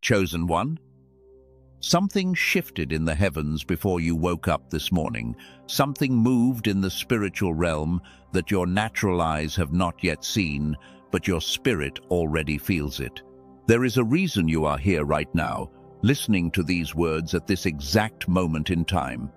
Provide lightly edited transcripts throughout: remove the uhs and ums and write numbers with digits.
Chosen one? Something shifted in the heavens before you woke up this morning. Something moved in the spiritual realm that your natural eyes have not yet seen, but your spirit already feels it. There is a reason you are here right now, listening to these words at this exact moment in time.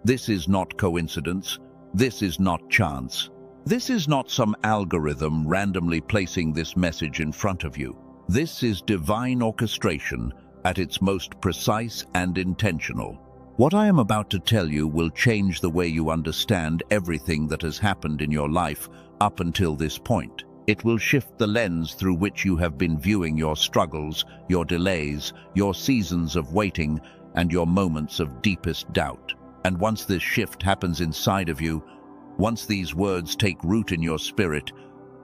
This is not coincidence. This is not chance. This is not some algorithm randomly placing this message in front of you. This is divine orchestration at its most precise and intentional. What I am about to tell you will change the way you understand everything that has happened in your life up until this point. It will shift the lens through which you have been viewing your struggles, your delays, your seasons of waiting, and your moments of deepest doubt. And once this shift happens inside of you, once these words take root in your spirit,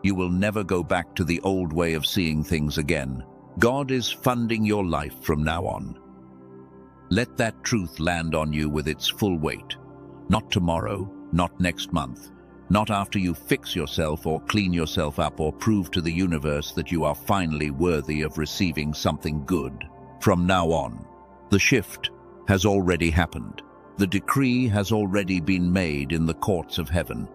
you will never go back to the old way of seeing things again. God is funding your life from now on. Let that truth land on you with its full weight. Not tomorrow, not next month, not after you fix yourself or clean yourself up or prove to the universe that you are finally worthy of receiving something good. From now on, the shift has already happened. The decree has already been made in the courts of heaven.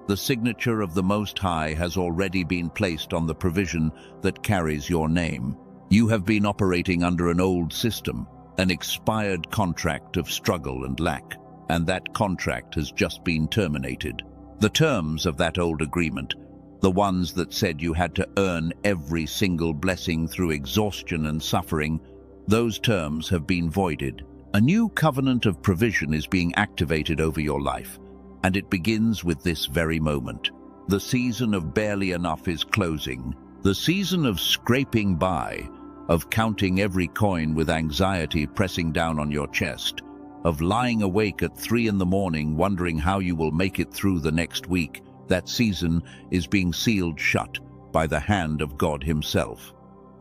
The signature of the Most High has already been placed on the provision that carries your name. You have been operating under an old system, an expired contract of struggle and lack, and that contract has just been terminated. The terms of that old agreement, the ones that said you had to earn every single blessing through exhaustion and suffering, those terms have been voided. A new covenant of provision is being activated over your life, and it begins with this very moment. The season of barely enough is closing. The season of scraping by, of counting every coin with anxiety pressing down on your chest, of lying awake at 3 in the morning wondering how you will make it through the next week, that season is being sealed shut by the hand of God Himself.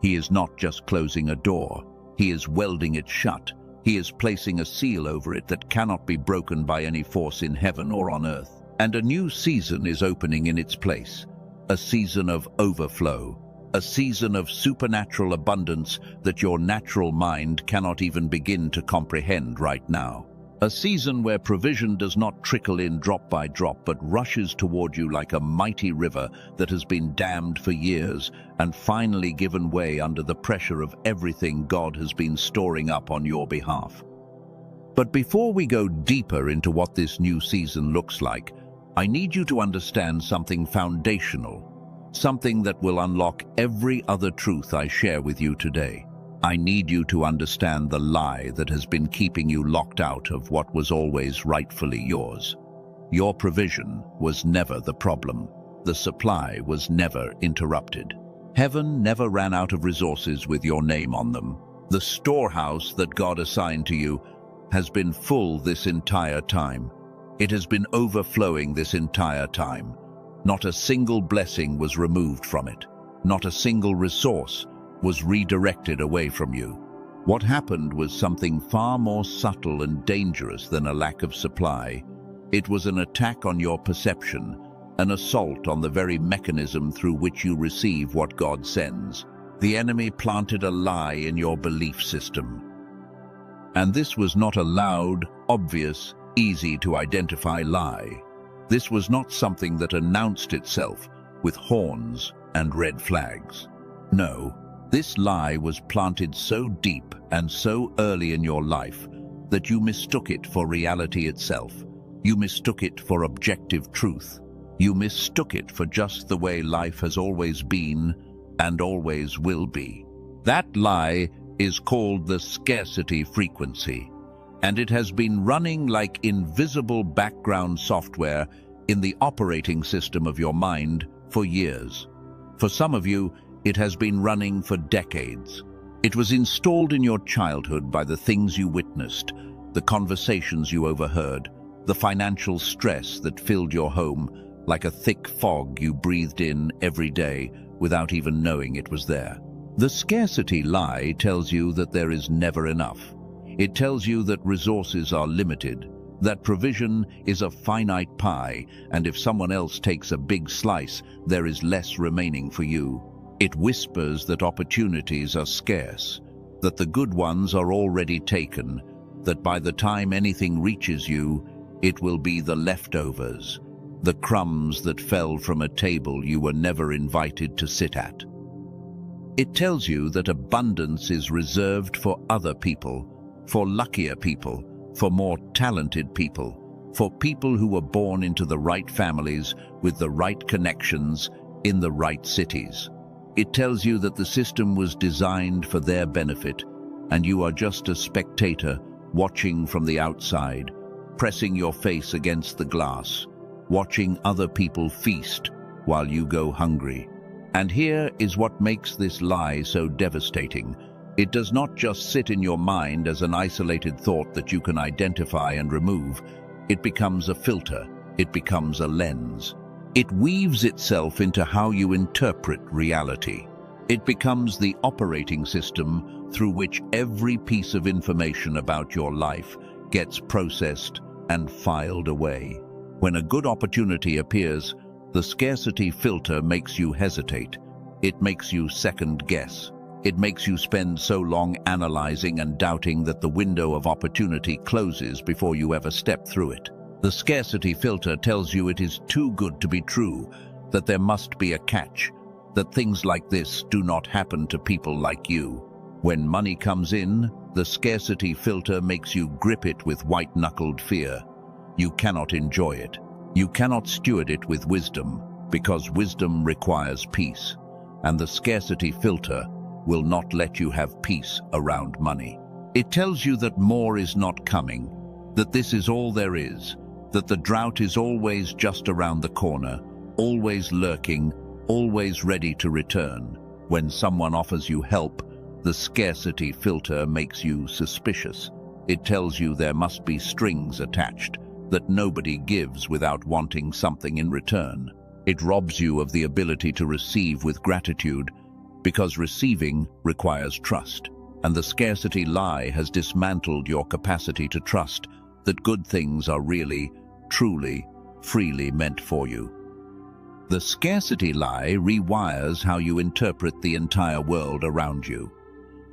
He is not just closing a door, He is welding it shut. He is placing a seal over it that cannot be broken by any force in heaven or on earth. And a new season is opening in its place, a season of overflow, a season of supernatural abundance that your natural mind cannot even begin to comprehend right now. A season where provision does not trickle in drop by drop, but rushes toward you like a mighty river that has been dammed for years and finally given way under the pressure of everything God has been storing up on your behalf. But before we go deeper into what this new season looks like, I need you to understand something foundational, something that will unlock every other truth I share with you today. I need you to understand the lie that has been keeping you locked out of what was always rightfully yours. Your provision was never the problem. The supply was never interrupted. Heaven never ran out of resources with your name on them. The storehouse that God assigned to you has been full this entire time. It has been overflowing this entire time. Not a single blessing was removed from it. Not a single resource was redirected away from you. What happened was something far more subtle and dangerous than a lack of supply. It was an attack on your perception, an assault on the very mechanism through which you receive what God sends. The enemy planted a lie in your belief system. And this was not a loud, obvious, easy to identify lie. This was not something that announced itself with horns and red flags. No. This lie was planted so deep and so early in your life that you mistook it for reality itself. You mistook it for objective truth. You mistook it for just the way life has always been and always will be. That lie is called the scarcity frequency, and it has been running like invisible background software in the operating system of your mind for years. For some of you, it has been running for decades. It was installed in your childhood by the things you witnessed, the conversations you overheard, the financial stress that filled your home like a thick fog you breathed in every day without even knowing it was there. The scarcity lie tells you that there is never enough. It tells you that resources are limited, that provision is a finite pie, and if someone else takes a big slice, there is less remaining for you. It whispers that opportunities are scarce, that the good ones are already taken, that by the time anything reaches you, it will be the leftovers, the crumbs that fell from a table you were never invited to sit at. It tells you that abundance is reserved for other people, for luckier people, for more talented people, for people who were born into the right families, with the right connections, in the right cities. It tells you that the system was designed for their benefit, and you are just a spectator watching from the outside, pressing your face against the glass, watching other people feast while you go hungry. And here is what makes this lie so devastating. It does not just sit in your mind as an isolated thought that you can identify and remove. It becomes a filter. It becomes a lens. It weaves itself into how you interpret reality. It becomes the operating system through which every piece of information about your life gets processed and filed away. When a good opportunity appears, the scarcity filter makes you hesitate. It makes you second guess. It makes you spend so long analyzing and doubting that the window of opportunity closes before you ever step through it. The scarcity filter tells you it is too good to be true, that there must be a catch, that things like this do not happen to people like you. When money comes in, the scarcity filter makes you grip it with white-knuckled fear. You cannot enjoy it. You cannot steward it with wisdom, because wisdom requires peace, and the scarcity filter will not let you have peace around money. It tells you that more is not coming, that this is all there is, that the drought is always just around the corner, always lurking, always ready to return. When someone offers you help, the scarcity filter makes you suspicious. It tells you there must be strings attached, that nobody gives without wanting something in return. It robs you of the ability to receive with gratitude, because receiving requires trust. And the scarcity lie has dismantled your capacity to trust that good things are really, truly, freely meant for you. The scarcity lie rewires how you interpret the entire world around you.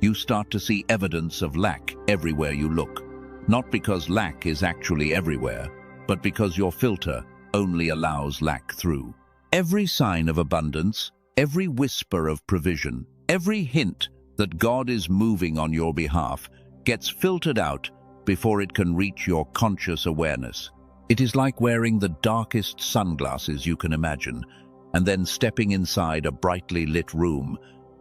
You start to see evidence of lack everywhere you look, not because lack is actually everywhere, but because your filter only allows lack through. Every sign of abundance, every whisper of provision, every hint that God is moving on your behalf gets filtered out before it can reach your conscious awareness. It is like wearing the darkest sunglasses you can imagine, and then stepping inside a brightly lit room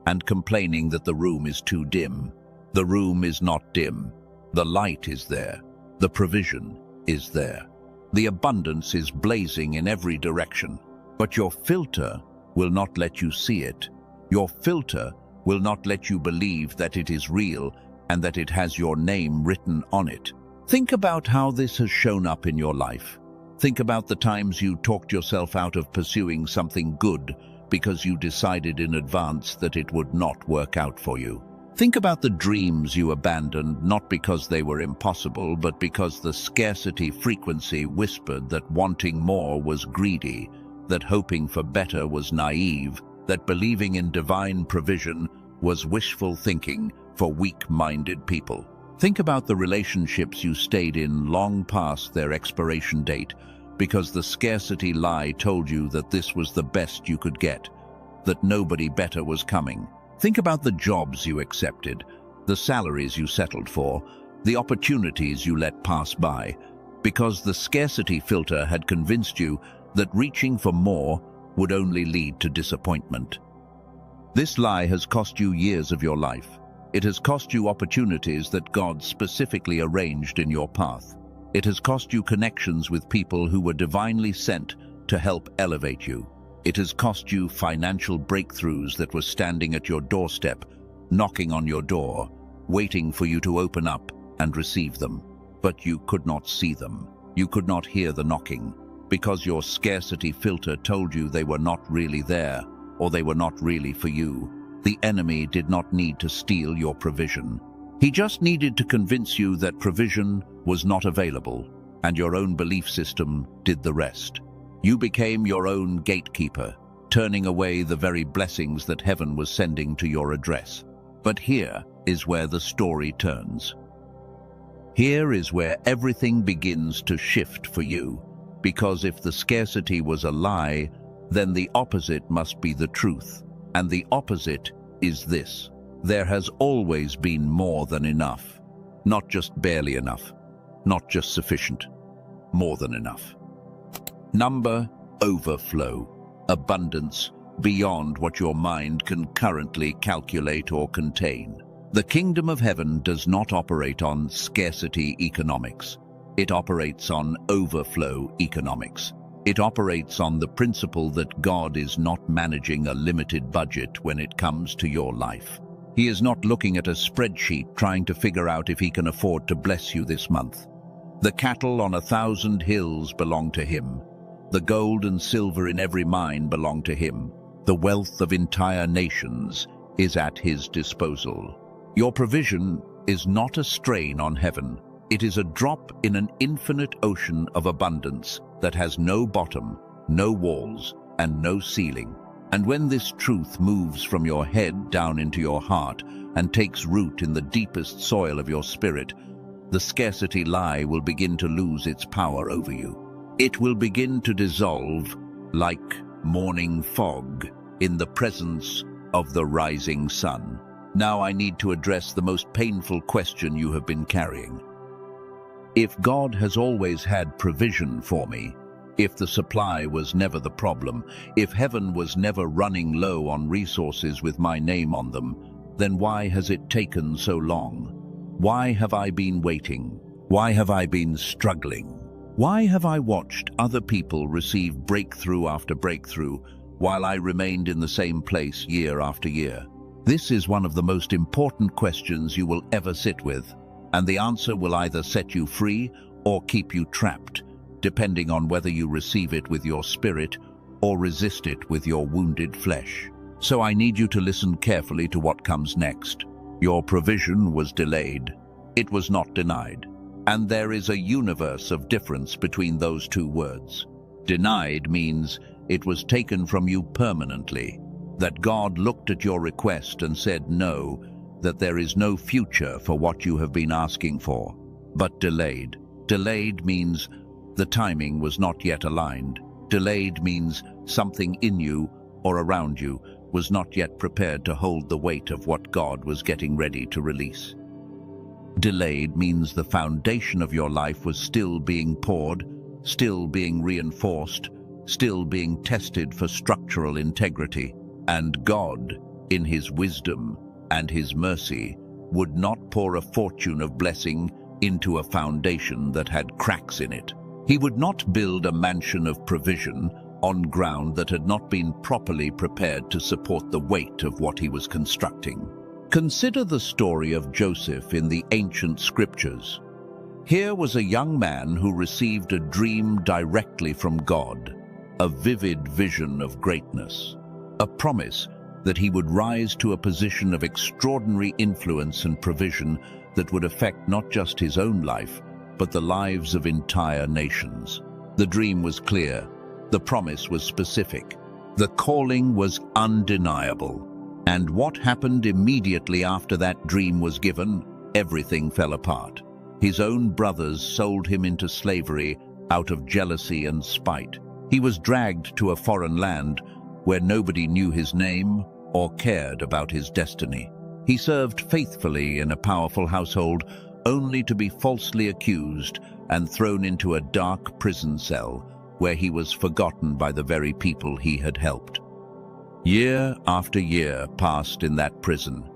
and complaining that the room is too dim. The room is not dim. The light is there. The provision is there. The abundance is blazing in every direction. But your filter will not let you see it. Your filter will not let you believe that it is real and that it has your name written on it. Think about how this has shown up in your life. Think about the times you talked yourself out of pursuing something good because you decided in advance that it would not work out for you. Think about the dreams you abandoned, not because they were impossible, but because the scarcity frequency whispered that wanting more was greedy, that hoping for better was naive, that believing in divine provision was wishful thinking for weak-minded people. Think about the relationships you stayed in long past their expiration date because the scarcity lie told you that this was the best you could get, that nobody better was coming. Think about the jobs you accepted, the salaries you settled for, the opportunities you let pass by, because the scarcity filter had convinced you that reaching for more would only lead to disappointment. This lie has cost you years of your life. It has cost you opportunities that God specifically arranged in your path. It has cost you connections with people who were divinely sent to help elevate you. It has cost you financial breakthroughs that were standing at your doorstep, knocking on your door, waiting for you to open up and receive them. But you could not see them. You could not hear the knocking, because your scarcity filter told you they were not really there, or they were not really for you. The enemy did not need to steal your provision. He just needed to convince you that provision was not available, and your own belief system did the rest. You became your own gatekeeper, turning away the very blessings that heaven was sending to your address. But here, is where the story turns. Here is where everything begins to shift for you, because if the scarcity was a lie, then the opposite must be the truth. And the opposite is this: there has always been more than enough. Not just barely enough, not just sufficient, more than enough. Number: overflow, abundance beyond what your mind can currently calculate or contain. The kingdom of heaven does not operate on scarcity economics. It operates on overflow economics. It operates on the principle that God is not managing a limited budget when it comes to your life. He is not looking at a spreadsheet trying to figure out if he can afford to bless you this month. The cattle on 1,000 hills belong to him. The gold and silver in every mine belong to him. The wealth of entire nations is at his disposal. Your provision is not a strain on heaven. It is a drop in an infinite ocean of abundance that has no bottom, no walls, and no ceiling. And when this truth moves from your head down into your heart and takes root in the deepest soil of your spirit, the scarcity lie will begin to lose its power over you. It will begin to dissolve like morning fog in the presence of the rising sun. Now I need to address the most painful question you have been carrying. If God has always had provision for me, if the supply was never the problem, if heaven was never running low on resources with my name on them, then why has it taken so long? Why have I been waiting? Why have I been struggling? Why have I watched other people receive breakthrough after breakthrough while I remained in the same place year after year? This is one of the most important questions you will ever sit with, and the answer will either set you free or keep you trapped, depending on whether you receive it with your spirit or resist it with your wounded flesh. So I need you to listen carefully to what comes next. Your provision was delayed. It was not denied. And there is a universe of difference between those two words. Denied means it was taken from you permanently, that God looked at your request and said no, that there is no future for what you have been asking for. But delayed. Delayed means the timing was not yet aligned. Delayed means something in you or around you was not yet prepared to hold the weight of what God was getting ready to release. Delayed means the foundation of your life was still being poured, still being reinforced, still being tested for structural integrity. And God, in His wisdom and His mercy, would not pour a fortune of blessing into a foundation that had cracks in it. He would not build a mansion of provision on ground that had not been properly prepared to support the weight of what He was constructing. Consider the story of Joseph in the ancient scriptures. Here was a young man who received a dream directly from God, a vivid vision of greatness, a promise that he would rise to a position of extraordinary influence and provision that would affect not just his own life, but the lives of entire nations. The dream was clear. The promise was specific. The calling was undeniable. And what happened immediately after that dream was given? Everything fell apart. His own brothers sold him into slavery out of jealousy and spite. He was dragged to a foreign land where nobody knew his name or cared about his destiny. He served faithfully in a powerful household only to be falsely accused and thrown into a dark prison cell where he was forgotten by the very people he had helped. Year after year passed in that prison.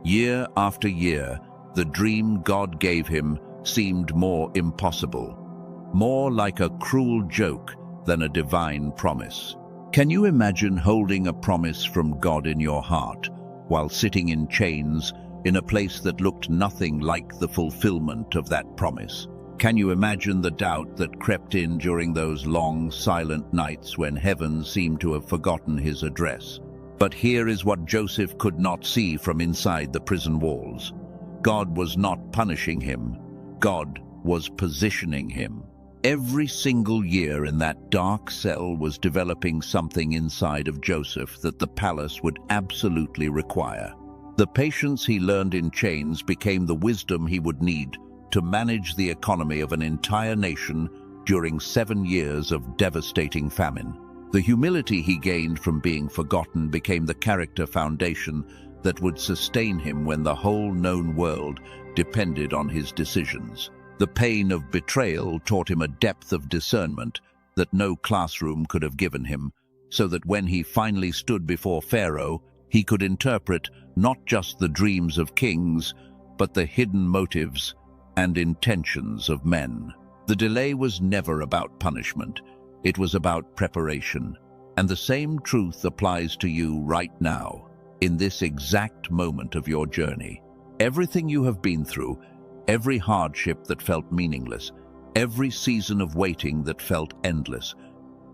Year after year, the dream God gave him seemed more impossible, more like a cruel joke than a divine promise. Can you imagine holding a promise from God in your heart while sitting in chains in a place that looked nothing like the fulfillment of that promise? Can you imagine the doubt that crept in during those long, silent nights when heaven seemed to have forgotten his address? But here is what Joseph could not see from inside the prison walls. God was not punishing him. God was positioning him. Every single year in that dark cell was developing something inside of Joseph that the palace would absolutely require. The patience he learned in chains became the wisdom he would need to manage the economy of an entire nation during 7 years of devastating famine. The humility he gained from being forgotten became the character foundation that would sustain him when the whole known world depended on his decisions. The pain of betrayal taught him a depth of discernment that no classroom could have given him, so that when he finally stood before Pharaoh, he could interpret not just the dreams of kings, but the hidden motives and intentions of men. The delay was never about punishment. It was about preparation. And the same truth applies to you right now, in this exact moment of your journey. Everything you have been through, every hardship that felt meaningless, every season of waiting that felt endless,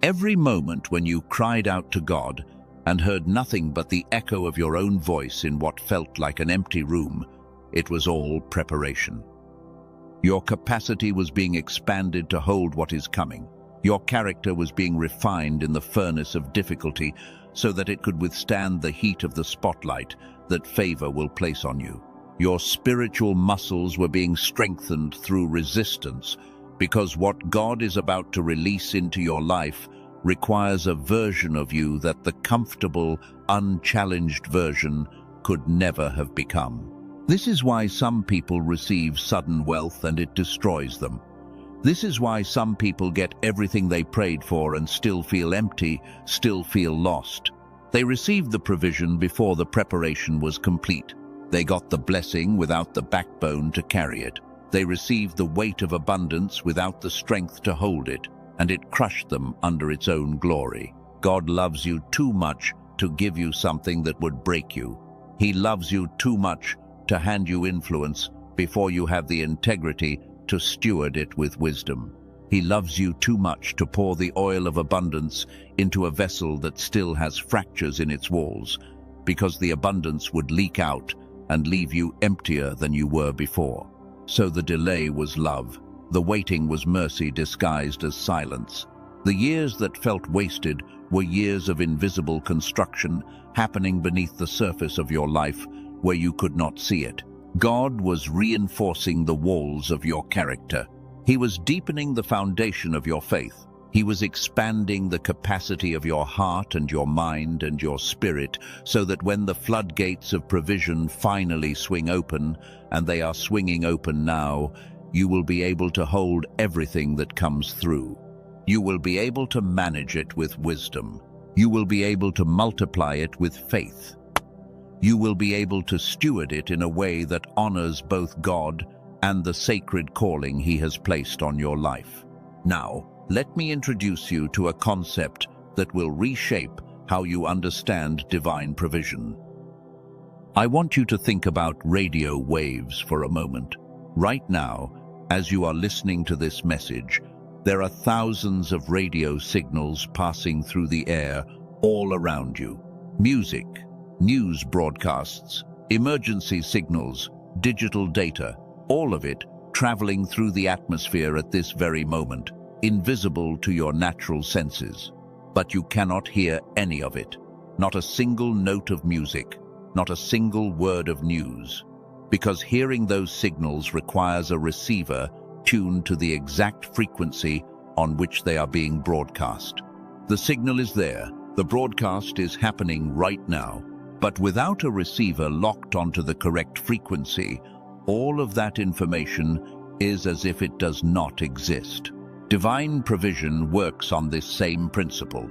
every moment when you cried out to God and heard nothing but the echo of your own voice in what felt like an empty room, it was all preparation. Your capacity was being expanded to hold what is coming. Your character was being refined in the furnace of difficulty so that it could withstand the heat of the spotlight that favor will place on you. Your spiritual muscles were being strengthened through resistance, because what God is about to release into your life requires a version of you that the comfortable, unchallenged version could never have become. This is why some people receive sudden wealth and it destroys them. This is why some people get everything they prayed for and still feel empty, still feel lost. They received the provision before the preparation was complete. They got the blessing without the backbone to carry it. They received the weight of abundance without the strength to hold it, and it crushed them under its own glory. God loves you too much to give you something that would break you. He loves you too much to hand you influence before you have the integrity to steward it with wisdom. He loves you too much to pour the oil of abundance into a vessel that still has fractures in its walls, because the abundance would leak out and leave you emptier than you were before. So the delay was love. The waiting was mercy disguised as silence. The years that felt wasted were years of invisible construction happening beneath the surface of your life where you could not see it. God was reinforcing the walls of your character. He was deepening the foundation of your faith. He was expanding the capacity of your heart and your mind and your spirit so that when the floodgates of provision finally swing open, and they are swinging open now, you will be able to hold everything that comes through. You will be able to manage it with wisdom. You will be able to multiply it with faith. You will be able to steward it in a way that honors both God and the sacred calling He has placed on your life. Now, let me introduce you to a concept that will reshape how you understand divine provision. I want you to think about radio waves for a moment. Right now, as you are listening to this message, there are thousands of radio signals passing through the air all around you. Music, news broadcasts, emergency signals, digital data, all of it traveling through the atmosphere at this very moment, invisible to your natural senses. But you cannot hear any of it. Not a single note of music, not a single word of news. Because hearing those signals requires a receiver tuned to the exact frequency on which they are being broadcast. The signal is there, the broadcast is happening right now, but without a receiver locked onto the correct frequency, all of that information is as if it does not exist. Divine provision works on this same principle.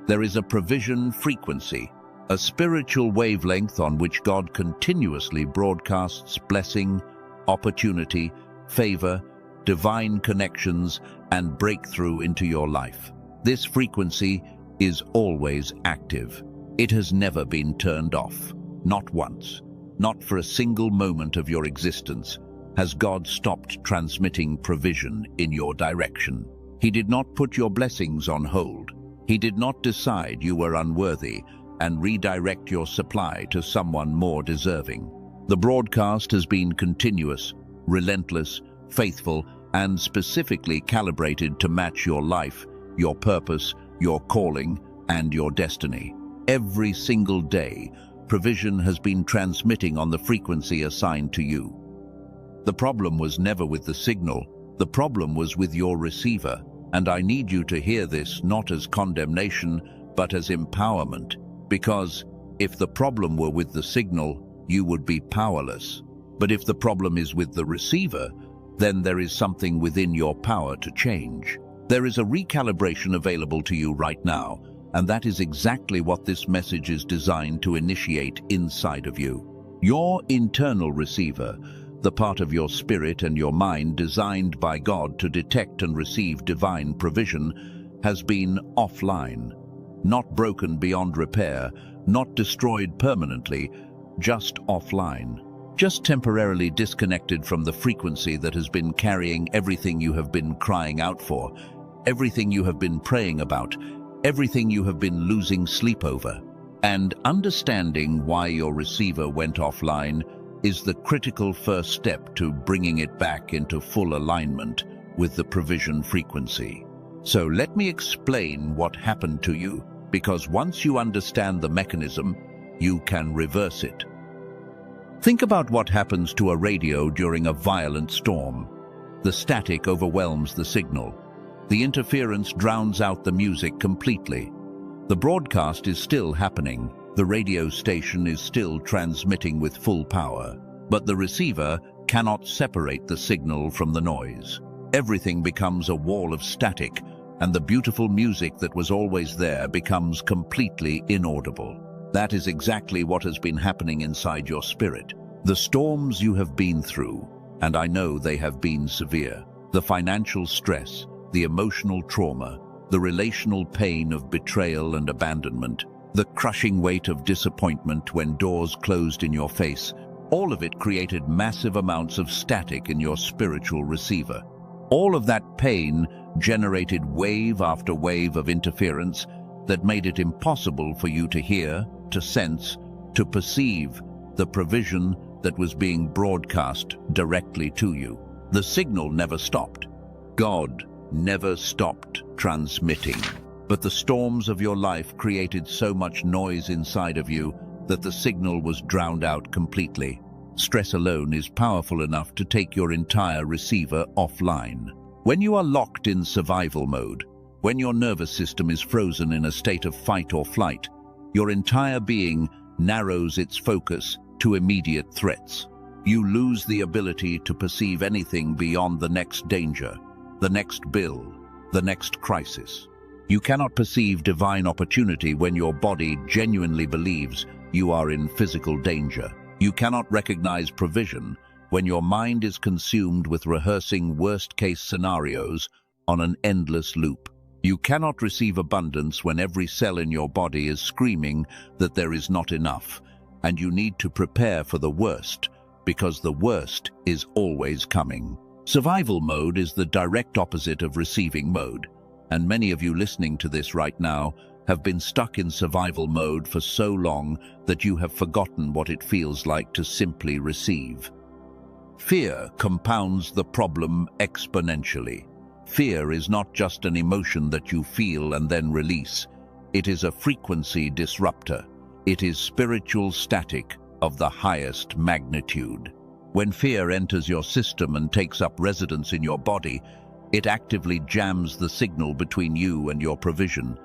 There is a provision frequency, a spiritual wavelength on which God continuously broadcasts blessing, opportunity, favor, divine connections, and breakthrough into your life. This frequency is always active. It has never been turned off. Not once, not for a single moment of your existence, has God stopped transmitting provision in your direction. He did not put your blessings on hold. He did not decide you were unworthy and redirect your supply to someone more deserving. The broadcast has been continuous, relentless, faithful, and specifically calibrated to match your life, your purpose, your calling, and your destiny. Every single day, provision has been transmitting on the frequency assigned to you. The problem was never with the signal, the problem was with your receiver, and I need you to hear this not as condemnation, but as empowerment, because if the problem were with the signal, you would be powerless. But if the problem is with the receiver, then there is something within your power to change. There is a recalibration available to you right now, and that is exactly what this message is designed to initiate inside of you. Your internal receiver, the part of your spirit and your mind designed by God to detect and receive divine provision, has been offline. Not broken beyond repair, not destroyed permanently, just offline. Just temporarily disconnected from the frequency that has been carrying everything you have been crying out for, everything you have been praying about, everything you have been losing sleep over. And understanding why your receiver went offline is the critical first step to bringing it back into full alignment with the provision frequency. So let me explain what happened to you, because once you understand the mechanism, you can reverse it. Think about what happens to a radio during a violent storm. The static overwhelms the signal. The interference drowns out the music completely. The broadcast is still happening. The radio station is still transmitting with full power. But the receiver cannot separate the signal from the noise. Everything becomes a wall of static, and the beautiful music that was always there becomes completely inaudible. That is exactly what has been happening inside your spirit. The storms you have been through, and I know they have been severe, the financial stress, the emotional trauma, the relational pain of betrayal and abandonment, the crushing weight of disappointment when doors closed in your face, all of it created massive amounts of static in your spiritual receiver. All of that pain generated wave after wave of interference that made it impossible for you to hear, to sense, to perceive the provision that was being broadcast directly to you. The signal never stopped. God never stopped transmitting. But the storms of your life created so much noise inside of you that the signal was drowned out completely. Stress alone is powerful enough to take your entire receiver offline. When you are locked in survival mode, when your nervous system is frozen in a state of fight or flight, your entire being narrows its focus to immediate threats. You lose the ability to perceive anything beyond the next danger, the next bill, the next crisis. You cannot perceive divine opportunity when your body genuinely believes you are in physical danger. You cannot recognize provision when your mind is consumed with rehearsing worst-case scenarios on an endless loop. You cannot receive abundance when every cell in your body is screaming that there is not enough, and you need to prepare for the worst, because the worst is always coming. Survival mode is the direct opposite of receiving mode, and many of you listening to this right now have been stuck in survival mode for so long that you have forgotten what it feels like to simply receive. Fear compounds the problem exponentially. Fear is not just an emotion that you feel and then release. It is a frequency disruptor. It is spiritual static of the highest magnitude. When fear enters your system and takes up residence in your body, it actively jams the signal between you and your provision.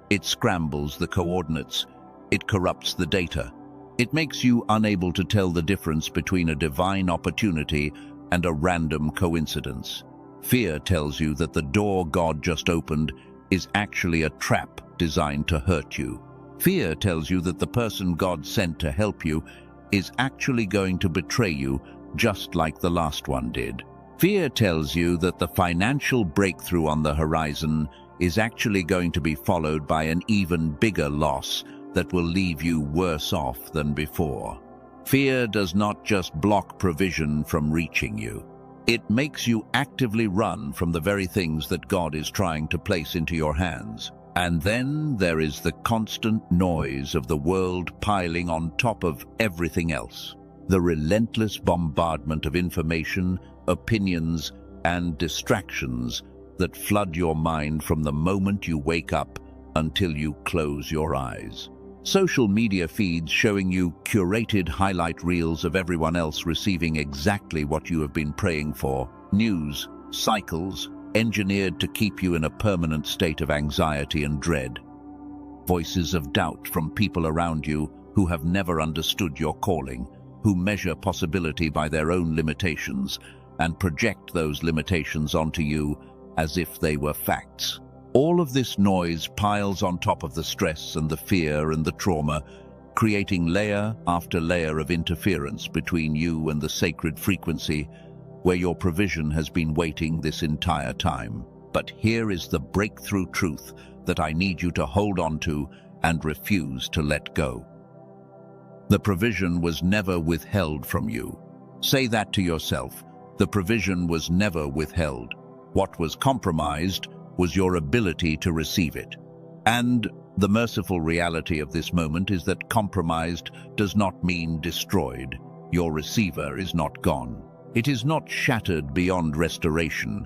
It scrambles the coordinates. It corrupts the data. It makes you unable to tell the difference between a divine opportunity and a random coincidence. Fear tells you that the door God just opened is actually a trap designed to hurt you. Fear tells you that the person God sent to help you is actually going to betray you, just like the last one did. Fear tells you that the financial breakthrough on the horizon is actually going to be followed by an even bigger loss that will leave you worse off than before. Fear does not just block provision from reaching you. It makes you actively run from the very things that God is trying to place into your hands. And then there is the constant noise of the world piling on top of everything else. The relentless bombardment of information, opinions, and distractions that flood your mind from the moment you wake up until you close your eyes. Social media feeds showing you curated highlight reels of everyone else receiving exactly what you have been praying for. News cycles engineered to keep you in a permanent state of anxiety and dread. Voices of doubt from people around you who have never understood your calling, who measure possibility by their own limitations and project those limitations onto you as if they were facts. All of this noise piles on top of the stress and the fear and the trauma, creating layer after layer of interference between you and the sacred frequency where your provision has been waiting this entire time. But here is the breakthrough truth that I need you to hold on to and refuse to let go. The provision was never withheld from you. Say that to yourself. The provision was never withheld. What was compromised was your ability to receive it. And the merciful reality of this moment is that compromised does not mean destroyed. Your receiver is not gone. It is not shattered beyond restoration.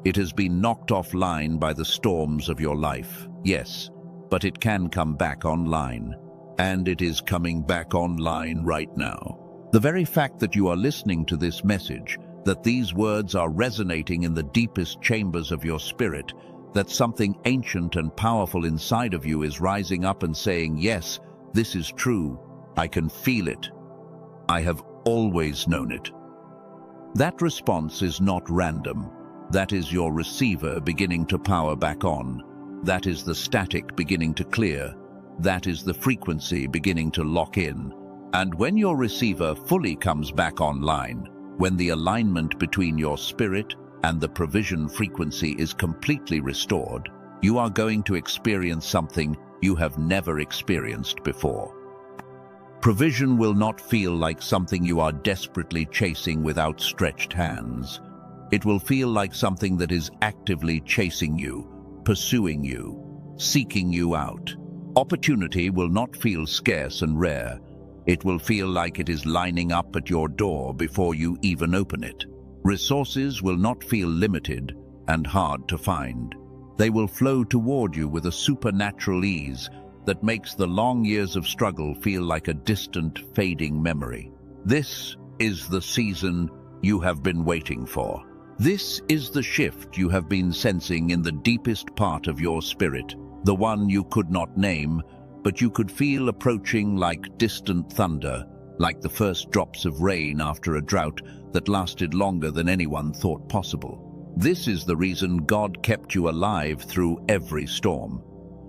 It has been knocked offline by the storms of your life. Yes, but it can come back online. And it is coming back online right now. The very fact that you are listening to this message, that these words are resonating in the deepest chambers of your spirit, that something ancient and powerful inside of you is rising up and saying, yes, this is true. I can feel it. I have always known it. That response is not random. That is your receiver beginning to power back on. That is the static beginning to clear. That is the frequency beginning to lock in. And when your receiver fully comes back online, when the alignment between your spirit and the provision frequency is completely restored, you are going to experience something you have never experienced before. Provision will not feel like something you are desperately chasing with outstretched hands. It will feel like something that is actively chasing you, pursuing you, seeking you out. Opportunity will not feel scarce and rare. It will feel like it is lining up at your door before you even open it. Resources will not feel limited and hard to find. They will flow toward you with a supernatural ease that makes the long years of struggle feel like a distant, fading memory. This is the season you have been waiting for. This is the shift you have been sensing in the deepest part of your spirit, the one you could not name, but you could feel approaching like distant thunder, like the first drops of rain after a drought that lasted longer than anyone thought possible. This is the reason God kept you alive through every storm.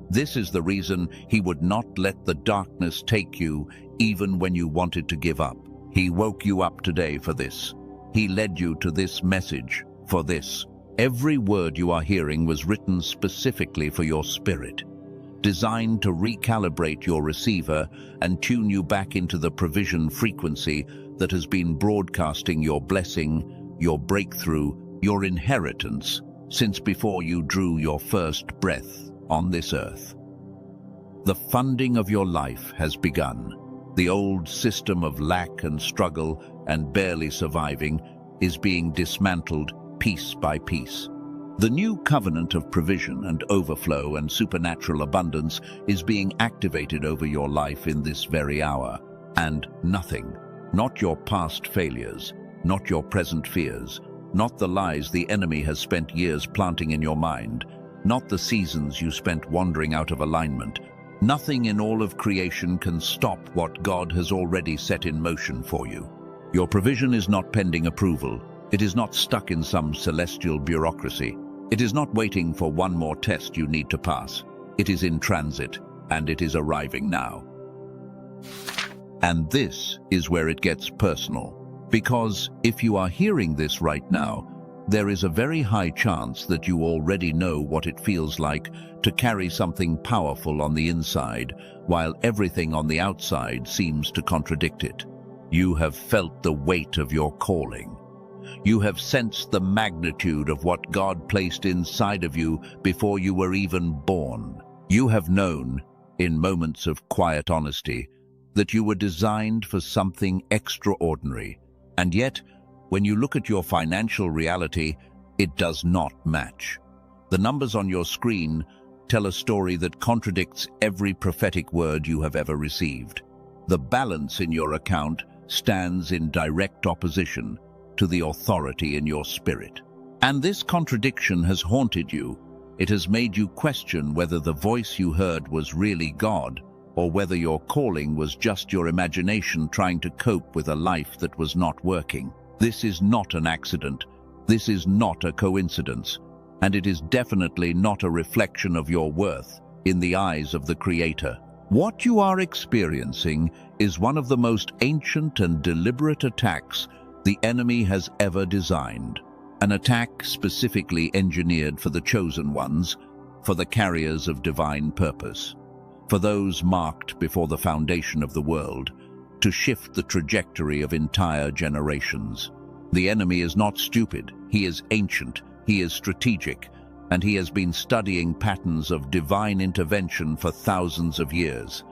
This is the reason He would not let the darkness take you even when you wanted to give up. He woke you up today for this. He led you to this message for this. Every word you are hearing was written specifically for your spirit, designed to recalibrate your receiver and tune you back into the provision frequency that has been broadcasting your blessing, your breakthrough, your inheritance since before you drew your first breath on this earth. The funding of your life has begun. The old system of lack and struggle and barely surviving is being dismantled piece by piece. The new covenant of provision and overflow and supernatural abundance is being activated over your life in this very hour. And nothing, not your past failures, not your present fears, not the lies the enemy has spent years planting in your mind, not the seasons you spent wandering out of alignment, nothing in all of creation can stop what God has already set in motion for you. Your provision is not pending approval. It is not stuck in some celestial bureaucracy. It is not waiting for one more test you need to pass. It is in transit, and it is arriving now. And this is where it gets personal, because if you are hearing this right now, there is a very high chance that you already know what it feels like to carry something powerful on the inside, while everything on the outside seems to contradict it. You have felt the weight of your calling. You have sensed the magnitude of what God placed inside of you before you were even born. You have known, in moments of quiet honesty, that you were designed for something extraordinary. And yet, when you look at your financial reality, it does not match. The numbers on your screen tell a story that contradicts every prophetic word you have ever received. The balance in your account stands in direct opposition to the authority in your spirit. And this contradiction has haunted you. It has made you question whether the voice you heard was really God, or whether your calling was just your imagination trying to cope with a life that was not working. This is not an accident. This is not a coincidence. And it is definitely not a reflection of your worth in the eyes of the Creator. What you are experiencing is one of the most ancient and deliberate attacks the enemy has ever designed. An attack specifically engineered for the chosen ones, for the carriers of divine purpose, for those marked before the foundation of the world, to shift the trajectory of entire generations. The enemy is not stupid, he is ancient, he is strategic, and he has been studying patterns of divine intervention for thousands of years.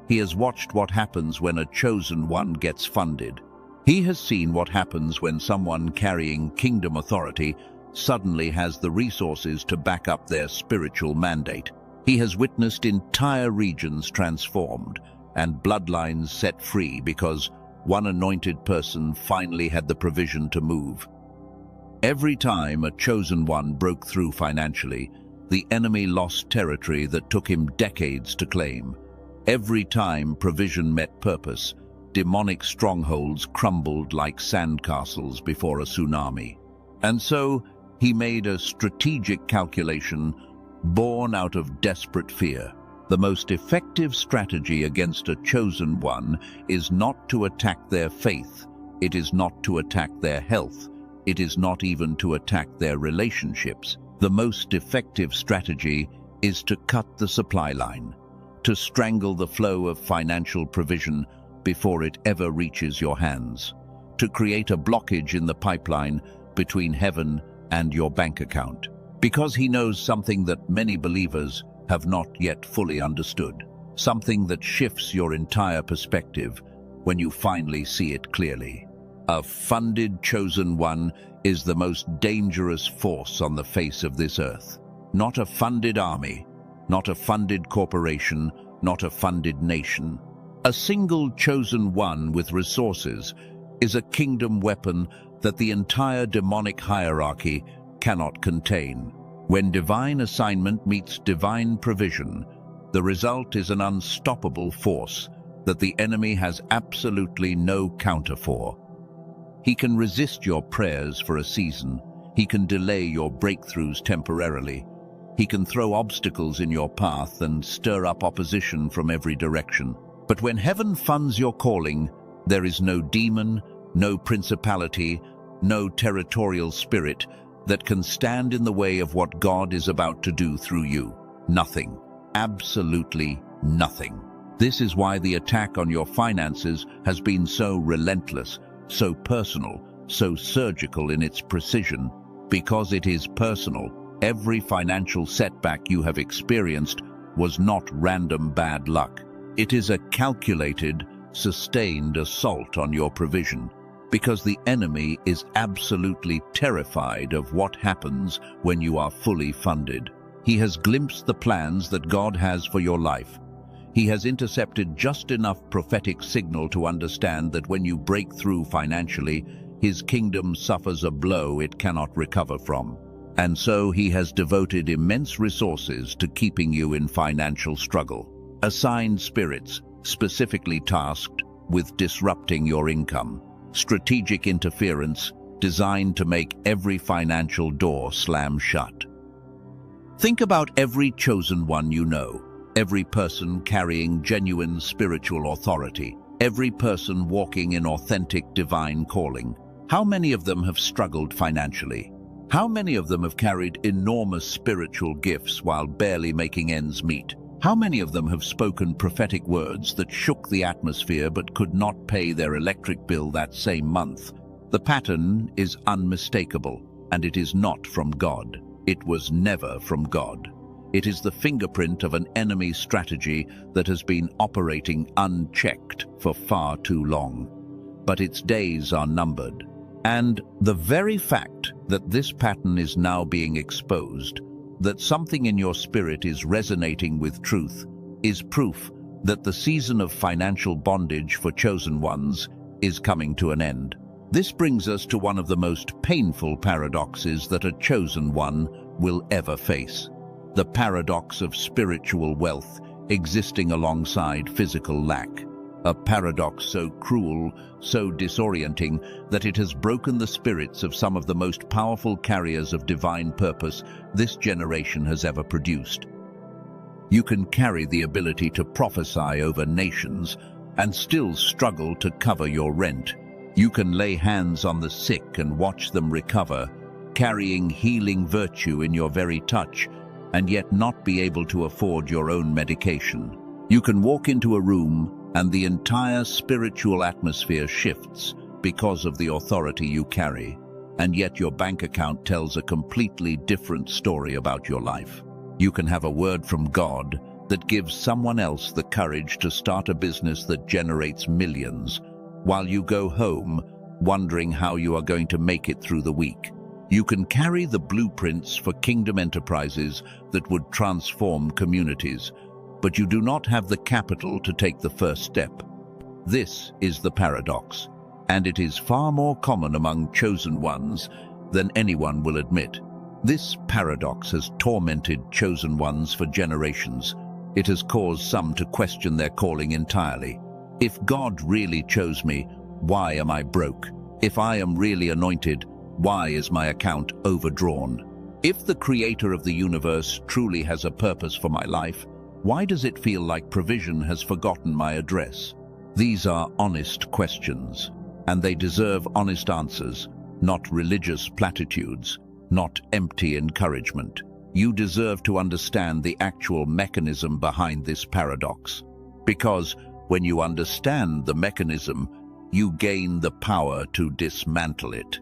He has watched what happens when a chosen one gets funded. He has seen what happens when someone carrying kingdom authority suddenly has the resources to back up their spiritual mandate. He has witnessed entire regions transformed and bloodlines set free because one anointed person finally had the provision to move. Every time a chosen one broke through financially, the enemy lost territory that took him decades to claim. Every time provision met purpose, demonic strongholds crumbled like sandcastles before a tsunami. And so, he made a strategic calculation born out of desperate fear. The most effective strategy against a chosen one is not to attack their faith. It is not to attack their health. It is not even to attack their relationships. The most effective strategy is to cut the supply line, to strangle the flow of financial provision before it ever reaches your hands, to create a blockage in the pipeline between heaven and your bank account. Because he knows something that many believers have not yet fully understood, something that shifts your entire perspective when you finally see it clearly. A funded chosen one is the most dangerous force on the face of this earth. Not a funded army, not a funded corporation, not a funded nation. A single chosen one with resources is a kingdom weapon that the entire demonic hierarchy cannot contain. When divine assignment meets divine provision, the result is an unstoppable force that the enemy has absolutely no counter for. He can resist your prayers for a season. He can delay your breakthroughs temporarily. He can throw obstacles in your path and stir up opposition from every direction. But when heaven funds your calling, there is no demon, no principality, no territorial spirit that can stand in the way of what God is about to do through you. Nothing. Absolutely nothing. This is why the attack on your finances has been so relentless, so personal, so surgical in its precision. Because it is personal, every financial setback you have experienced was not random bad luck. It is a calculated, sustained assault on your provision. Because the enemy is absolutely terrified of what happens when you are fully funded. He has glimpsed the plans that God has for your life. He has intercepted just enough prophetic signal to understand that when you break through financially, his kingdom suffers a blow it cannot recover from. And so he has devoted immense resources to keeping you in financial struggle. Assigned spirits, specifically tasked with disrupting your income. Strategic interference designed to make every financial door slam shut. Think about every chosen one you know. Every person carrying genuine spiritual authority, every person walking in authentic divine calling. How many of them have struggled financially? How many of them have carried enormous spiritual gifts while barely making ends meet? How many of them have spoken prophetic words that shook the atmosphere but could not pay their electric bill that same month? The pattern is unmistakable, and it is not from God. It was never from God. It is the fingerprint of an enemy strategy that has been operating unchecked for far too long. But its days are numbered. And the very fact that this pattern is now being exposed, that something in your spirit is resonating with truth is proof that the season of financial bondage for chosen ones is coming to an end. This brings us to one of the most painful paradoxes that a chosen one will ever face: the paradox of spiritual wealth existing alongside physical lack. A paradox so cruel, so disorienting, that it has broken the spirits of some of the most powerful carriers of divine purpose this generation has ever produced. You can carry the ability to prophesy over nations and still struggle to cover your rent. You can lay hands on the sick and watch them recover, carrying healing virtue in your very touch, and yet not be able to afford your own medication. You can walk into a room and the entire spiritual atmosphere shifts because of the authority you carry, and yet your bank account tells a completely different story about your life. You can have a word from God that gives someone else the courage to start a business that generates millions, while you go home wondering how you are going to make it through the week. You can carry the blueprints for kingdom enterprises that would transform communities, but you do not have the capital to take the first step. This is the paradox, and it is far more common among chosen ones than anyone will admit. This paradox has tormented chosen ones for generations. It has caused some to question their calling entirely. If God really chose me, why am I broke? If I am really anointed, why is my account overdrawn? If the Creator of the universe truly has a purpose for my life, why does it feel like provision has forgotten my address? These are honest questions, and they deserve honest answers, not religious platitudes, not empty encouragement. You deserve to understand the actual mechanism behind this paradox, because when you understand the mechanism, you gain the power to dismantle it.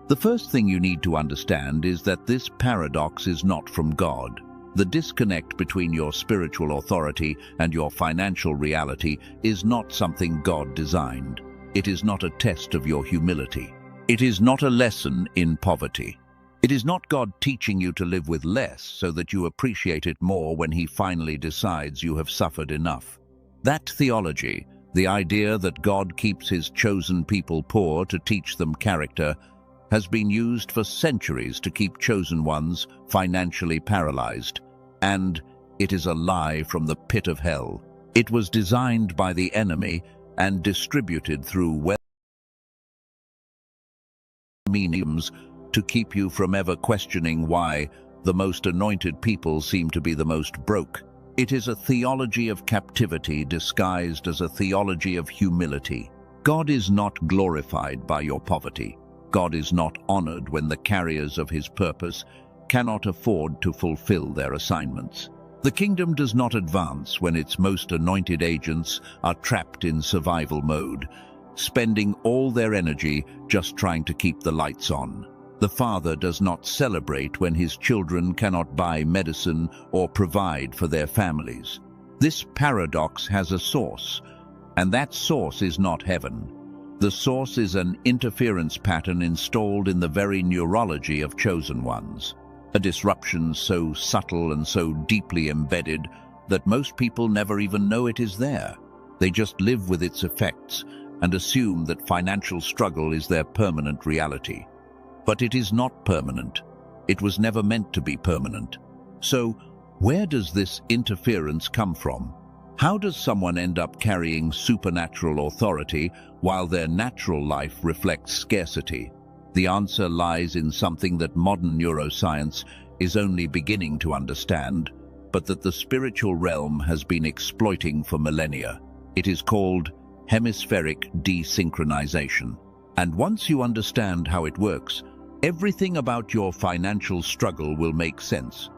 The first thing you need to understand is that this paradox is not from God. The disconnect between your spiritual authority and your financial reality is not something God designed. It is not a test of your humility. It is not a lesson in poverty. It is not God teaching you to live with less so that you appreciate it more when He finally decides you have suffered enough. That theology, the idea that God keeps His chosen people poor to teach them character, has been used for centuries to keep chosen ones financially paralyzed. And it is a lie from the pit of hell. It was designed by the enemy and distributed through mediums to keep you from ever questioning why the most anointed people seem to be the most broke. It is a theology of captivity disguised as a theology of humility. God is not glorified by your poverty. God is not honored when the carriers of His purpose cannot afford to fulfill their assignments. The kingdom does not advance when its most anointed agents are trapped in survival mode, spending all their energy just trying to keep the lights on. The Father does not celebrate when His children cannot buy medicine or provide for their families. This paradox has a source, and that source is not heaven. The source is an interference pattern installed in the very neurology of chosen ones. A disruption so subtle and so deeply embedded that most people never even know it is there. They just live with its effects and assume that financial struggle is their permanent reality. But it is not permanent. It was never meant to be permanent. So, where does this interference come from? How does someone end up carrying supernatural authority while their natural life reflects scarcity? The answer lies in something that modern neuroscience is only beginning to understand, but that the spiritual realm has been exploiting for millennia. It is called hemispheric desynchronization. And once you understand how it works, everything about your financial struggle will make sense.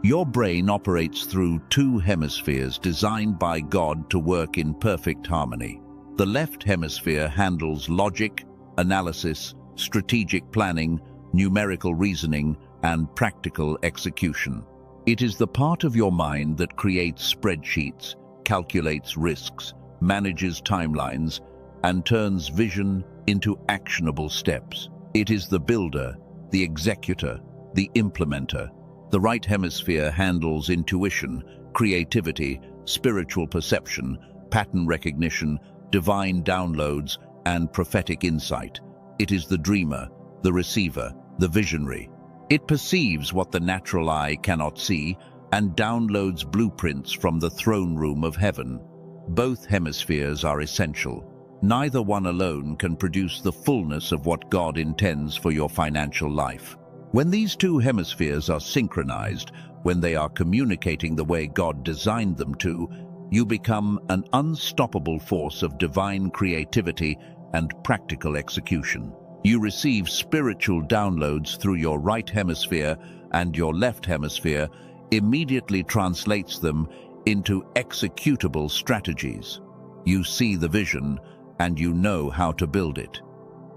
Your brain operates through two hemispheres designed by God to work in perfect harmony. The left hemisphere handles logic, analysis, strategic planning, numerical reasoning, and practical execution. It is the part of your mind that creates spreadsheets, calculates risks, manages timelines, and turns vision into actionable steps. It is the builder, the executor, the implementer. The right hemisphere handles intuition, creativity, spiritual perception, pattern recognition, divine downloads, and prophetic insight. It is the dreamer, the receiver, the visionary. It perceives what the natural eye cannot see and downloads blueprints from the throne room of heaven. Both hemispheres are essential. Neither one alone can produce the fullness of what God intends for your financial life. When these two hemispheres are synchronized, when they are communicating the way God designed them to, you become an unstoppable force of divine creativity and practical execution. You receive spiritual downloads through your right hemisphere, and your left hemisphere immediately translates them into executable strategies. You see the vision, and you know how to build it.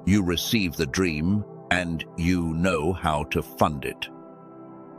You receive the dream, and you know how to fund it.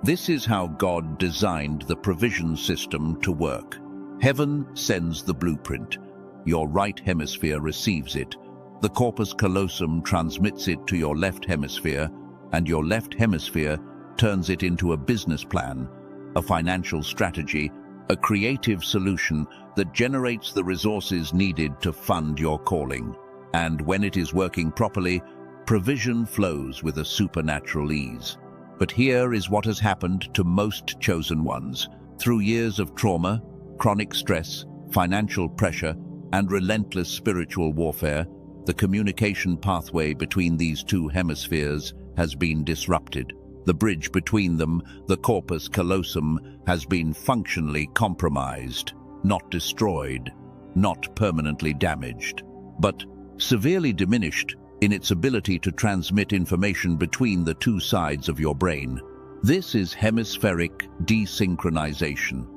This is how God designed the provision system to work. Heaven sends the blueprint. Your right hemisphere receives it. The corpus callosum transmits it to your left hemisphere, and your left hemisphere turns it into a business plan, a financial strategy, a creative solution that generates the resources needed to fund your calling. And when it is working properly, provision flows with a supernatural ease. But here is what has happened to most chosen ones. Through years of trauma, chronic stress, financial pressure, and relentless spiritual warfare, the communication pathway between these two hemispheres has been disrupted. The bridge between them, the corpus callosum, has been functionally compromised, not destroyed, not permanently damaged, but severely diminished in its ability to transmit information between the two sides of your brain. This is hemispheric desynchronization,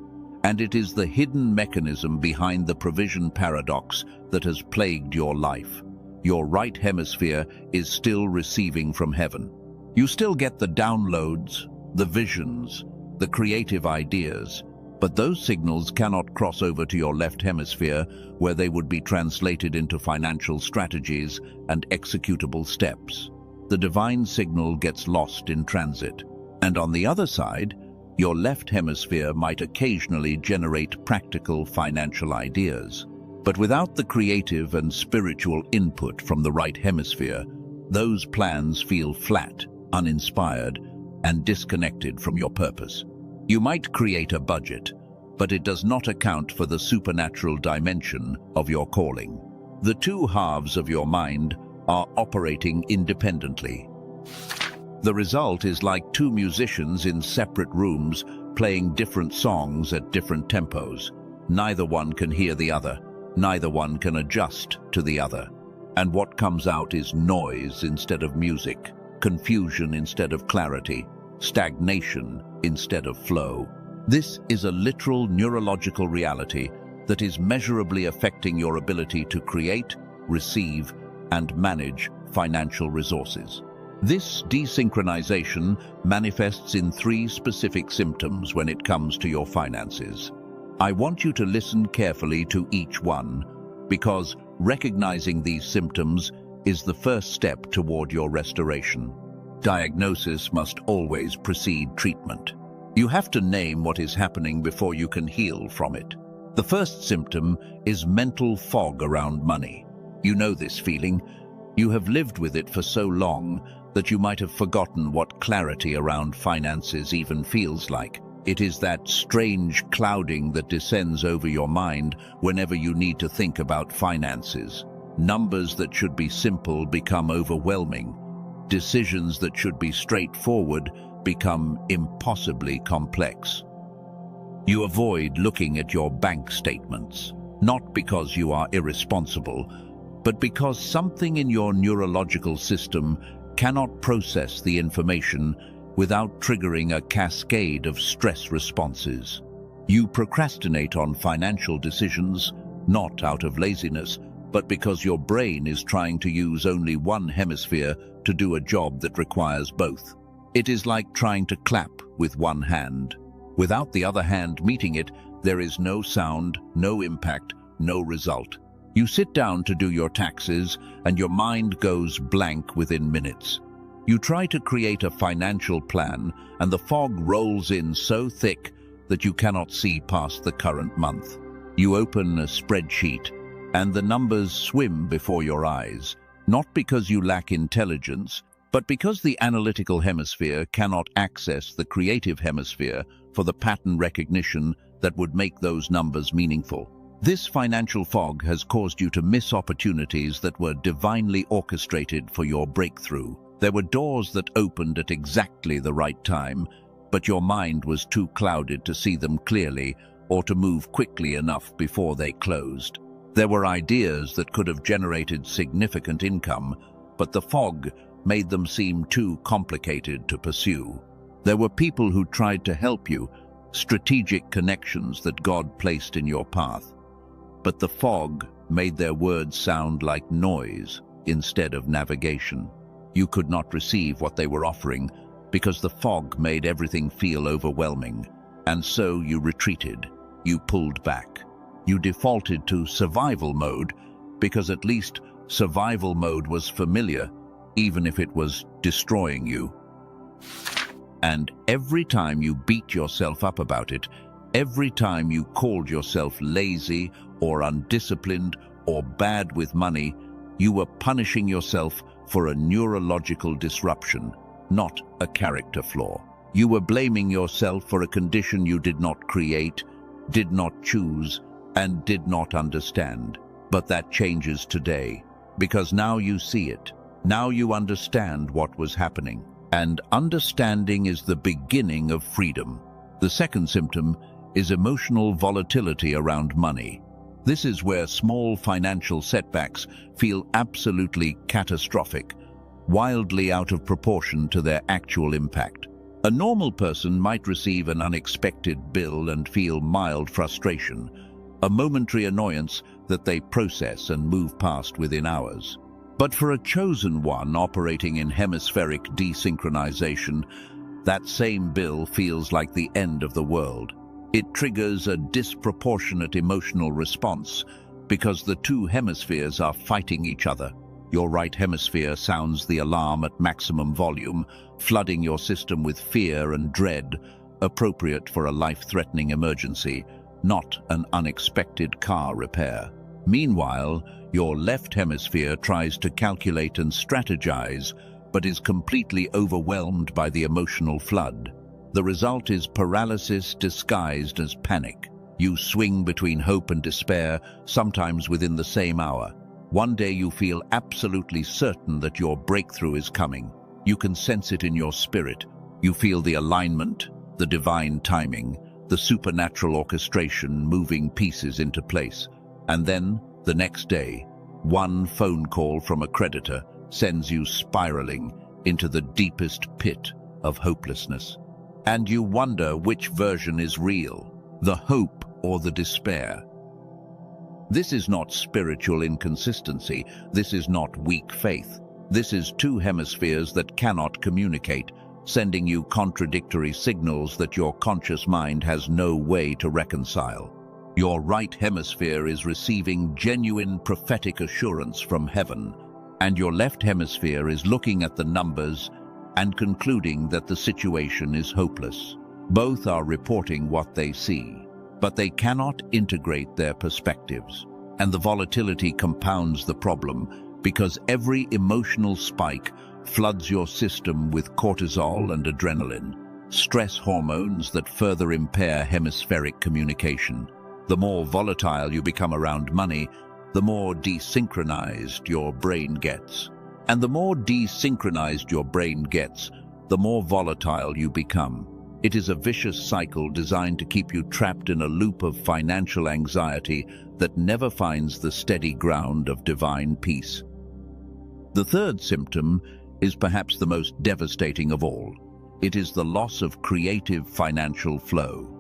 and it is the hidden mechanism behind the provision paradox that has plagued your life. Your right hemisphere is still receiving from heaven. You still get the downloads, the visions, the creative ideas, but those signals cannot cross over to your left hemisphere, where they would be translated into financial strategies and executable steps. The divine signal gets lost in transit. And on the other side, your left hemisphere might occasionally generate practical financial ideas. But without the creative and spiritual input from the right hemisphere, those plans feel flat, uninspired, and disconnected from your purpose. You might create a budget, but it does not account for the supernatural dimension of your calling. The two halves of your mind are operating independently. The result is like two musicians in separate rooms playing different songs at different tempos. Neither one can hear the other. Neither one can adjust to the other. And what comes out is noise instead of music, confusion instead of clarity, stagnation instead of flow. This is a literal neurological reality that is measurably affecting your ability to create, receive, and manage financial resources. This desynchronization manifests in 3 specific symptoms when it comes to your finances. I want you to listen carefully to each one, because recognizing these symptoms is the first step toward your restoration. Diagnosis must always precede treatment. You have to name what is happening before you can heal from it. The first symptom is mental fog around money. You know this feeling. You have lived with it for so long that you might have forgotten what clarity around finances even feels like. It is that strange clouding that descends over your mind whenever you need to think about finances. Numbers that should be simple become overwhelming. Decisions that should be straightforward become impossibly complex. You avoid looking at your bank statements, not because you are irresponsible, but because something in your neurological system cannot process the information without triggering a cascade of stress responses. You procrastinate on financial decisions, not out of laziness, but because your brain is trying to use only one hemisphere to do a job that requires both. It is like trying to clap with one hand. Without the other hand meeting it, there is no sound, no impact, no result. You sit down to do your taxes, and your mind goes blank within minutes. You try to create a financial plan, and the fog rolls in so thick that you cannot see past the current month. You open a spreadsheet, and the numbers swim before your eyes, not because you lack intelligence, but because the analytical hemisphere cannot access the creative hemisphere for the pattern recognition that would make those numbers meaningful. This financial fog has caused you to miss opportunities that were divinely orchestrated for your breakthrough. There were doors that opened at exactly the right time, but your mind was too clouded to see them clearly or to move quickly enough before they closed. There were ideas that could have generated significant income, but the fog made them seem too complicated to pursue. There were people who tried to help you, strategic connections that God placed in your path, but the fog made their words sound like noise instead of navigation. You could not receive what they were offering because the fog made everything feel overwhelming, and so you retreated, you pulled back. You defaulted to survival mode because at least survival mode was familiar, even if it was destroying you. And every time you beat yourself up about it, every time you called yourself lazy or undisciplined or bad with money, you were punishing yourself for a neurological disruption, not a character flaw. You were blaming yourself for a condition you did not create, did not choose, and did not understand. But that changes today, because now you see it. Now you understand what was happening. And understanding is the beginning of freedom. The second symptom is emotional volatility around money. This is where small financial setbacks feel absolutely catastrophic, wildly out of proportion to their actual impact. A normal person might receive an unexpected bill and feel mild frustration, a momentary annoyance that they process and move past within hours. But for a chosen one operating in hemispheric desynchronization, that same bill feels like the end of the world. It triggers a disproportionate emotional response because the two hemispheres are fighting each other. Your right hemisphere sounds the alarm at maximum volume, flooding your system with fear and dread, appropriate for a life-threatening emergency, not an unexpected car repair. Meanwhile, your left hemisphere tries to calculate and strategize, but is completely overwhelmed by the emotional flood. The result is paralysis disguised as panic. You swing between hope and despair, sometimes within the same hour. One day you feel absolutely certain that your breakthrough is coming. You can sense it in your spirit. You feel the alignment, the divine timing, the supernatural orchestration moving pieces into place. And then, the next day, one phone call from a creditor sends you spiraling into the deepest pit of hopelessness. And you wonder which version is real, the hope or the despair. This is not spiritual inconsistency. This is not weak faith. This is two hemispheres that cannot communicate, sending you contradictory signals that your conscious mind has no way to reconcile. Your right hemisphere is receiving genuine prophetic assurance from heaven, and your left hemisphere is looking at the numbers and concluding that the situation is hopeless. Both are reporting what they see, but they cannot integrate their perspectives. And the volatility compounds the problem because every emotional spike floods your system with cortisol and adrenaline, stress hormones that further impair hemispheric communication. The more volatile you become around money, the more desynchronized your brain gets. And the more desynchronized your brain gets, the more volatile you become. It is a vicious cycle designed to keep you trapped in a loop of financial anxiety that never finds the steady ground of divine peace. The third symptom is perhaps the most devastating of all. It is the loss of creative financial flow.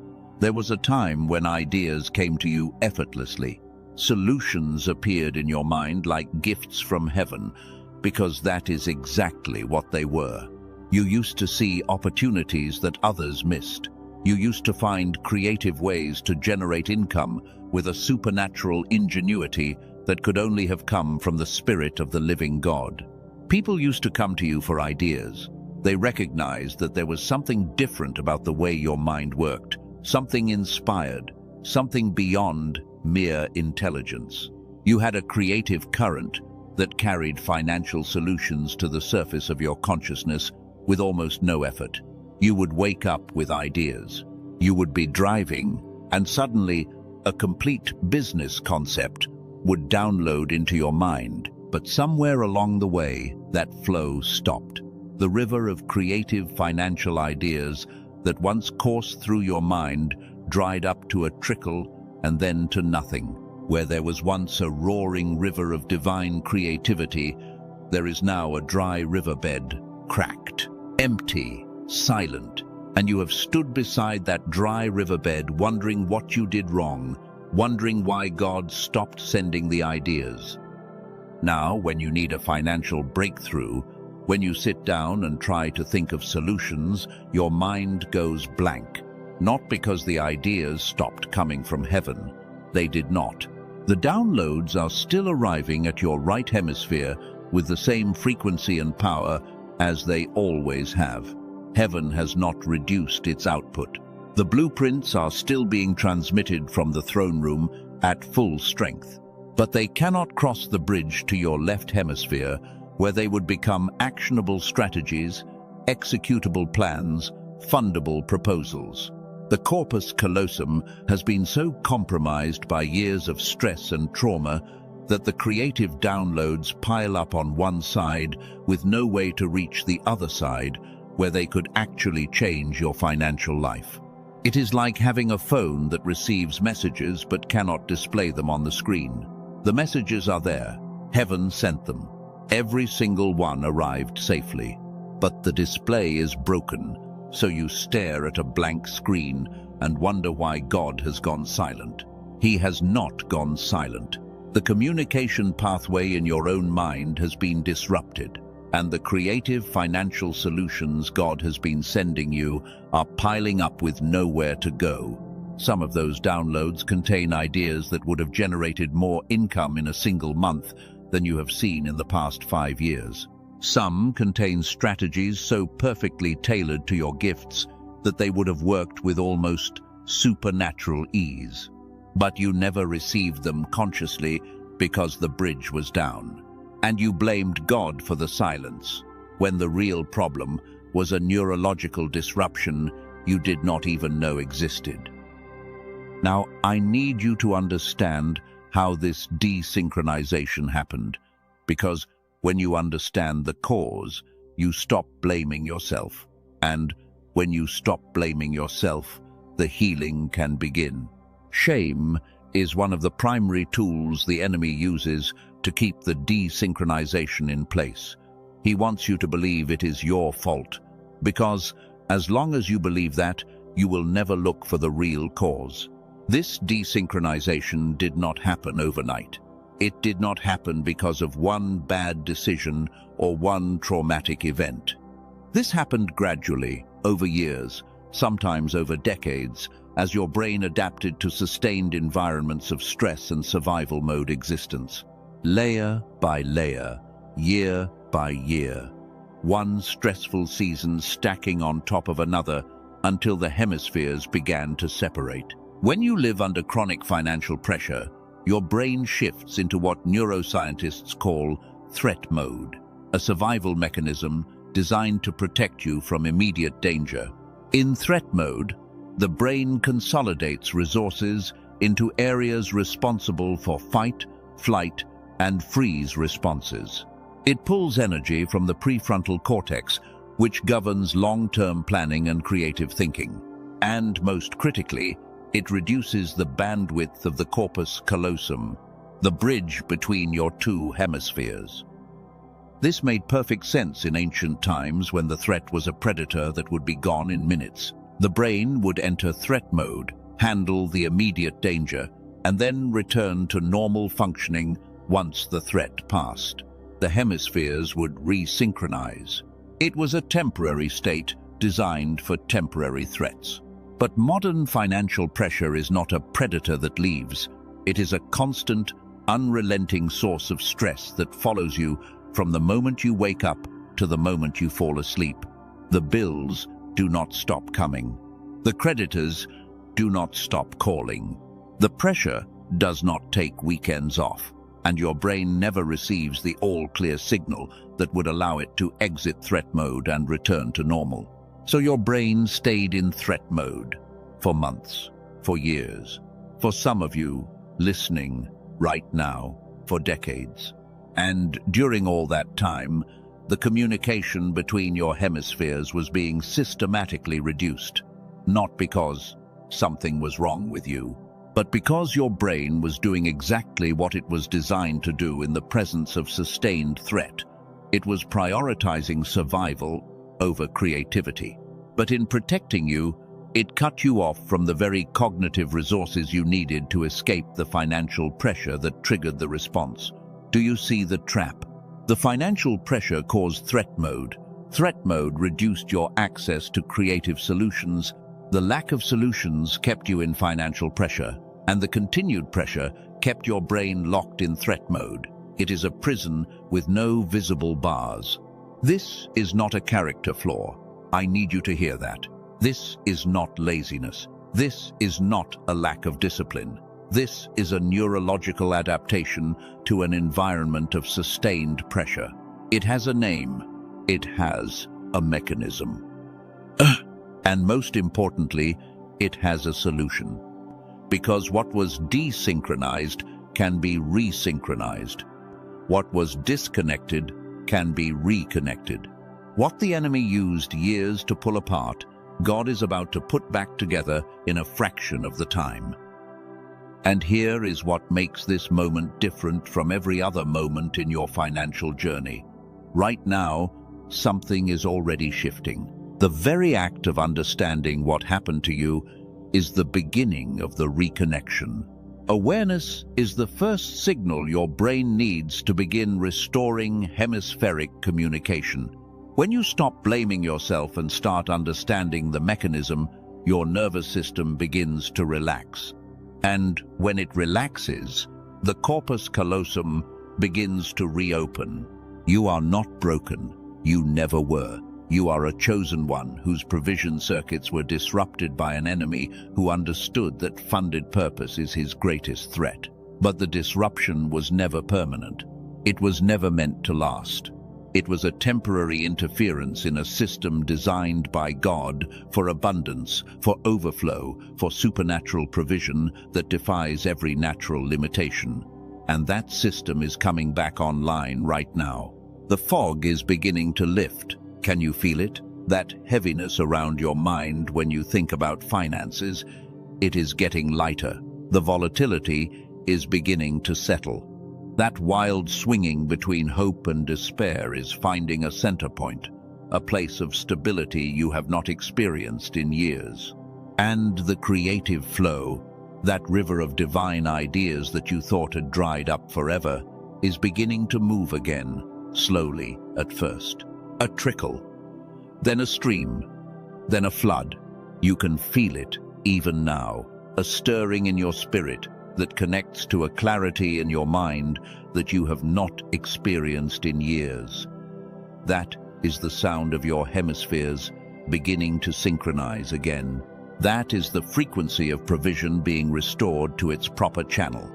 There was a time when ideas came to you effortlessly. Solutions appeared in your mind like gifts from heaven, because that is exactly what they were. You used to see opportunities that others missed. You used to find creative ways to generate income with a supernatural ingenuity that could only have come from the Spirit of the living God. People used to come to you for ideas. They recognized that there was something different about the way your mind worked, something inspired, something beyond mere intelligence. You had a creative current that carried financial solutions to the surface of your consciousness with almost no effort. You would wake up with ideas. You would be driving, and suddenly a complete business concept would download into your mind. But somewhere along the way, that flow stopped. The river of creative financial ideas that once coursed through your mind dried up to a trickle and then to nothing. Where there was once a roaring river of divine creativity, there is now a dry riverbed, cracked, empty, silent, and you have stood beside that dry riverbed wondering what you did wrong, wondering why God stopped sending the ideas. Now, when you need a financial breakthrough, when you sit down and try to think of solutions, your mind goes blank. Not because the ideas stopped coming from heaven. They did not. The downloads are still arriving at your right hemisphere with the same frequency and power as they always have. Heaven has not reduced its output. The blueprints are still being transmitted from the throne room at full strength. But they cannot cross the bridge to your left hemisphere, where they would become actionable strategies, executable plans, fundable proposals. The corpus callosum has been so compromised by years of stress and trauma that the creative downloads pile up on one side with no way to reach the other side where they could actually change your financial life. It is like having a phone that receives messages but cannot display them on the screen. The messages are there. Heaven sent them. Every single one arrived safely. But the display is broken, so you stare at a blank screen and wonder why God has gone silent. He has not gone silent. The communication pathway in your own mind has been disrupted, and the creative financial solutions God has been sending you are piling up with nowhere to go. Some of those downloads contain ideas that would have generated more income in a single month than you have seen in the past 5 years. Some contain strategies so perfectly tailored to your gifts that they would have worked with almost supernatural ease. But you never received them consciously because the bridge was down. And you blamed God for the silence, when the real problem was a neurological disruption you did not even know existed. Now, I need you to understand how this desynchronization happened, because when you understand the cause, you stop blaming yourself. And when you stop blaming yourself, the healing can begin. Shame is one of the primary tools the enemy uses to keep the desynchronization in place. He wants you to believe it is your fault, because as long as you believe that, you will never look for the real cause. This desynchronization did not happen overnight. It did not happen because of one bad decision or one traumatic event. This happened gradually, over years, sometimes over decades, as your brain adapted to sustained environments of stress and survival mode existence. Layer by layer, year by year. One stressful season stacking on top of another until the hemispheres began to separate. When you live under chronic financial pressure, your brain shifts into what neuroscientists call threat mode, a survival mechanism designed to protect you from immediate danger. In threat mode, the brain consolidates resources into areas responsible for fight, flight, and freeze responses. It pulls energy from the prefrontal cortex, which governs long-term planning and creative thinking. And most critically, it reduces the bandwidth of the corpus callosum, the bridge between your two hemispheres. This made perfect sense in ancient times when the threat was a predator that would be gone in minutes. The brain would enter threat mode, handle the immediate danger, and then return to normal functioning once the threat passed. The hemispheres would resynchronize. It was a temporary state designed for temporary threats. But modern financial pressure is not a predator that leaves. It is a constant, unrelenting source of stress that follows you From the moment you wake up to the moment you fall asleep, the bills do not stop coming. The creditors do not stop calling. The pressure does not take weekends off, and your brain never receives the all-clear signal that would allow it to exit threat mode and return to normal. So your brain stayed in threat mode for months, for years, for some of you listening right now, for decades. And during all that time, the communication between your hemispheres was being systematically reduced, not because something was wrong with you, but because your brain was doing exactly what it was designed to do in the presence of sustained threat. It was prioritizing survival over creativity. But in protecting you, it cut you off from the very cognitive resources you needed to escape the financial pressure that triggered the response. Do you see the trap? The financial pressure caused threat mode. Threat mode reduced your access to creative solutions. The lack of solutions kept you in financial pressure, and the continued pressure kept your brain locked in threat mode. It is a prison with no visible bars. This is not a character flaw. I need you to hear that. This is not laziness. This is not a lack of discipline. This is a neurological adaptation to an environment of sustained pressure. It has a name. It has a mechanism. And most importantly, it has a solution. Because what was desynchronized can be resynchronized. What was disconnected can be reconnected. What the enemy used years to pull apart, God is about to put back together in a fraction of the time. And here is what makes this moment different from every other moment in your financial journey. Right now, something is already shifting. The very act of understanding what happened to you is the beginning of the reconnection. Awareness is the first signal your brain needs to begin restoring hemispheric communication. When you stop blaming yourself and start understanding the mechanism, your nervous system begins to relax. And when it relaxes, the corpus callosum begins to reopen. You are not broken. You never were. You are a chosen one whose provision circuits were disrupted by an enemy who understood that funded purpose is his greatest threat. But the disruption was never permanent. It was never meant to last. It was a temporary interference in a system designed by God for abundance, for overflow, for supernatural provision that defies every natural limitation. And that system is coming back online right now. The fog is beginning to lift. Can you feel it? That heaviness around your mind when you think about finances, it is getting lighter. The volatility is beginning to settle. That wild swinging between hope and despair is finding a center point, a place of stability you have not experienced in years. And the creative flow, that river of divine ideas that you thought had dried up forever, is beginning to move again, slowly at first. A trickle, then a stream, then a flood. You can feel it even now, a stirring in your spirit that connects to a clarity in your mind that you have not experienced in years. That is the sound of your hemispheres beginning to synchronize again. That is the frequency of provision being restored to its proper channel.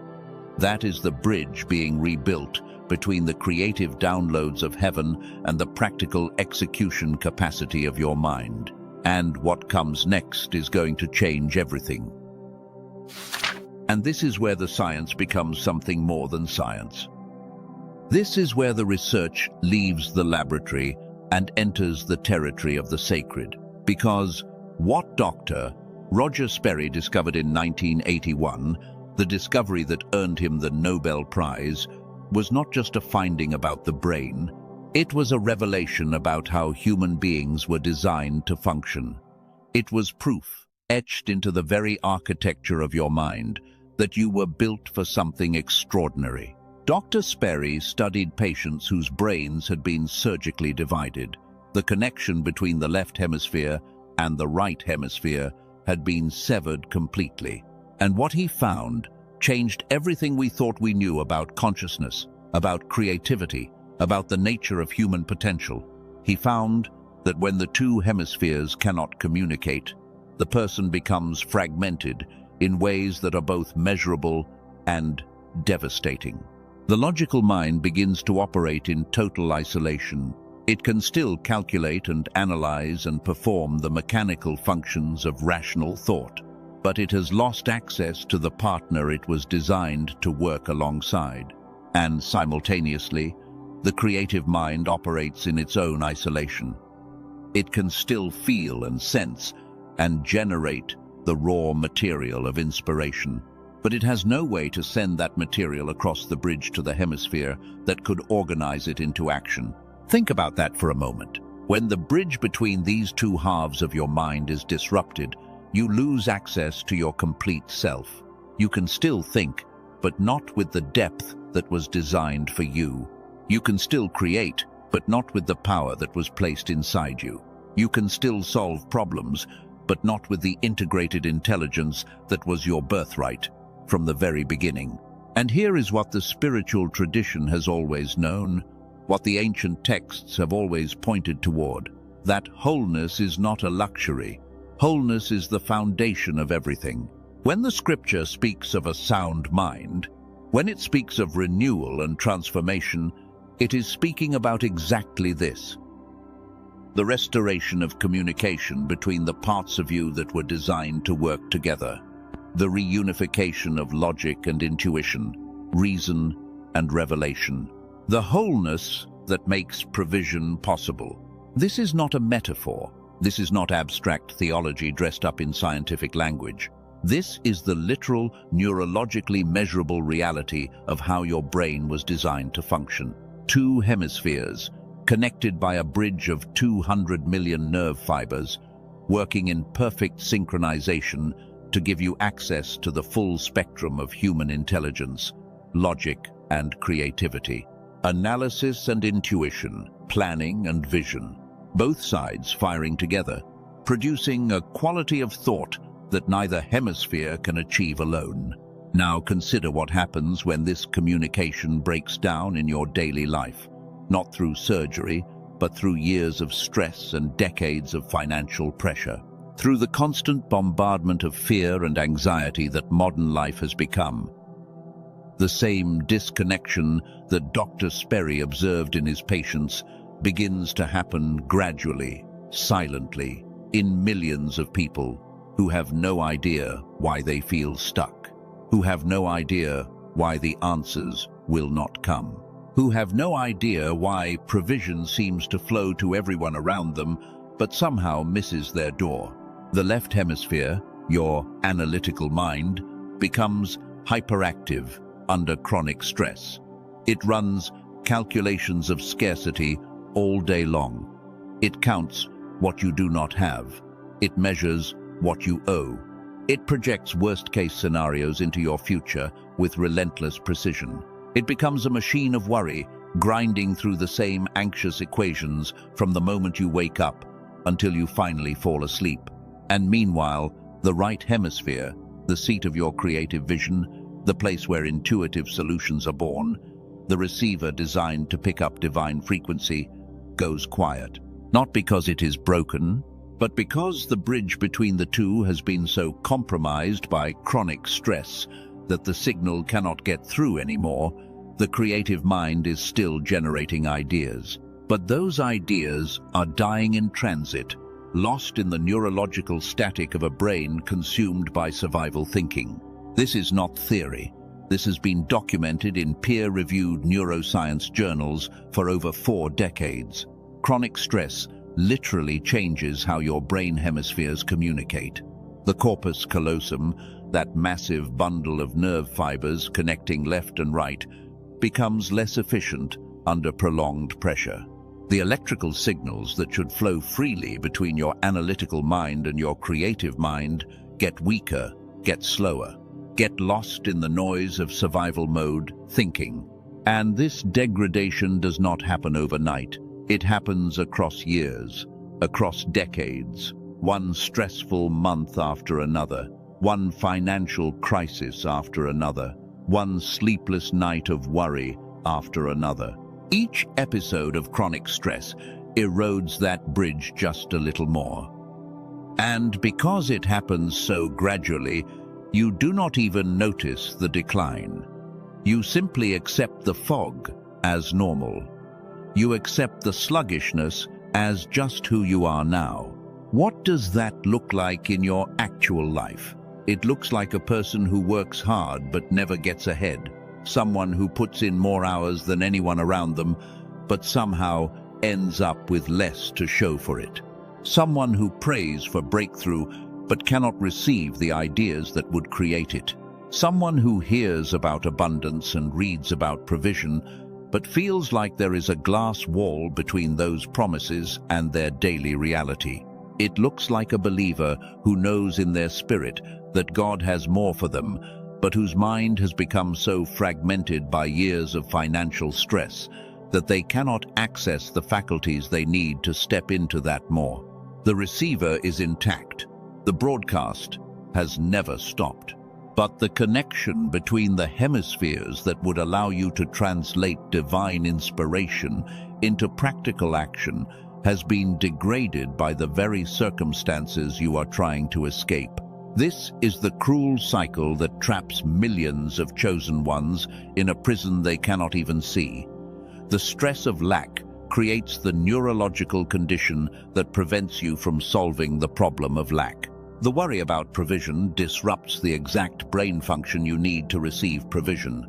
That is the bridge being rebuilt between the creative downloads of heaven and the practical execution capacity of your mind. And what comes next is going to change everything. And this is where the science becomes something more than science. This is where the research leaves the laboratory and enters the territory of the sacred. Because what Dr. Roger Sperry discovered in 1981, the discovery that earned him the Nobel Prize, was not just a finding about the brain. It was a revelation about how human beings were designed to function. It was proof, etched into the very architecture of your mind, that you were built for something extraordinary. Dr. Sperry studied patients whose brains had been surgically divided. The connection between the left hemisphere and the right hemisphere had been severed completely. And what he found changed everything we thought we knew about consciousness, about creativity, about the nature of human potential. He found that when the two hemispheres cannot communicate, the person becomes fragmented in ways that are both measurable and devastating. The logical mind begins to operate in total isolation. It can still calculate and analyze and perform the mechanical functions of rational thought, but it has lost access to the partner it was designed to work alongside. And simultaneously, the creative mind operates in its own isolation. It can still feel and sense and generate the raw material of inspiration, but it has no way to send that material across the bridge to the hemisphere that could organize it into action. Think about that for a moment. When the bridge between these two halves of your mind is disrupted, you lose access to your complete self. You can still think, but not with the depth that was designed for you. You can still create, but not with the power that was placed inside you. You can still solve problems, but not with the integrated intelligence that was your birthright from the very beginning. And here is what the spiritual tradition has always known, what the ancient texts have always pointed toward, that wholeness is not a luxury. Wholeness is the foundation of everything. When the scripture speaks of a sound mind, when it speaks of renewal and transformation, it is speaking about exactly this: the restoration of communication between the parts of you that were designed to work together, the reunification of logic and intuition, reason and revelation, the wholeness that makes provision possible. This is not a metaphor. This is not abstract theology dressed up in scientific language. This is the literal, neurologically measurable reality of how your brain was designed to function. Two hemispheres, connected by a bridge of 200 million nerve fibers, working in perfect synchronization to give you access to the full spectrum of human intelligence, logic and creativity, analysis and intuition, planning and vision, both sides firing together, producing a quality of thought that neither hemisphere can achieve alone. Now consider what happens when this communication breaks down in your daily life, not through surgery, but through years of stress and decades of financial pressure, through the constant bombardment of fear and anxiety that modern life has become. The same disconnection that Dr. Sperry observed in his patients begins to happen gradually, silently, in millions of people who have no idea why they feel stuck, who have no idea why the answers will not come, who have no idea why provision seems to flow to everyone around them but somehow misses their door. The left hemisphere, your analytical mind, becomes hyperactive under chronic stress. It runs calculations of scarcity all day long. It counts what you do not have. It measures what you owe. It projects worst-case scenarios into your future with relentless precision. It becomes a machine of worry, grinding through the same anxious equations from the moment you wake up until you finally fall asleep. And meanwhile, the right hemisphere, the seat of your creative vision, the place where intuitive solutions are born, the receiver designed to pick up divine frequency, goes quiet. Not because it is broken, but because the bridge between the two has been so compromised by chronic stress that the signal cannot get through anymore. The creative mind is still generating ideas, but those ideas are dying in transit, lost in the neurological static of a brain consumed by survival thinking. This is not theory. This has been documented in peer-reviewed neuroscience journals for over 4 decades. Chronic stress literally changes how your brain hemispheres communicate. The corpus callosum, that massive bundle of nerve fibers connecting left and right, becomes less efficient under prolonged pressure. The electrical signals that should flow freely between your analytical mind and your creative mind get weaker, get slower, get lost in the noise of survival mode thinking. And this degradation does not happen overnight. It happens across years, across decades, one stressful month after another, one financial crisis after another, one sleepless night of worry after another. Each episode of chronic stress erodes that bridge just a little more. And because it happens so gradually, you do not even notice the decline. You simply accept the fog as normal. You accept the sluggishness as just who you are now. What does that look like in your actual life? It looks like a person who works hard but never gets ahead. Someone who puts in more hours than anyone around them, but somehow ends up with less to show for it. Someone who prays for breakthrough but cannot receive the ideas that would create it. Someone who hears about abundance and reads about provision, but feels like there is a glass wall between those promises and their daily reality. It looks like a believer who knows in their spirit that God has more for them, but whose mind has become so fragmented by years of financial stress that they cannot access the faculties they need to step into that more. The receiver is intact. The broadcast has never stopped. But the connection between the hemispheres that would allow you to translate divine inspiration into practical action has been degraded by the very circumstances you are trying to escape. This is the cruel cycle that traps millions of chosen ones in a prison they cannot even see. The stress of lack creates the neurological condition that prevents you from solving the problem of lack. The worry about provision disrupts the exact brain function you need to receive provision.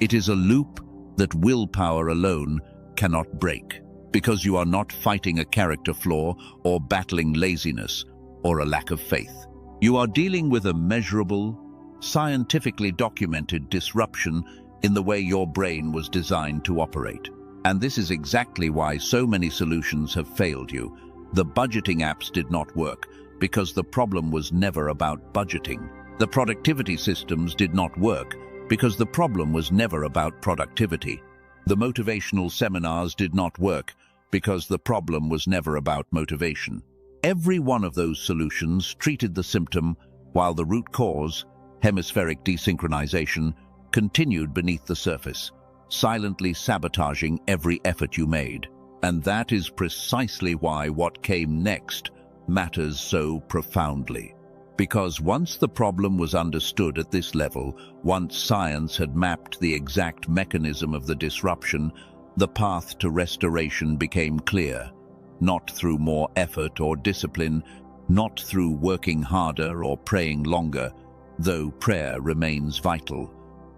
It is a loop that willpower alone cannot break, because you are not fighting a character flaw or battling laziness or a lack of faith. You are dealing with a measurable, scientifically documented disruption in the way your brain was designed to operate. And this is exactly why so many solutions have failed you. The budgeting apps did not work because the problem was never about budgeting. The productivity systems did not work because the problem was never about productivity. The motivational seminars did not work because the problem was never about motivation. Every one of those solutions treated the symptom while the root cause, hemispheric desynchronization, continued beneath the surface, silently sabotaging every effort you made. And that is precisely why what came next matters so profoundly. Because once the problem was understood at this level, once science had mapped the exact mechanism of the disruption, the path to restoration became clear. Not through more effort or discipline, not through working harder or praying longer, though prayer remains vital,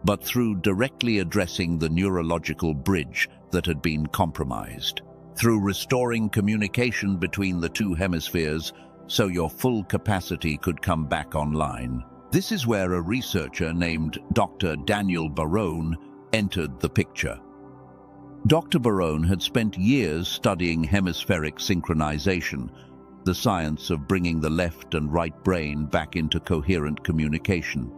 but through directly addressing the neurological bridge that had been compromised. Through restoring communication between the two hemispheres so your full capacity could come back online. This is where a researcher named Dr. Daniel Barone entered the picture. Dr. Barone had spent years studying hemispheric synchronization, the science of bringing the left and right brain back into coherent communication.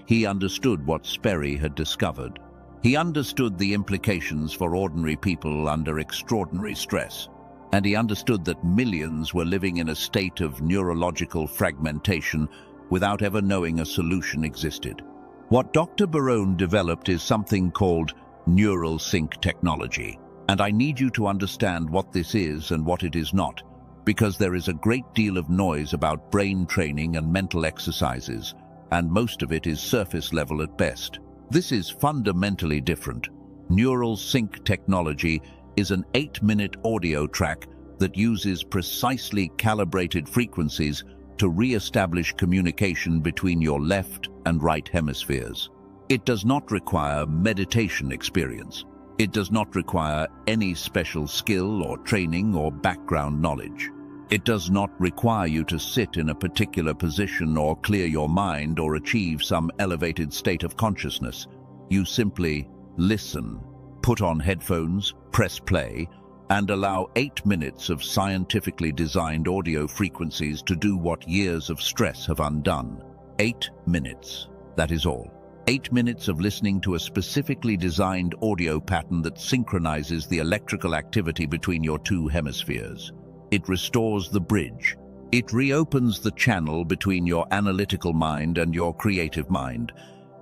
He understood what Sperry had discovered. He understood the implications for ordinary people under extraordinary stress, and he understood that millions were living in a state of neurological fragmentation without ever knowing a solution existed. What Dr. Barone developed is something called neural sync technology, and I need you to understand what this is and what it is not, because there is a great deal of noise about brain training and mental exercises, and most of it is surface level at best. This is fundamentally different. Neural sync technology is an 8-minute audio track that uses precisely calibrated frequencies to re-establish communication between your left and right hemispheres. It does not require meditation experience. It does not require any special skill or training or background knowledge. It does not require you to sit in a particular position or clear your mind or achieve some elevated state of consciousness. You simply listen, put on headphones, press play, and allow 8 minutes of scientifically designed audio frequencies to do what years of stress have undone. 8 minutes, that is all. 8 minutes of listening to a specifically designed audio pattern that synchronizes the electrical activity between your two hemispheres. It restores the bridge. It reopens the channel between your analytical mind and your creative mind,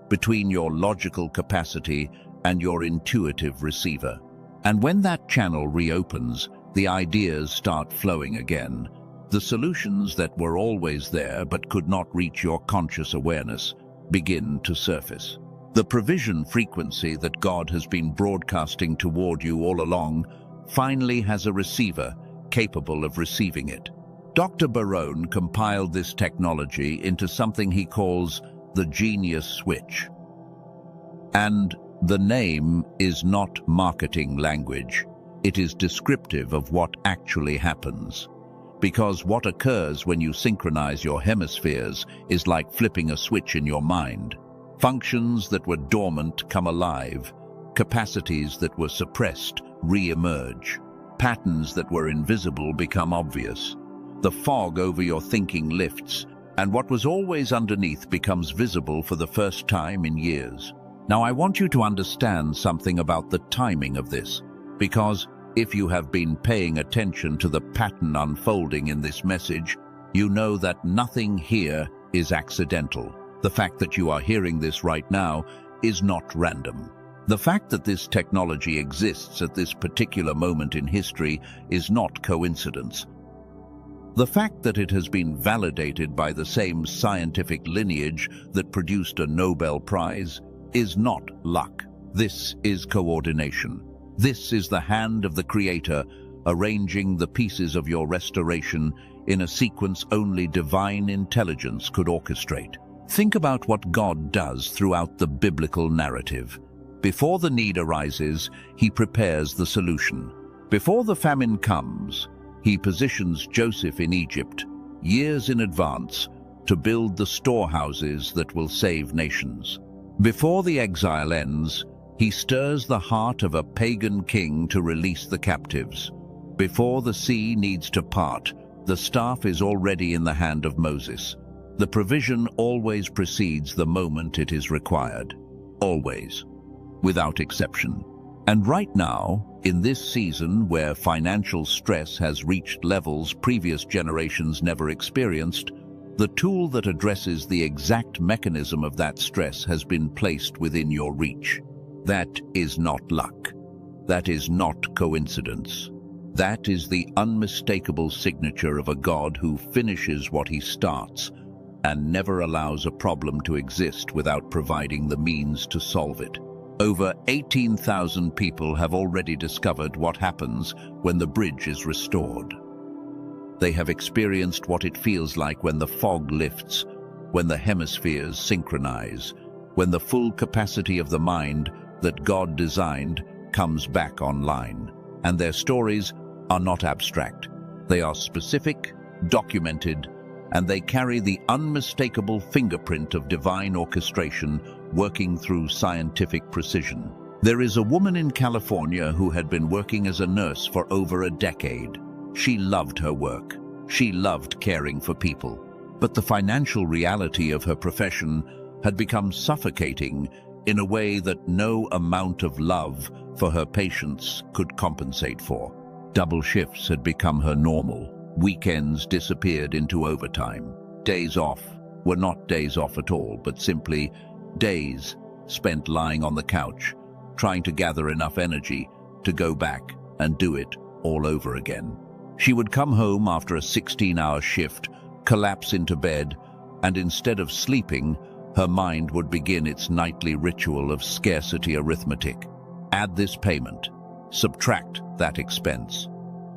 between your logical capacity and your intuitive receiver. And when that channel reopens, the ideas start flowing again. The solutions that were always there but could not reach your conscious awareness begin to surface. The provision frequency that God has been broadcasting toward you all along finally has a receiver capable of receiving it. Dr. Barone compiled this technology into something he calls the genius switch. And the name is not marketing language. It is descriptive of what actually happens. Because what occurs when you synchronize your hemispheres is like flipping a switch in your mind. Functions that were dormant come alive. Capacities that were suppressed re-emerge. Patterns that were invisible become obvious. The fog over your thinking lifts, and what was always underneath becomes visible for the first time in years. Now, I want you to understand something about the timing of this, because if you have been paying attention to the pattern unfolding in this message, you know that nothing here is accidental. The fact that you are hearing this right now is not random. The fact that this technology exists at this particular moment in history is not coincidence. The fact that it has been validated by the same scientific lineage that produced a Nobel Prize is not luck. This is coordination. This is the hand of the Creator arranging the pieces of your restoration in a sequence only divine intelligence could orchestrate. Think about what God does throughout the biblical narrative. Before the need arises, He prepares the solution. Before the famine comes, He positions Joseph in Egypt, years in advance, to build the storehouses that will save nations. Before the exile ends, He stirs the heart of a pagan king to release the captives. Before the sea needs to part, the staff is already in the hand of Moses. The provision always precedes the moment it is required. Always. Without exception. And right now, in this season where financial stress has reached levels previous generations never experienced, the tool that addresses the exact mechanism of that stress has been placed within your reach. That is not luck. That is not coincidence. That is the unmistakable signature of a God who finishes what He starts and never allows a problem to exist without providing the means to solve it. Over 18,000 people have already discovered what happens when the bridge is restored. They have experienced what it feels like when the fog lifts, when the hemispheres synchronize, when the full capacity of the mind that God designed comes back online. And their stories are not abstract. They are specific, documented, and they carry the unmistakable fingerprint of divine orchestration working through scientific precision. There is a woman in California who had been working as a nurse for over a decade. She loved her work. She loved caring for people. But the financial reality of her profession had become suffocating in a way that no amount of love for her patients could compensate for. Double shifts had become her normal. Weekends disappeared into overtime. Days off were not days off at all, but simply days spent lying on the couch, trying to gather enough energy to go back and do it all over again. She would come home after a 16-hour shift, collapse into bed, and instead of sleeping, her mind would begin its nightly ritual of scarcity arithmetic. Add this payment, subtract that expense.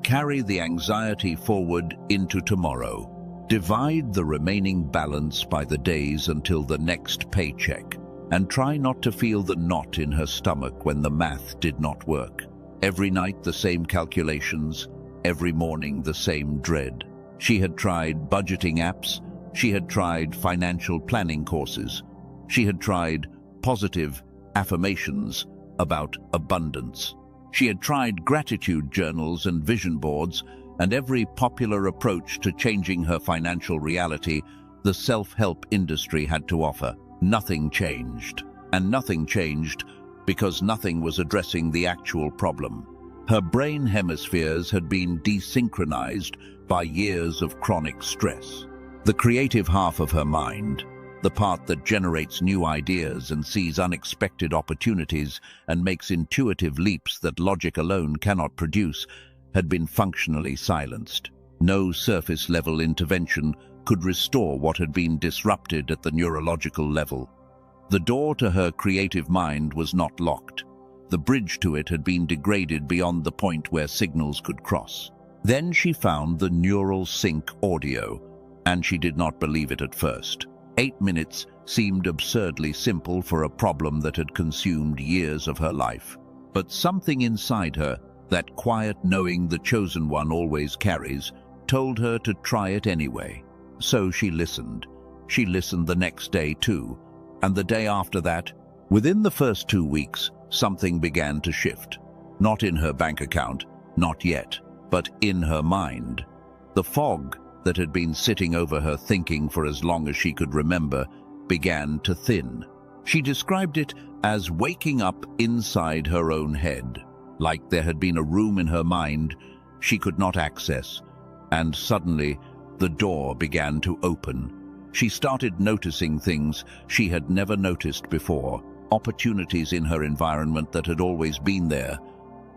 Carry the anxiety forward into tomorrow. Divide the remaining balance by the days until the next paycheck, and try not to feel the knot in her stomach when the math did not work. Every night the same calculations, every morning the same dread. She had tried budgeting apps, she had tried financial planning courses, she had tried positive affirmations about abundance. She had tried gratitude journals and vision boards, and every popular approach to changing her financial reality the self-help industry had to offer. Nothing changed. And nothing changed because nothing was addressing the actual problem. Her brain hemispheres had been desynchronized by years of chronic stress. The creative half of her mind, the part that generates new ideas and sees unexpected opportunities and makes intuitive leaps that logic alone cannot produce, had been functionally silenced. No surface-level intervention could restore what had been disrupted at the neurological level. The door to her creative mind was not locked. The bridge to it had been degraded beyond the point where signals could cross. Then she found the neural sync audio, and she did not believe it at first. 8 minutes seemed absurdly simple for a problem that had consumed years of her life. But something inside her, that quiet knowing the chosen one always carries, told her to try it anyway. So she listened. She listened the next day too, and the day after that. Within the first 2 weeks, something began to shift. Not in her bank account, not yet, but in her mind. The fog that had been sitting over her thinking for as long as she could remember began to thin. She described it as waking up inside her own head, like there had been a room in her mind she could not access, and suddenly the door began to open. She started noticing things she had never noticed before, opportunities in her environment that had always been there,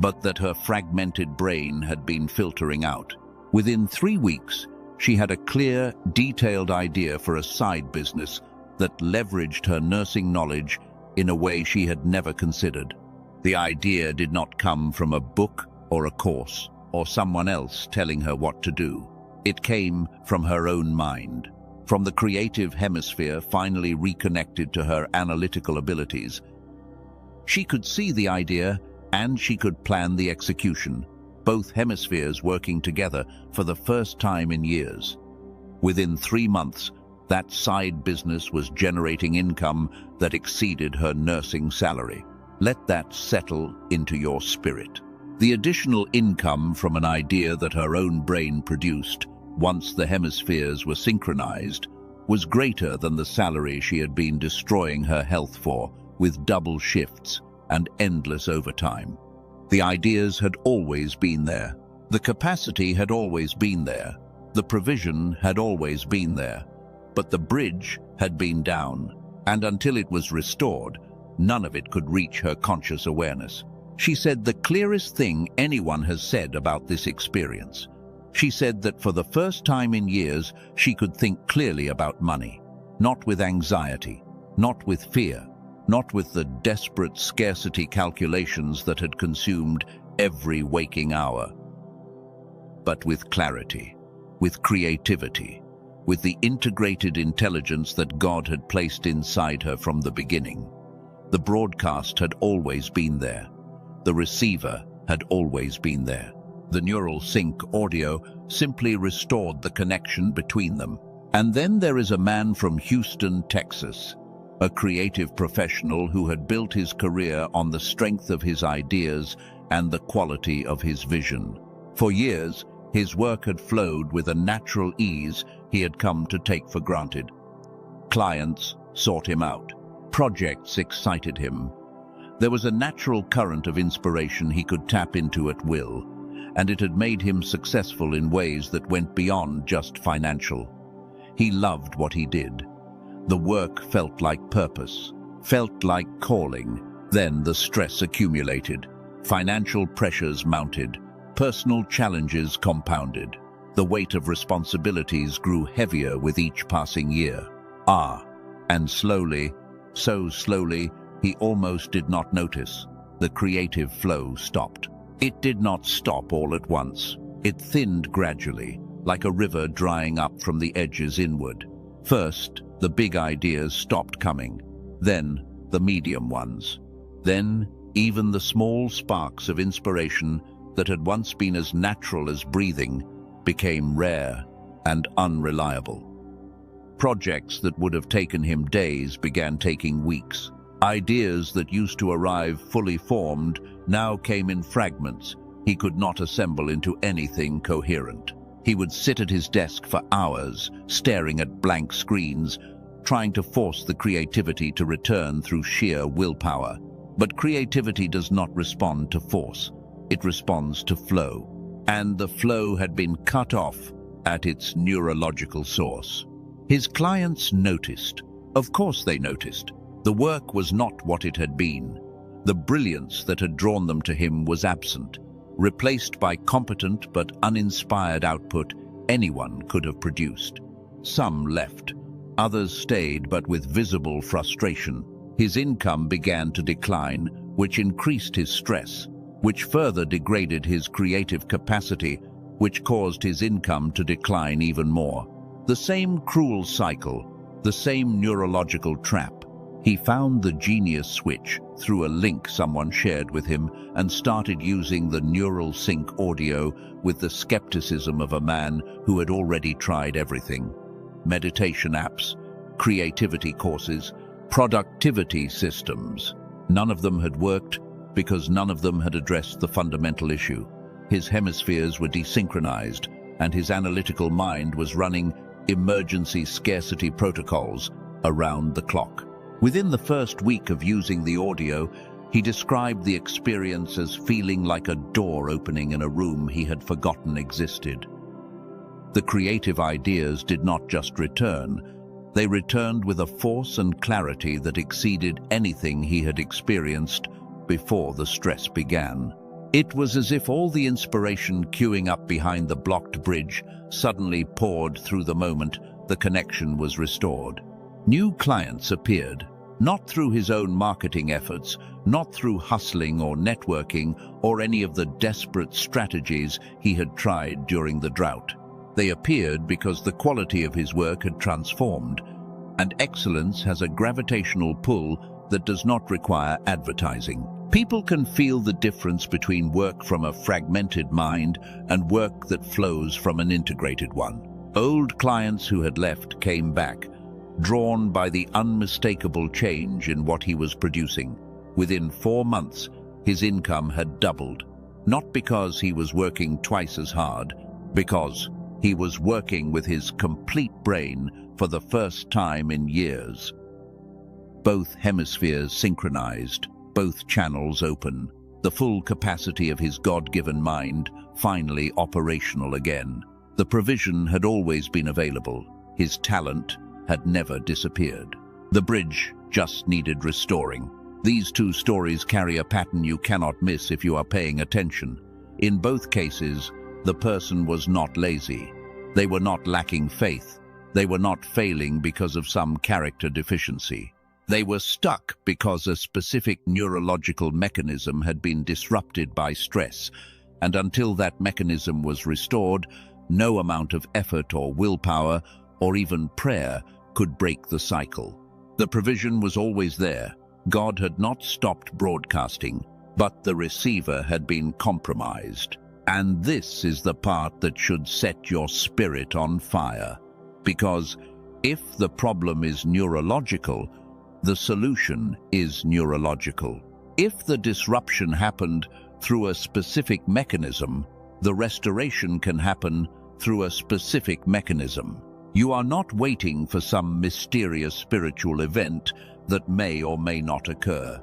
but that her fragmented brain had been filtering out. Within 3 weeks, she had a clear, detailed idea for a side business that leveraged her nursing knowledge in a way she had never considered. The idea did not come from a book or a course or someone else telling her what to do. It came from her own mind, from the creative hemisphere finally reconnected to her analytical abilities. She could see the idea and she could plan the execution, both hemispheres working together for the first time in years. Within 3 months, that side business was generating income that exceeded her nursing salary. Let that settle into your spirit. The additional income from an idea that her own brain produced, once the hemispheres were synchronized, was greater than the salary she had been destroying her health for, with double shifts and endless overtime. The ideas had always been there. The capacity had always been there. The provision had always been there. But the bridge had been down, and until it was restored, none of it could reach her conscious awareness. She said the clearest thing anyone has said about this experience. She said that for the first time in years, she could think clearly about money, not with anxiety, not with fear, not with the desperate scarcity calculations that had consumed every waking hour, but with clarity, with creativity, with the integrated intelligence that God had placed inside her from the beginning. The broadcast had always been there. The receiver had always been there. The neural sync audio simply restored the connection between them. And then there is a man from Houston, Texas, a creative professional who had built his career on the strength of his ideas and the quality of his vision. For years, his work had flowed with a natural ease he had come to take for granted. Clients sought him out. Projects excited him. There was a natural current of inspiration he could tap into at will, and it had made him successful in ways that went beyond just financial. He loved what he did. The work felt like purpose, felt like calling. Then the stress accumulated. Financial pressures mounted. Personal challenges compounded. The weight of responsibilities grew heavier with each passing year. And slowly, so slowly, he almost did not notice. The creative flow stopped. It did not stop all at once. It thinned gradually, like a river drying up from the edges inward. First, the big ideas stopped coming. Then, the medium ones. Then, even the small sparks of inspiration that had once been as natural as breathing became rare and unreliable. Projects that would have taken him days began taking weeks. Ideas that used to arrive fully formed now came in fragments he could not assemble into anything coherent. He would sit at his desk for hours, staring at blank screens, trying to force the creativity to return through sheer willpower. But creativity does not respond to force. It responds to flow. And the flow had been cut off at its neurological source. His clients noticed. Of course they noticed. The work was not what it had been. The brilliance that had drawn them to him was absent, replaced by competent but uninspired output anyone could have produced. Some left. Others stayed, but with visible frustration. His income began to decline, which increased his stress, which further degraded his creative capacity, which caused his income to decline even more. The same cruel cycle, the same neurological trap. He found the genius switch through a link someone shared with him and started using the neural sync audio with the skepticism of a man who had already tried everything. Meditation apps, creativity courses, productivity systems. None of them had worked because none of them had addressed the fundamental issue. His hemispheres were desynchronized, and his analytical mind was running emergency scarcity protocols around the clock. Within the first week of using the audio, he described the experience as feeling like a door opening in a room he had forgotten existed. The creative ideas did not just return, they returned with a force and clarity that exceeded anything he had experienced before the stress began. It was as if all the inspiration queuing up behind the blocked bridge suddenly poured through the moment the connection was restored. New clients appeared, not through his own marketing efforts, not through hustling or networking or any of the desperate strategies he had tried during the drought. They appeared because the quality of his work had transformed, and excellence has a gravitational pull that does not require advertising. People can feel the difference between work from a fragmented mind and work that flows from an integrated one. Old clients who had left came back, drawn by the unmistakable change in what he was producing. Within 4 months, his income had doubled, not because he was working twice as hard, because he was working with his complete brain for the first time in years. Both hemispheres synchronized, both channels open, the full capacity of his God-given mind finally operational again. The provision had always been available. His talent had never disappeared. The bridge just needed restoring. These two stories carry a pattern you cannot miss if you are paying attention. In both cases, the person was not lazy. They were not lacking faith. They were not failing because of some character deficiency. They were stuck because a specific neurological mechanism had been disrupted by stress, and until that mechanism was restored, no amount of effort or willpower or even prayer could break the cycle. The provision was always there. God had not stopped broadcasting, but the receiver had been compromised. And this is the part that should set your spirit on fire. Because if the problem is neurological, the solution is neurological. If the disruption happened through a specific mechanism, the restoration can happen through a specific mechanism. You are not waiting for some mysterious spiritual event that may or may not occur.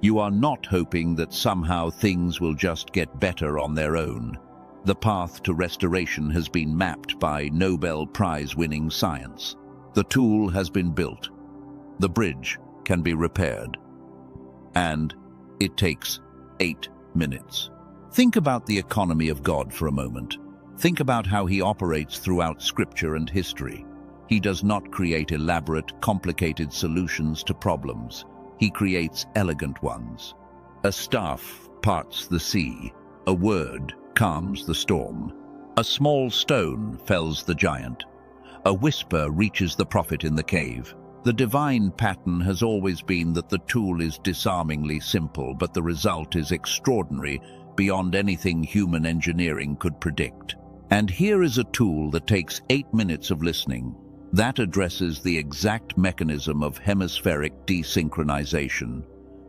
You are not hoping that somehow things will just get better on their own. The path to restoration has been mapped by Nobel Prize-winning science. The tool has been built. The bridge can be repaired. And it takes 8 minutes. Think about the economy of God for a moment. Think about how he operates throughout Scripture and history. He does not create elaborate, complicated solutions to problems. He creates elegant ones. A staff parts the sea. A word calms the storm. A small stone fells the giant. A whisper reaches the prophet in the cave. The divine pattern has always been that the tool is disarmingly simple, but the result is extraordinary beyond anything human engineering could predict. And here is a tool that takes 8 minutes of listening. That addresses the exact mechanism of hemispheric desynchronization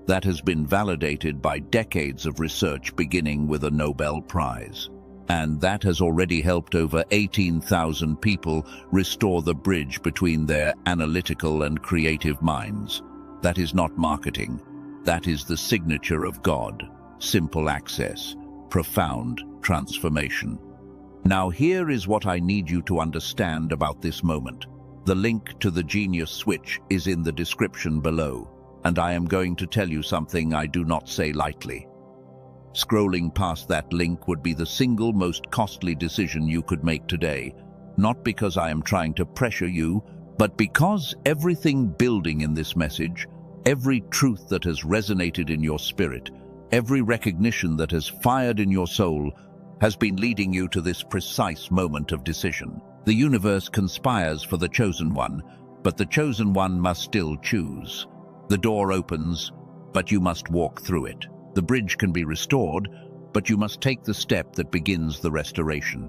that has been validated by decades of research beginning with a Nobel Prize. And that has already helped over 18,000 people restore the bridge between their analytical and creative minds. That is not marketing. That is the signature of God. Simple access, profound transformation. Now here is what I need you to understand about this moment. The link to the genius switch is in the description below, and I am going to tell you something I do not say lightly. Scrolling past that link would be the single most costly decision you could make today, not because I am trying to pressure you, but because everything building in this message, every truth that has resonated in your spirit, every recognition that has fired in your soul, has been leading you to this precise moment of decision. The universe conspires for the chosen one, but the chosen one must still choose. The door opens, but you must walk through it. The bridge can be restored, but you must take the step that begins the restoration.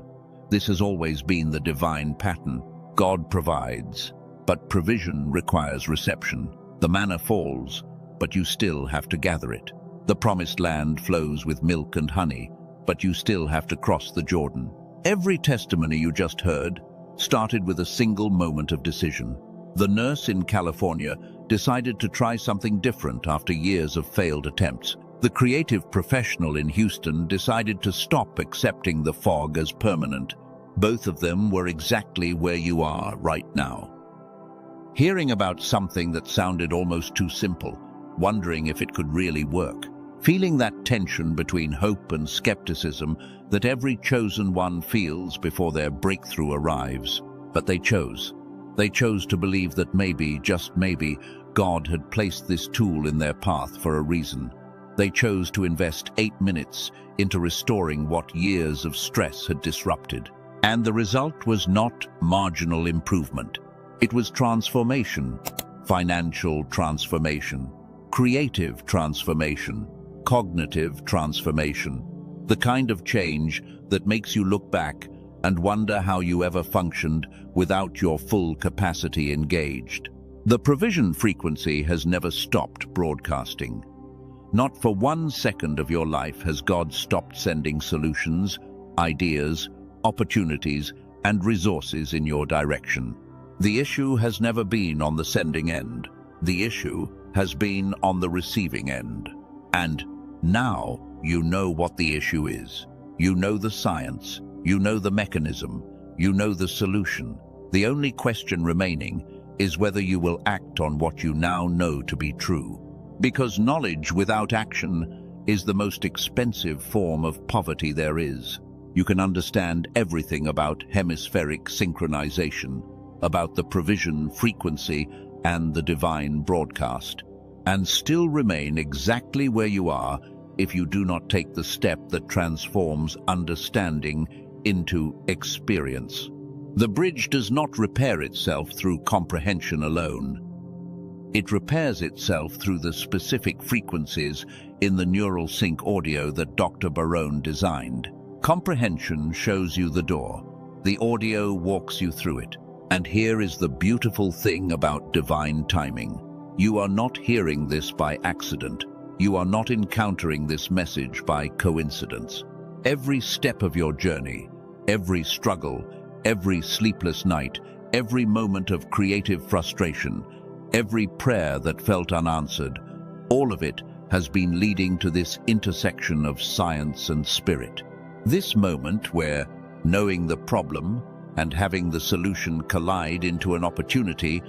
This has always been the divine pattern. God provides, but provision requires reception. The manna falls, but you still have to gather it. The promised land flows with milk and honey, but you still have to cross the Jordan. Every testimony you just heard started with a single moment of decision. The nurse in California decided to try something different after years of failed attempts. The creative professional in Houston decided to stop accepting the fog as permanent. Both of them were exactly where you are right now. Hearing about something that sounded almost too simple, wondering if it could really work. Feeling that tension between hope and skepticism that every chosen one feels before their breakthrough arrives. But they chose. They chose to believe that maybe, just maybe, God had placed this tool in their path for a reason. They chose to invest 8 minutes into restoring what years of stress had disrupted. And the result was not marginal improvement. It was transformation, financial transformation, creative transformation, cognitive transformation, the kind of change that makes you look back and wonder how you ever functioned without your full capacity engaged. The provision frequency has never stopped broadcasting. Not for 1 second of your life has God stopped sending solutions, ideas, opportunities, and resources in your direction. The issue has never been on the sending end. The issue has been on the receiving end. And now you know what the issue is. You know the science. You know the mechanism. You know the solution. The only question remaining is whether you will act on what you now know to be true. Because knowledge without action is the most expensive form of poverty there is. You can understand everything about hemispheric synchronization, about the provision frequency and the divine broadcast, and still remain exactly where you are if you do not take the step that transforms understanding into experience. The bridge does not repair itself through comprehension alone. It repairs itself through the specific frequencies in the neural sync audio that Dr. Barone designed. Comprehension shows you the door. The audio walks you through it. And here is the beautiful thing about divine timing. You are not hearing this by accident. You are not encountering this message by coincidence. Every step of your journey, every struggle, every sleepless night, every moment of creative frustration, every prayer that felt unanswered, all of it has been leading to this intersection of science and spirit. This moment where knowing the problem and having the solution collide into an opportunity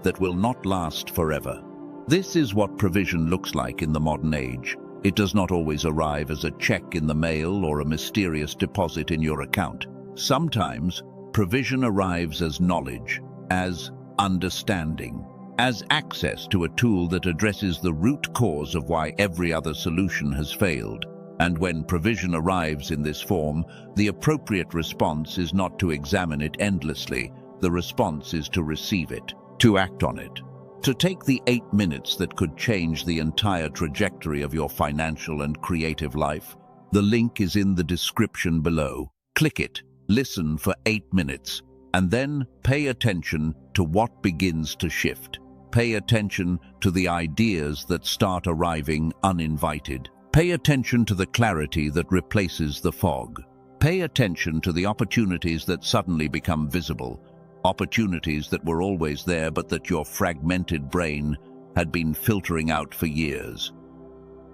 that will not last forever. This is what provision looks like in the modern age. It does not always arrive as a check in the mail or a mysterious deposit in your account. Sometimes provision arrives as knowledge, as understanding, as access to a tool that addresses the root cause of why every other solution has failed. And when provision arrives in this form, the appropriate response is not to examine it endlessly. The response is to receive it, to act on it, to take the 8 minutes that could change the entire trajectory of your financial and creative life. The link is in the description below. Click it, listen for 8 minutes, and then pay attention to what begins to shift. Pay attention to the ideas that start arriving uninvited. Pay attention to the clarity that replaces the fog. Pay attention to the opportunities that suddenly become visible, opportunities that were always there but that your fragmented brain had been filtering out for years.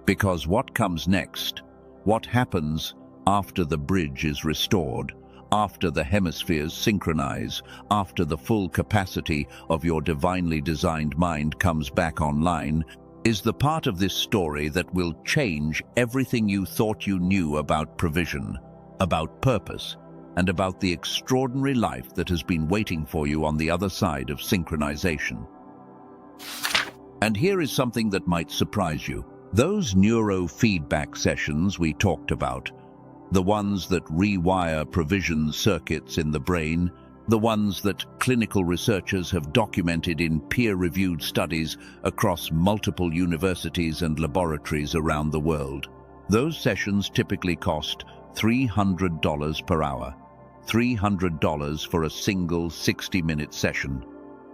Because what comes next, what happens after the bridge is restored, after the hemispheres synchronize, after the full capacity of your divinely designed mind comes back online, is the part of this story that will change everything you thought you knew about provision, about purpose, and about the extraordinary life that has been waiting for you on the other side of synchronization. And here is something that might surprise you. Those neurofeedback sessions we talked about, the ones that rewire provision circuits in the brain, the ones that clinical researchers have documented in peer-reviewed studies across multiple universities and laboratories around the world. Those sessions typically cost $300 per hour. $300 for a single 60-minute session.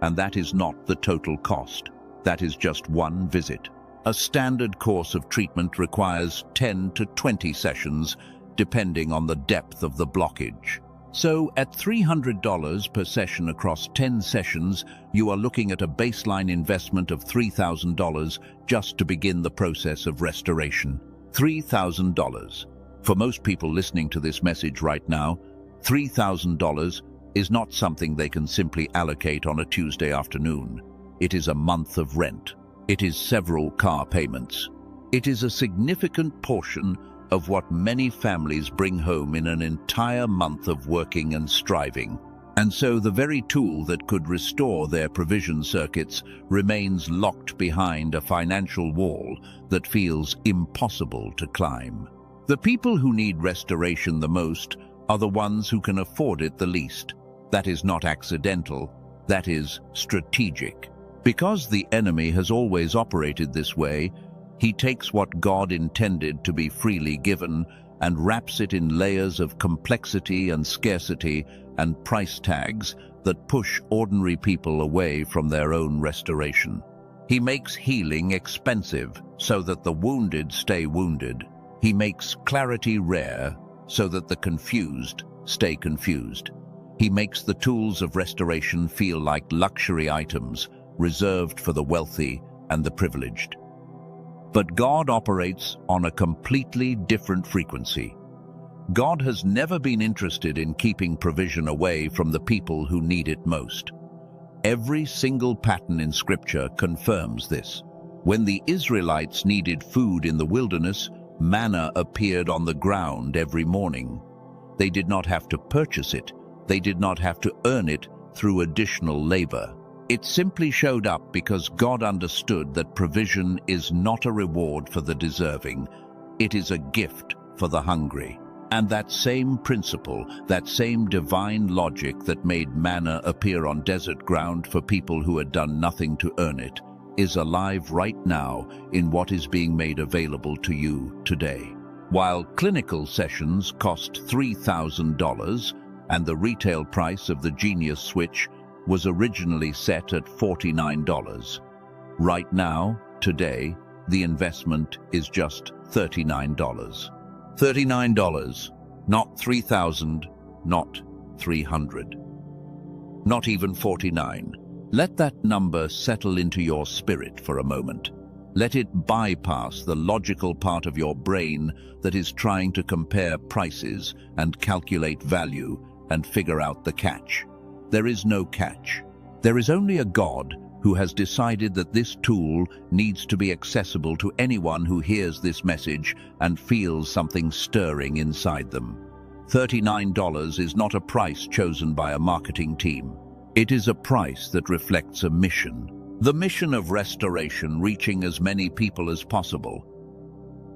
And that is not the total cost. That is just one visit. A standard course of treatment requires 10 to 20 sessions, depending on the depth of the blockage. So, at $300 per session across 10 sessions, you are looking at a baseline investment of $3,000 just to begin the process of restoration. $3,000. For most people listening to this message right now, $3,000 is not something they can simply allocate on a Tuesday afternoon. It is a month of rent. It is several car payments. It is a significant portion of what many families bring home in an entire month of working and striving. And so the very tool that could restore their provision circuits remains locked behind a financial wall that feels impossible to climb. The people who need restoration the most are the ones who can afford it the least. That is not accidental, that is strategic. Because the enemy has always operated this way, he takes what God intended to be freely given and wraps it in layers of complexity and scarcity and price tags that push ordinary people away from their own restoration. He makes healing expensive so that the wounded stay wounded. He makes clarity rare so that the confused stay confused. He makes the tools of restoration feel like luxury items reserved for the wealthy and the privileged. But God operates on a completely different frequency. God has never been interested in keeping provision away from the people who need it most. Every single pattern in Scripture confirms this. When the Israelites needed food in the wilderness, manna appeared on the ground every morning. They did not have to purchase it. They did not have to earn it through additional labor. It simply showed up because God understood that provision is not a reward for the deserving. It is a gift for the hungry. And that same principle, that same divine logic that made manna appear on desert ground for people who had done nothing to earn it, is alive right now in what is being made available to you today. While clinical sessions cost $3,000 and the retail price of the Genius Switch was originally set at $49. Right now, today, the investment is just $39. $39, not $3,000, not $300, not even $49. Let that number settle into your spirit for a moment. Let it bypass the logical part of your brain that is trying to compare prices and calculate value and figure out the catch. There is no catch. There is only a God who has decided that this tool needs to be accessible to anyone who hears this message and feels something stirring inside them. $39 is not a price chosen by a marketing team. It is a price that reflects a mission. The mission of restoration reaching as many people as possible.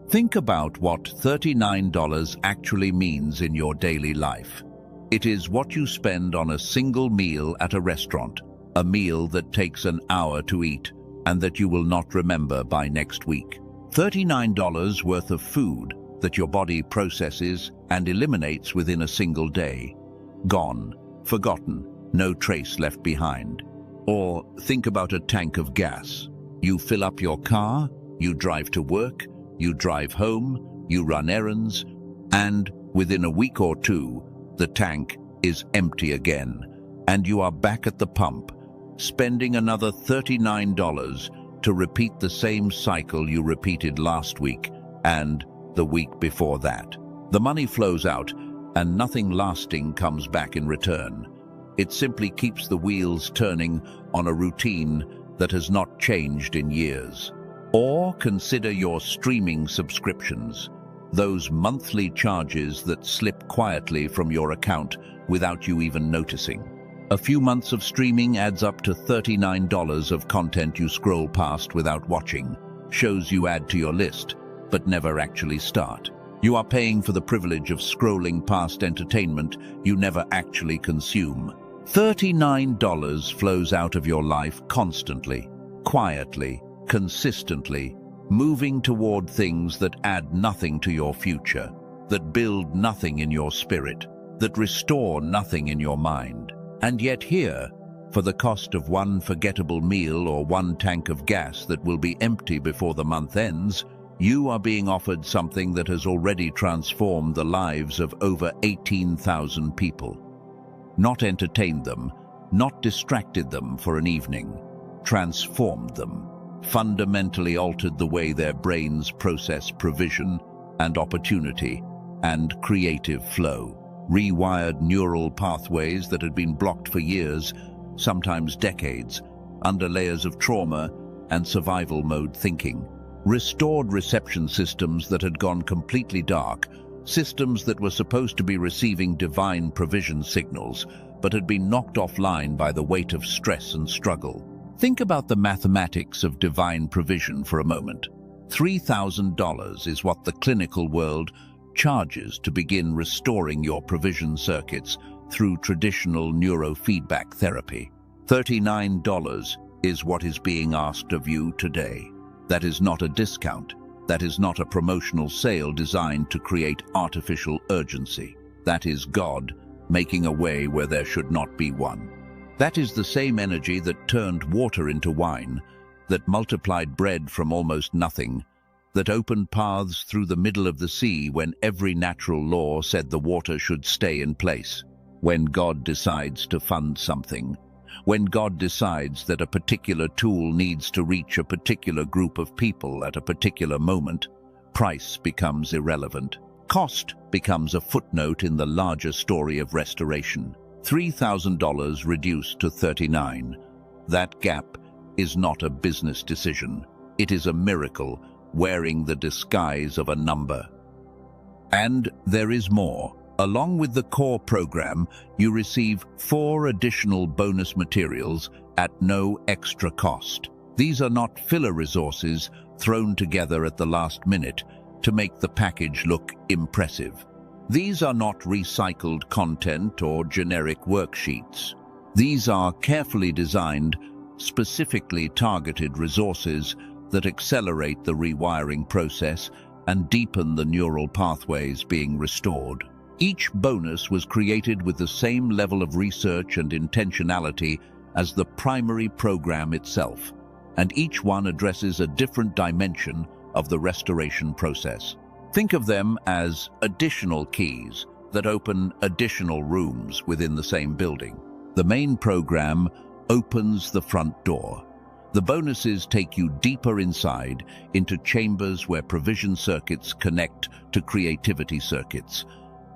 Think about what $39 actually means in your daily life. It is what you spend on a single meal at a restaurant, a meal that takes an hour to eat and that you will not remember by next week. $39 worth of food that your body processes and eliminates within a single day. Gone, forgotten, no trace left behind. Or think about a tank of gas. You fill up your car, you drive to work, you drive home, you run errands, and within a week or two, the tank is empty again, and you are back at the pump, spending another $39 to repeat the same cycle you repeated last week and the week before that. The money flows out, and nothing lasting comes back in return. It simply keeps the wheels turning on a routine that has not changed in years. Or consider your streaming subscriptions, those monthly charges that slip quietly from your account without you even noticing. A few months of streaming adds up to $39 of content you scroll past without watching, shows you add to your list, but never actually start. You are paying for the privilege of scrolling past entertainment you never actually consume. $39 flows out of your life constantly, quietly, consistently, moving toward things that add nothing to your future, that build nothing in your spirit, that restore nothing in your mind. And yet here, for the cost of one forgettable meal or one tank of gas that will be empty before the month ends, you are being offered something that has already transformed the lives of over 18,000 people. Not entertained them, not distracted them for an evening, transformed them, fundamentally altered the way their brains process provision and opportunity and creative flow, rewired neural pathways that had been blocked for years, sometimes decades, under layers of trauma and survival mode thinking, restored reception systems that had gone completely dark, systems that were supposed to be receiving divine provision signals, but had been knocked offline by the weight of stress and struggle. Think about the mathematics of divine provision for a moment. $3,000 is what the clinical world charges to begin restoring your provision circuits through traditional neurofeedback therapy. $39 is what is being asked of you today. That is not a discount. That is not a promotional sale designed to create artificial urgency. That is God making a way where there should not be one. That is the same energy that turned water into wine, that multiplied bread from almost nothing, that opened paths through the middle of the sea when every natural law said the water should stay in place. When God decides to fund something, when God decides that a particular tool needs to reach a particular group of people at a particular moment, price becomes irrelevant. Cost becomes a footnote in the larger story of restoration. $3,000 reduced to $39,000. That gap is not a business decision. It is a miracle wearing the disguise of a number. And there is more. Along with the core program, you receive 4 additional bonus materials at no extra cost. These are not filler resources thrown together at the last minute to make the package look impressive. These are not recycled content or generic worksheets. These are carefully designed, specifically targeted resources that accelerate the rewiring process and deepen the neural pathways being restored. Each bonus was created with the same level of research and intentionality as the primary program itself, and each one addresses a different dimension of the restoration process. Think of them as additional keys that open additional rooms within the same building. The main program opens the front door. The bonuses take you deeper inside into chambers where provision circuits connect to creativity circuits,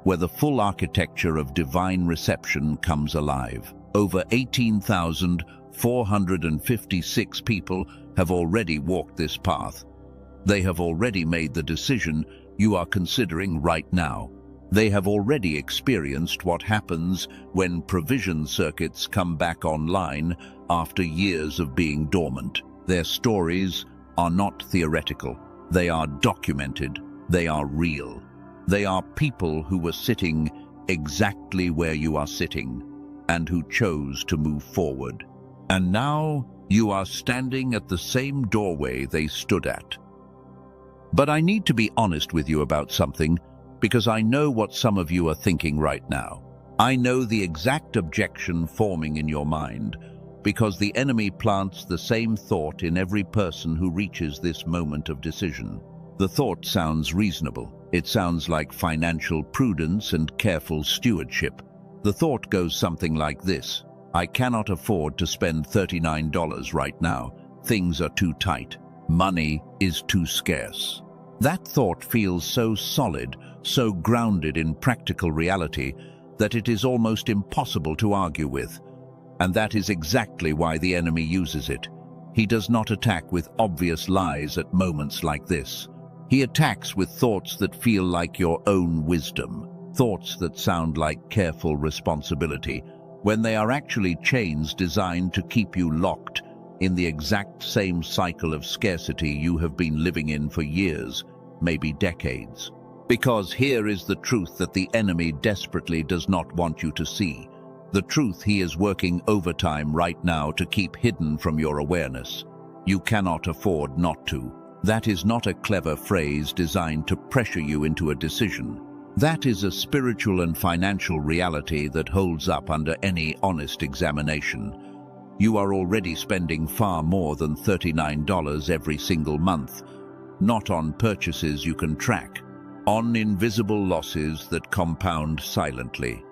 where the full architecture of divine reception comes alive. Over 18,456 people have already walked this path. They have already made the decision you are considering right now. They have already experienced what happens when provision circuits come back online after years of being dormant. Their stories are not theoretical. They are documented. They are real. They are people who were sitting exactly where you are sitting and who chose to move forward. And now you are standing at the same doorway they stood at. But I need to be honest with you about something, because I know what some of you are thinking right now. I know the exact objection forming in your mind, because the enemy plants the same thought in every person who reaches this moment of decision. The thought sounds reasonable. It sounds like financial prudence and careful stewardship. The thought goes something like this: I cannot afford to spend $39 right now. Things are too tight. Money is too scarce. That thought feels so solid, so grounded in practical reality that it is almost impossible to argue with. And that is exactly why the enemy uses it. He does not attack with obvious lies at moments like this. He attacks with thoughts that feel like your own wisdom, thoughts that sound like careful responsibility, when they are actually chains designed to keep you locked in the exact same cycle of scarcity you have been living in for years, maybe decades. Because here is the truth that the enemy desperately does not want you to see. The truth he is working overtime right now to keep hidden from your awareness. You cannot afford not to. That is not a clever phrase designed to pressure you into a decision. That is a spiritual and financial reality that holds up under any honest examination. You are already spending far more than $39 every single month, not on purchases you can track, on invisible losses that compound silently.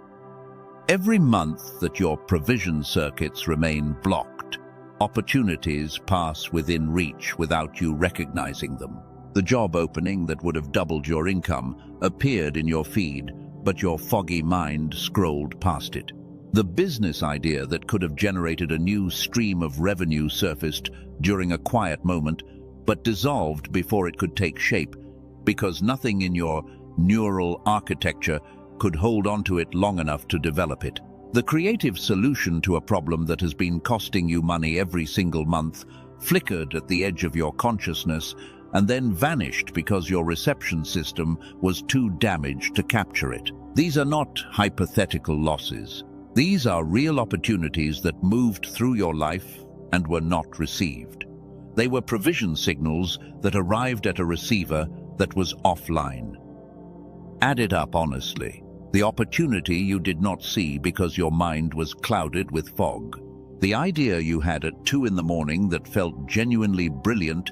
Every month that your provision circuits remain blocked, opportunities pass within reach without you recognizing them. The job opening that would have doubled your income appeared in your feed, but your foggy mind scrolled past it. The business idea that could have generated a new stream of revenue surfaced during a quiet moment, but dissolved before it could take shape, because nothing in your neural architecture could hold onto it long enough to develop it. The creative solution to a problem that has been costing you money every single month flickered at the edge of your consciousness and then vanished because your reception system was too damaged to capture it. These are not hypothetical losses. These are real opportunities that moved through your life and were not received. They were provision signals that arrived at a receiver that was offline. Add it up honestly. The opportunity you did not see because your mind was clouded with fog. The idea you had at 2 in the morning that felt genuinely brilliant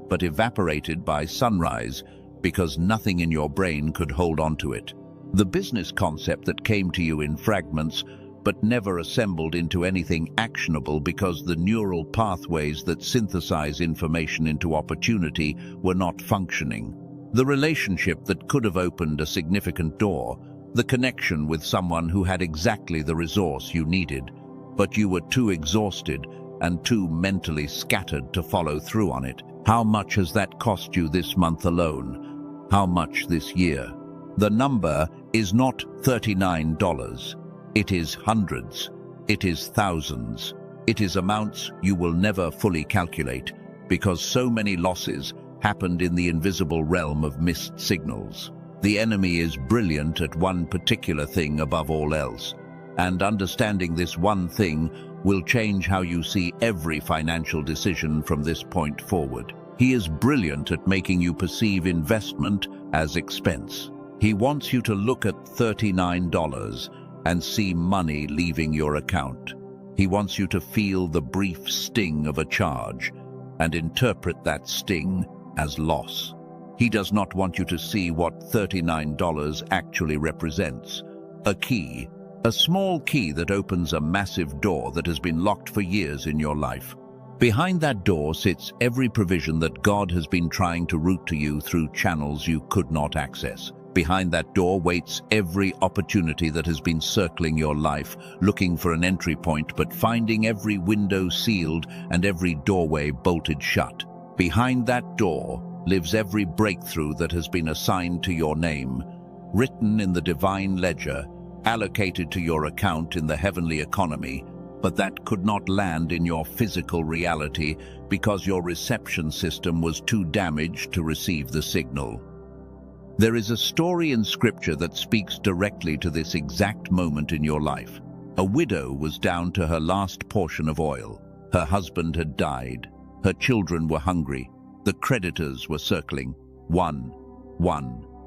but evaporated by sunrise because nothing in your brain could hold on to it. The business concept that came to you in fragments but never assembled into anything actionable because the neural pathways that synthesize information into opportunity were not functioning. The relationship that could have opened a significant door, the connection with someone who had exactly the resource you needed, but you were too exhausted and too mentally scattered to follow through on it. How much has that cost you this month alone? How much this year? The number is not $39. It is hundreds. It is thousands. It is amounts you will never fully calculate because so many losses happened in the invisible realm of missed signals. The enemy is brilliant at one particular thing above all else, and understanding this one thing will change how you see every financial decision from this point forward. He is brilliant at making you perceive investment as expense. He wants you to look at $39 and see money leaving your account. He wants you to feel the brief sting of a charge and interpret that sting as loss. He does not want you to see what $39 actually represents. A key, a small key that opens a massive door that has been locked for years in your life. Behind that door sits every provision that God has been trying to route to you through channels you could not access. Behind that door waits every opportunity that has been circling your life, looking for an entry point, but finding every window sealed and every doorway bolted shut. Behind that door lives every breakthrough that has been assigned to your name, written in the divine ledger, allocated to your account in the heavenly economy, but that could not land in your physical reality because your reception system was too damaged to receive the signal. There is a story in Scripture that speaks directly to this exact moment in your life. A widow was down to her last portion of oil. Her husband had died. Her children were hungry. The creditors were circling. One.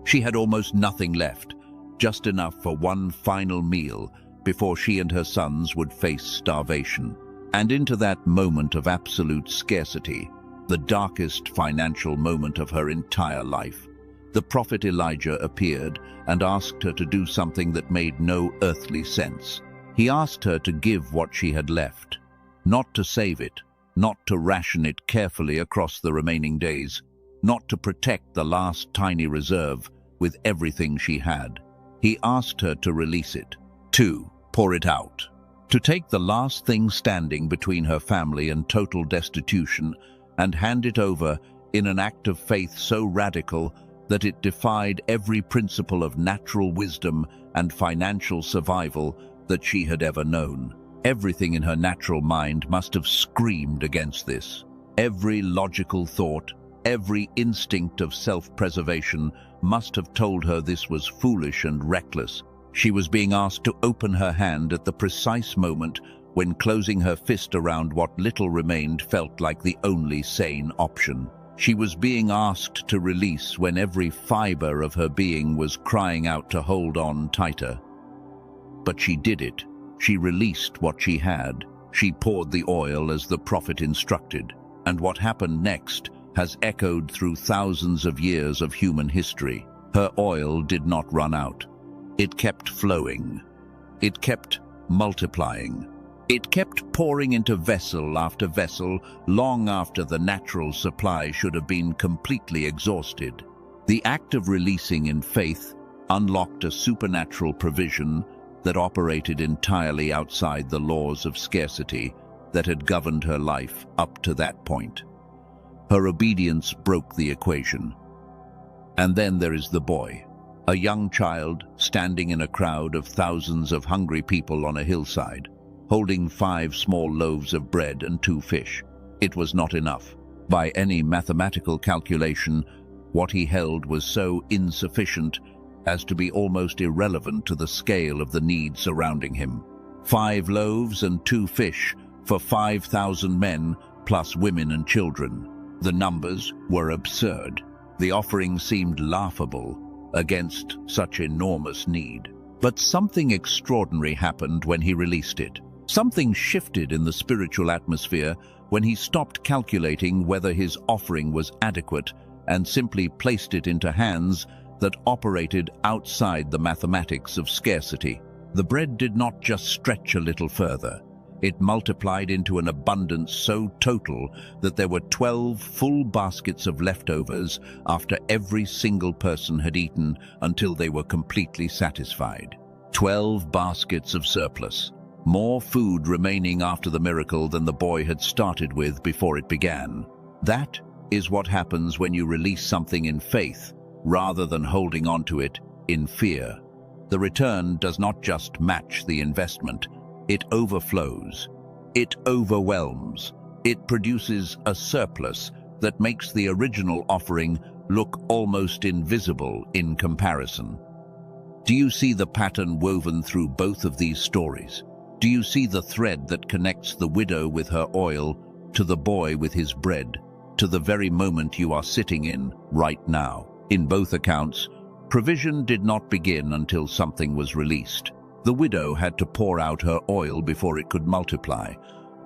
She had almost nothing left, just enough for one final meal before she and her sons would face starvation. And into that moment of absolute scarcity, the darkest financial moment of her entire life, the prophet Elijah appeared and asked her to do something that made no earthly sense. He asked her to give what she had left, not to save it, not to ration it carefully across the remaining days, not to protect the last tiny reserve with everything she had. He asked her to release it. 2. Pour it out. To take the last thing standing between her family and total destitution and hand it over in an act of faith so radical that it defied every principle of natural wisdom and financial survival that she had ever known. Everything in her natural mind must have screamed against this. Every logical thought, every instinct of self-preservation must have told her this was foolish and reckless. She was being asked to open her hand at the precise moment when closing her fist around what little remained felt like the only sane option. She was being asked to release when every fiber of her being was crying out to hold on tighter. But she did it. She released what she had. She poured the oil as the prophet instructed. And what happened next has echoed through thousands of years of human history. Her oil did not run out. It kept flowing. It kept multiplying. It kept pouring into vessel after vessel long after the natural supply should have been completely exhausted. The act of releasing in faith unlocked a supernatural provision that operated entirely outside the laws of scarcity that had governed her life up to that point. Her obedience broke the equation. And then there is the boy, a young child standing in a crowd of thousands of hungry people on a hillside, holding 5 small loaves of bread and 2 fish. It was not enough. By any mathematical calculation, what he held was so insufficient as to be almost irrelevant to the scale of the needs surrounding him. 5 loaves and 2 fish for 5,000 men, plus women and children. The numbers were absurd. The offering seemed laughable against such enormous need. But something extraordinary happened when he released it. Something shifted in the spiritual atmosphere when he stopped calculating whether his offering was adequate and simply placed it into hands that operated outside the mathematics of scarcity. The bread did not just stretch a little further. It multiplied into an abundance so total that there were 12 full baskets of leftovers after every single person had eaten until they were completely satisfied. 12 baskets of surplus. More food remaining after the miracle than the boy had started with before it began. That is what happens when you release something in faith rather than holding on to it in fear. The return does not just match the investment. It overflows. It overwhelms. It produces a surplus that makes the original offering look almost invisible in comparison. Do you see the pattern woven through both of these stories? Do you see the thread that connects the widow with her oil to the boy with his bread, to the very moment you are sitting in right now? In both accounts, provision did not begin until something was released. The widow had to pour out her oil before it could multiply.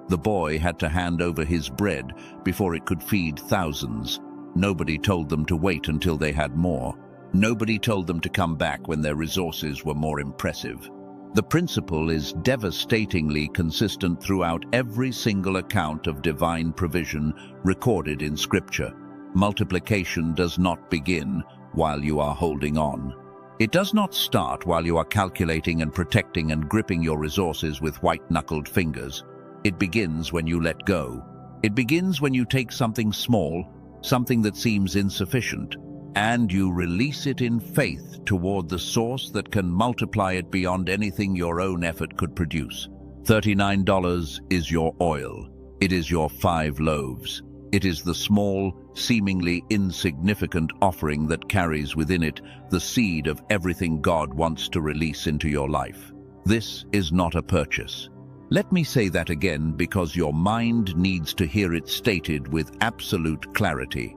The boy had to hand over his bread before it could feed thousands. Nobody told them to wait until they had more. Nobody told them to come back when their resources were more impressive. The principle is devastatingly consistent throughout every single account of divine provision recorded in Scripture. Multiplication does not begin while you are holding on. It does not start while you are calculating and protecting and gripping your resources with white-knuckled fingers. It begins when you let go. It begins when you take something small, something that seems insufficient, and you release it in faith toward the source that can multiply it beyond anything your own effort could produce. $39 is your oil. It is your 5 loaves. It is the small, seemingly insignificant offering that carries within it the seed of everything God wants to release into your life. This is not a purchase. Let me say that again because your mind needs to hear it stated with absolute clarity.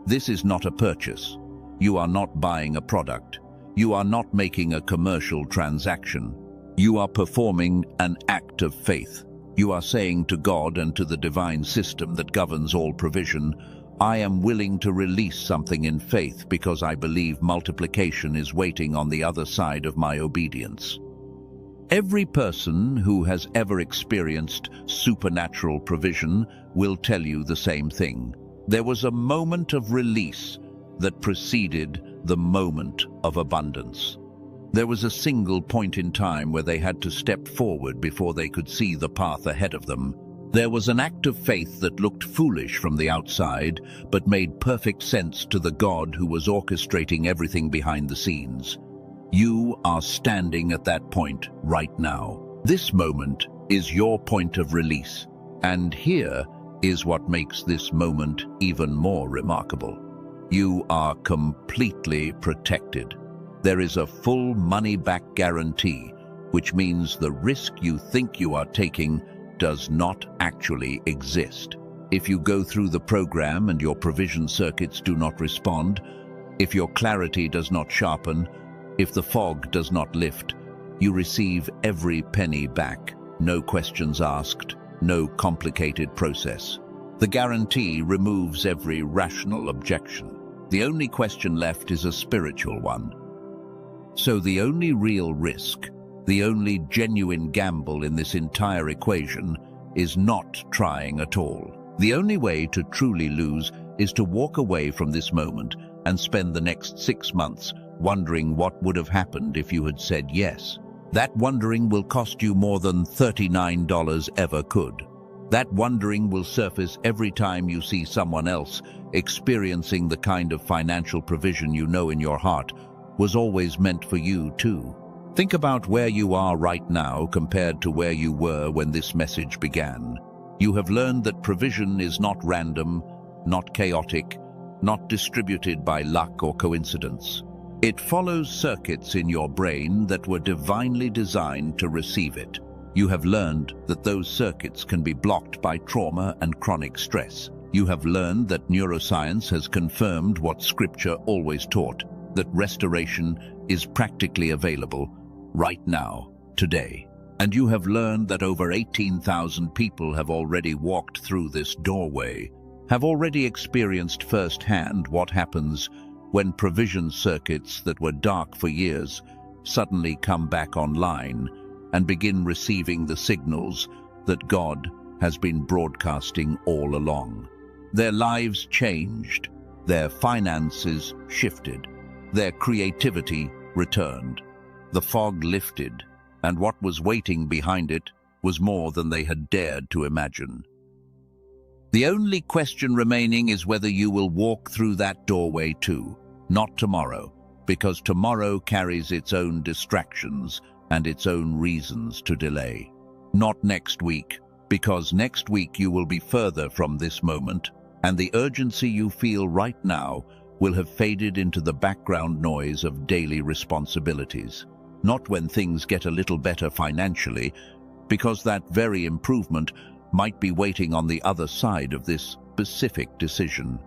This is not a purchase. You are not buying a product. You are not making a commercial transaction. You are performing an act of faith. You are saying to God and to the divine system that governs all provision, I am willing to release something in faith because I believe multiplication is waiting on the other side of my obedience. Every person who has ever experienced supernatural provision will tell you the same thing. There was a moment of release that preceded the moment of abundance. There was a single point in time where they had to step forward before they could see the path ahead of them. There was an act of faith that looked foolish from the outside, but made perfect sense to the God who was orchestrating everything behind the scenes. You are standing at that point right now. This moment is your point of release. And here is what makes this moment even more remarkable. You are completely protected. There is a full money-back guarantee, which means the risk you think you are taking does not actually exist. If you go through the program and your provision circuits do not respond, if your clarity does not sharpen, if the fog does not lift, you receive every penny back, no questions asked, no complicated process. The guarantee removes every rational objection. The only question left is a spiritual one. So the only real risk, the only genuine gamble in this entire equation is not trying at all. The only way to truly lose is to walk away from this moment and spend the next 6 months wondering what would have happened if you had said yes. That wondering will cost you more than $39 ever could. That wondering will surface every time you see someone else experiencing the kind of financial provision you know in your heart was always meant for you too. Think about where you are right now compared to where you were when this message began. You have learned that provision is not random, not chaotic, not distributed by luck or coincidence. It follows circuits in your brain that were divinely designed to receive it. You have learned that those circuits can be blocked by trauma and chronic stress. You have learned that neuroscience has confirmed what Scripture always taught, that restoration is practically available right now, today. And you have learned that over 18,000 people have already walked through this doorway, have already experienced firsthand what happens when provision circuits that were dark for years suddenly come back online and begin receiving the signals that God has been broadcasting all along. Their lives changed, their finances shifted, their creativity returned. The fog lifted, and what was waiting behind it was more than they had dared to imagine. The only question remaining is whether you will walk through that doorway too. Not tomorrow, because tomorrow carries its own distractions and its own reasons to delay. Not next week, because next week you will be further from this moment, and the urgency you feel right now will have faded into the background noise of daily responsibilities. Not when things get a little better financially, because that very improvement might be waiting on the other side of this specific decision.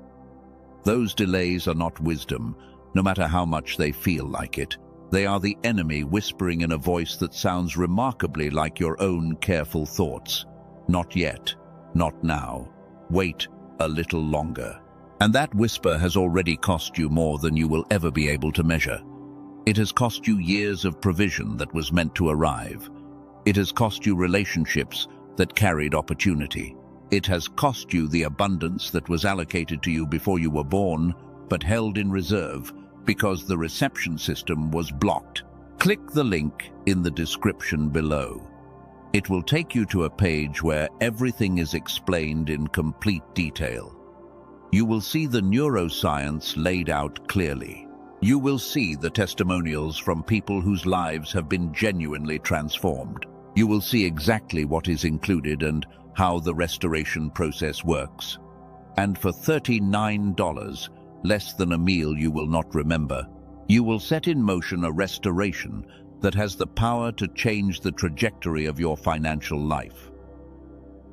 Those delays are not wisdom, no matter how much they feel like it. They are the enemy whispering in a voice that sounds remarkably like your own careful thoughts. Not yet, not now. Wait a little longer. And that whisper has already cost you more than you will ever be able to measure. It has cost you years of provision that was meant to arrive. It has cost you relationships that carried opportunity. It has cost you the abundance that was allocated to you before you were born, but held in reserve because the reception system was blocked. Click the link in the description below. It will take you to a page where everything is explained in complete detail. You will see the neuroscience laid out clearly. You will see the testimonials from people whose lives have been genuinely transformed. You will see exactly what is included and how the restoration process works. And for $39, less than a meal you will not remember, you will set in motion a restoration that has the power to change the trajectory of your financial life.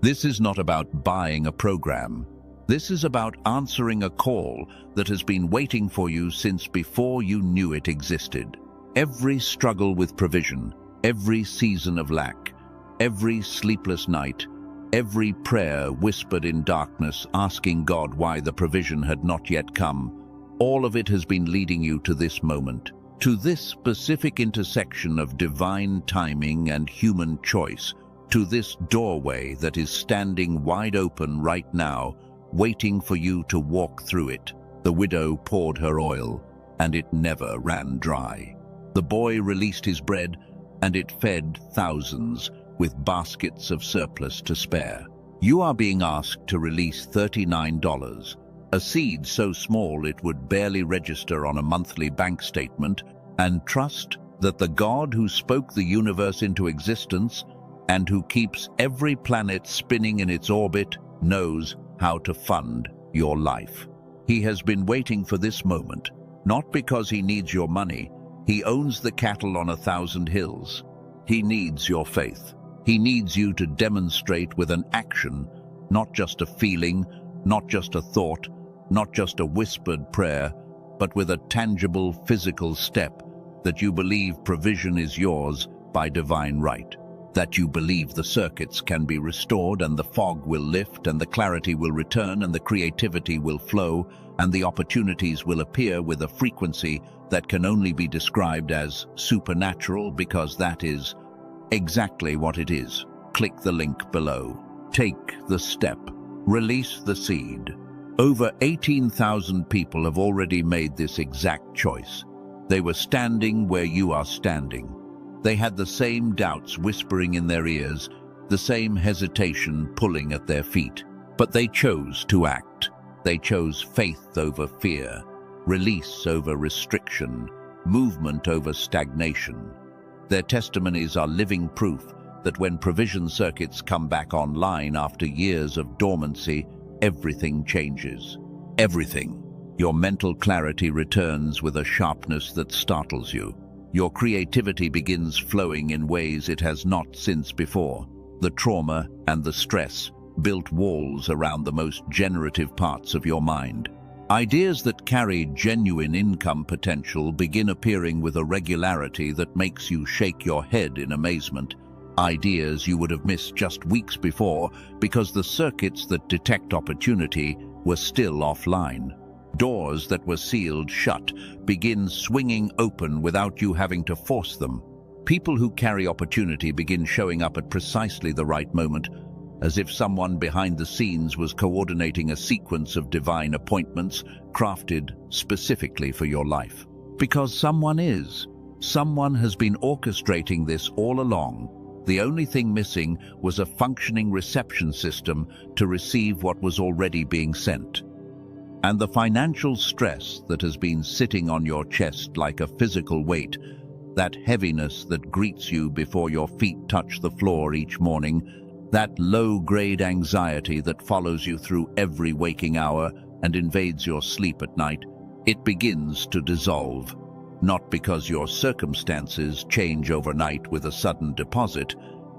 This is not about buying a program. This is about answering a call that has been waiting for you since before you knew it existed. Every struggle with provision, every season of lack, every sleepless night, every prayer whispered in darkness asking God why the provision had not yet come, all of it has been leading you to this moment, to this specific intersection of divine timing and human choice, to this doorway that is standing wide open right now, waiting for you to walk through it. The widow poured her oil. and it never ran dry. The boy released his bread, and it fed thousands, with baskets of surplus to spare. You are being asked to release $39, a seed so small it would barely register on a monthly bank statement, and trust that the God who spoke the universe into existence and who keeps every planet spinning in its orbit knows how to fund your life. He has been waiting for this moment, not because he needs your money. He owns the cattle on 1,000 hills. He needs your faith. He needs you to demonstrate with an action, not just a feeling, not just a thought, not just a whispered prayer, but with a tangible physical step, that you believe provision is yours by divine right, that you believe the circuits can be restored and the fog will lift and the clarity will return and the creativity will flow and the opportunities will appear with a frequency that can only be described as supernatural, because that is exactly what it is. Click the link below. Take the step. Release the seed. Over 18,000 people have already made this exact choice. They were standing where you are standing. They had the same doubts whispering in their ears, the same hesitation pulling at their feet. But they chose to act. They chose faith over fear, release over restriction, movement over stagnation. Their testimonies are living proof that when provision circuits come back online after years of dormancy, everything changes. Everything. Your mental clarity returns with a sharpness that startles you. Your creativity begins flowing in ways it has not since before. The trauma and the stress built walls around the most generative parts of your mind. Ideas that carry genuine income potential begin appearing with a regularity that makes you shake your head in amazement. Ideas you would have missed just weeks before because the circuits that detect opportunity were still offline. Doors that were sealed shut begin swinging open without you having to force them. People who carry opportunity begin showing up at precisely the right moment, as if someone behind the scenes was coordinating a sequence of divine appointments crafted specifically for your life. Because someone has been orchestrating this all along. The only thing missing was a functioning reception system to receive what was already being sent. And the financial stress that has been sitting on your chest like a physical weight, that heaviness that greets you before your feet touch the floor each morning, that low-grade anxiety that follows you through every waking hour and invades your sleep at night, it begins to dissolve. Not because your circumstances change overnight with a sudden deposit,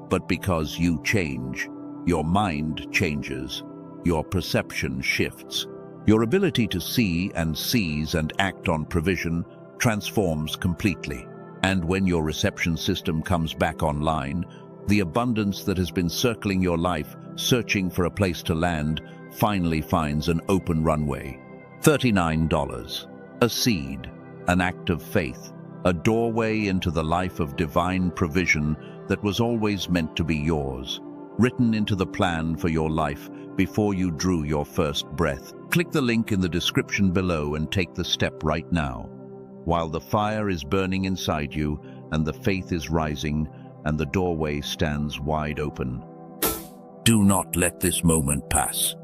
but because you change. Your mind changes. Your perception shifts. Your ability to see and seize and act on provision transforms completely. And when your reception system comes back online, the abundance that has been circling your life, searching for a place to land, finally finds an open runway. $39. A seed, an act of faith, a doorway into the life of divine provision that was always meant to be yours, written into the plan for your life before you drew your first breath. Click the link in the description below and take the step right now. While the fire is burning inside you and the faith is rising, and the doorway stands wide open. Do not let this moment pass.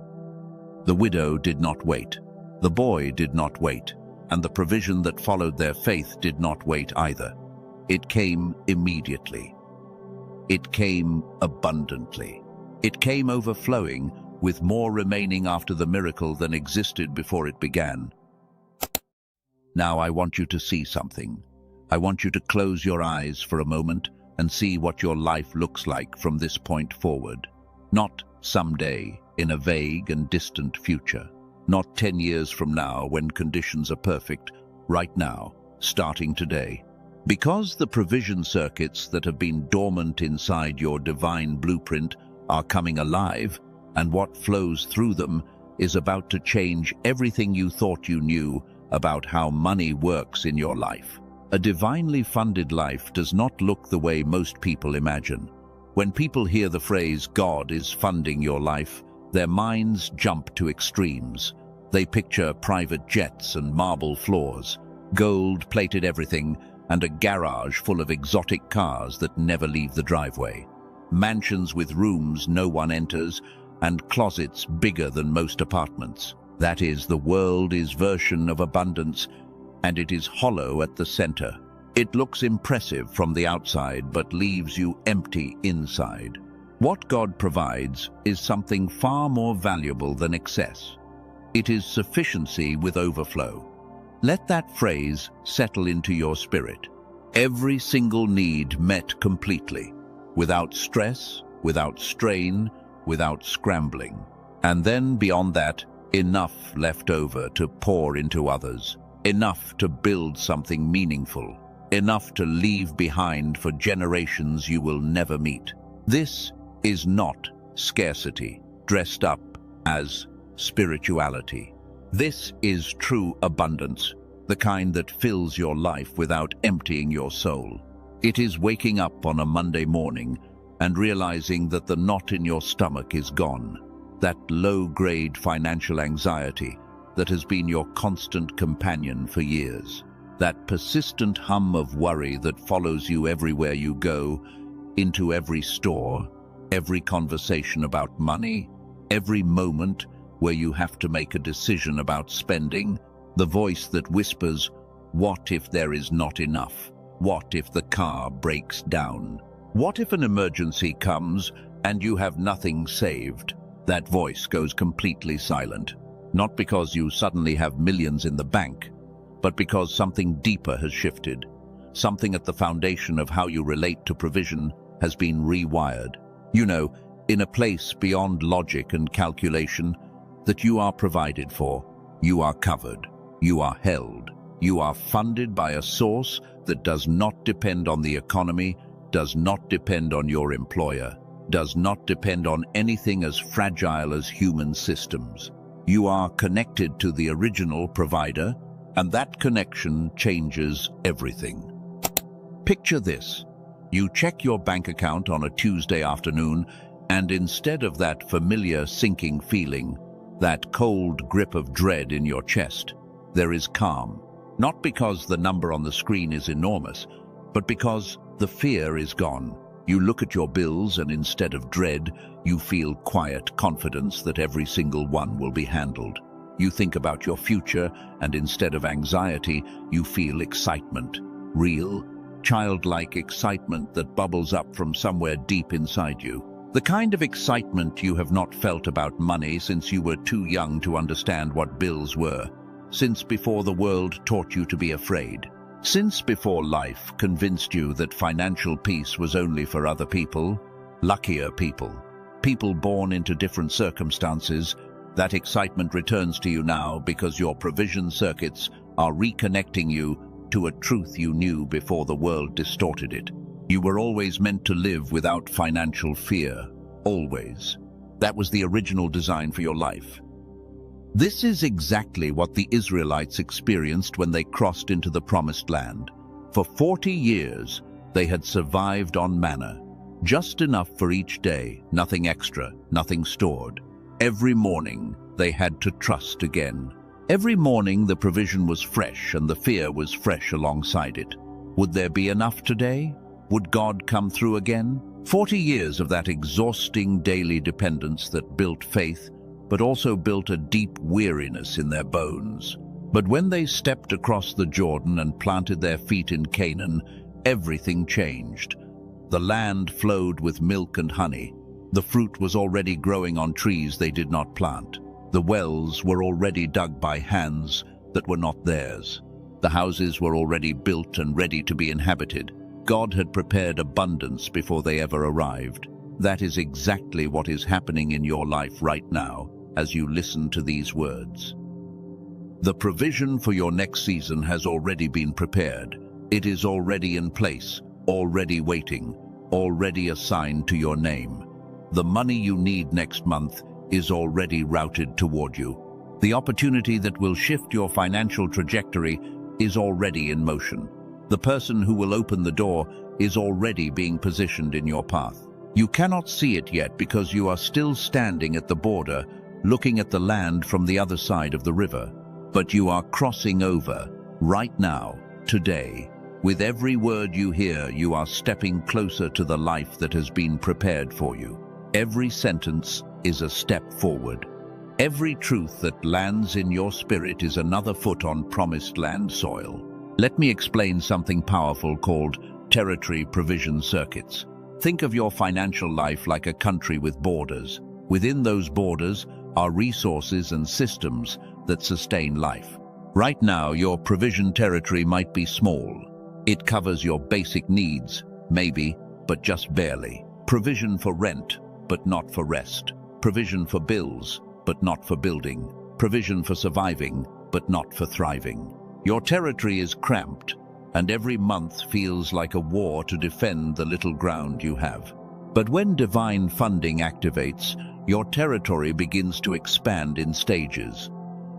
The widow did not wait. The boy did not wait. And the provision that followed their faith did not wait either. It came immediately. It came abundantly. It came overflowing, with more remaining after the miracle than existed before it began. Now I want you to see something. I want you to close your eyes for a moment and see what your life looks like from this point forward. Not someday, in a vague and distant future. Not 10 years from now when conditions are perfect. Right now, starting today. Because the provision circuits that have been dormant inside your divine blueprint are coming alive, and what flows through them is about to change everything you thought you knew about how money works in your life. A divinely funded life does not look the way most people imagine. When people hear the phrase, God is funding your life, their minds jump to extremes. They picture private jets and marble floors. gold-plated everything, and a garage full of exotic cars that never leave the driveway. Mansions with rooms no one enters, and closets bigger than most apartments. That is the world's version of abundance, and it is hollow at the center. It looks impressive from the outside, but leaves you empty inside. What God provides is something far more valuable than excess. It is sufficiency with overflow. Let that phrase settle into your spirit. Every single need met completely, without stress, without strain, without scrambling. And then beyond that, enough left over to pour into others, enough to build something meaningful, enough to leave behind for generations you will never meet. This is not scarcity dressed up as spirituality. This is true abundance, the kind that fills your life without emptying your soul. It is waking up on a Monday morning and realizing that the knot in your stomach is gone, that low-grade financial anxiety that has been your constant companion for years, that persistent hum of worry that follows you everywhere you go, into every store, every conversation about money, every moment where you have to make a decision about spending, the voice that whispers, "What if there is not enough? What if the car breaks down? What if an emergency comes and you have nothing saved?" That voice goes completely silent, not because you suddenly have millions in the bank, but because something deeper has shifted. Something at the foundation of how you relate to provision has been rewired. You know, in a place beyond logic and calculation, that you are provided for, you are covered, you are held, you are funded by a source that does not depend on the economy, does not depend on your employer, does not depend on anything as fragile as human systems. You are connected to the original provider, and that connection changes everything. Picture this. You check your bank account on a Tuesday afternoon, and instead of that familiar sinking feeling, that cold grip of dread in your chest, there is calm. Not because the number on the screen is enormous, but because the fear is gone. You look at your bills and instead of dread, you feel quiet confidence that every single one will be handled. You think about your future and instead of anxiety, you feel excitement. Real, childlike excitement that bubbles up from somewhere deep inside you. The kind of excitement you have not felt about money since you were too young to understand what bills were, since before the world taught you to be afraid, since before life convinced you that financial peace was only for other people, luckier people, people born into different circumstances. That excitement returns to you now because your provision circuits are reconnecting you to a truth you knew before the world distorted it. You were always meant to live without financial fear, always. That was the original design for your life. This is exactly what the Israelites experienced when they crossed into the Promised Land. For 40 years, they had survived on manna, just enough for each day, nothing extra, nothing stored. Every morning, they had to trust again. Every morning, the provision was fresh and the fear was fresh alongside it. Would there be enough today? Would God come through again? 40 years of that exhausting daily dependence that built faith, but also built a deep weariness in their bones. But when they stepped across the Jordan and planted their feet in Canaan, everything changed. The land flowed with milk and honey. The fruit was already growing on trees they did not plant. The wells were already dug by hands that were not theirs. The houses were already built and ready to be inhabited. God had prepared abundance before they ever arrived. That is exactly what is happening in your life right now as you listen to these words. The provision for your next season has already been prepared. It is already in place, already waiting, already assigned to your name. The money you need next month is already routed toward you. The opportunity that will shift your financial trajectory is already in motion. The person who will open the door is already being positioned in your path. You cannot see it yet because you are still standing at the border, looking at the land from the other side of the river. But you are crossing over, Right now, today, with every word you hear, you are stepping closer to the life that has been prepared for you. Every sentence is a step forward. Every truth that lands in your spirit is another foot on promised land soil. Let me explain something powerful called territory provision circuits. Think of your financial life like a country with borders. Within those borders are resources and systems that sustain life. Right now, your provision territory might be small. It covers your basic needs, maybe, but just barely. Provision for rent, but not for rest. Provision for bills, but not for building. Provision for surviving, but not for thriving. Your territory is cramped, and every month feels like a war to defend the little ground you have. But when divine funding activates, your territory begins to expand in stages.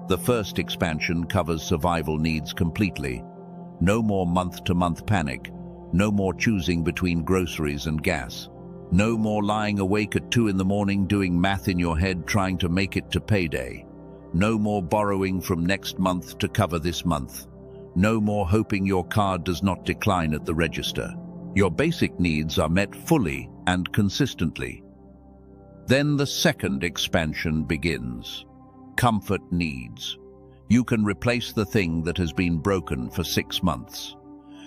The first expansion covers survival needs completely. No more month-to-month panic. No more choosing between groceries and gas. No more lying awake at 2 in the morning doing math in your head trying to make it to payday. No more borrowing from next month to cover this month. No more hoping your card does not decline at the register. Your basic needs are met fully and consistently. Then the second expansion begins. Comfort needs. You can replace the thing that has been broken for 6 months.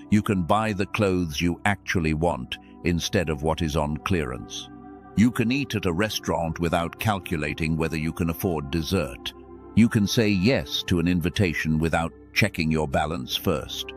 You can buy the clothes you actually want instead of what is on clearance. You can eat at a restaurant without calculating whether you can afford dessert. You can say yes to an invitation without checking your balance first.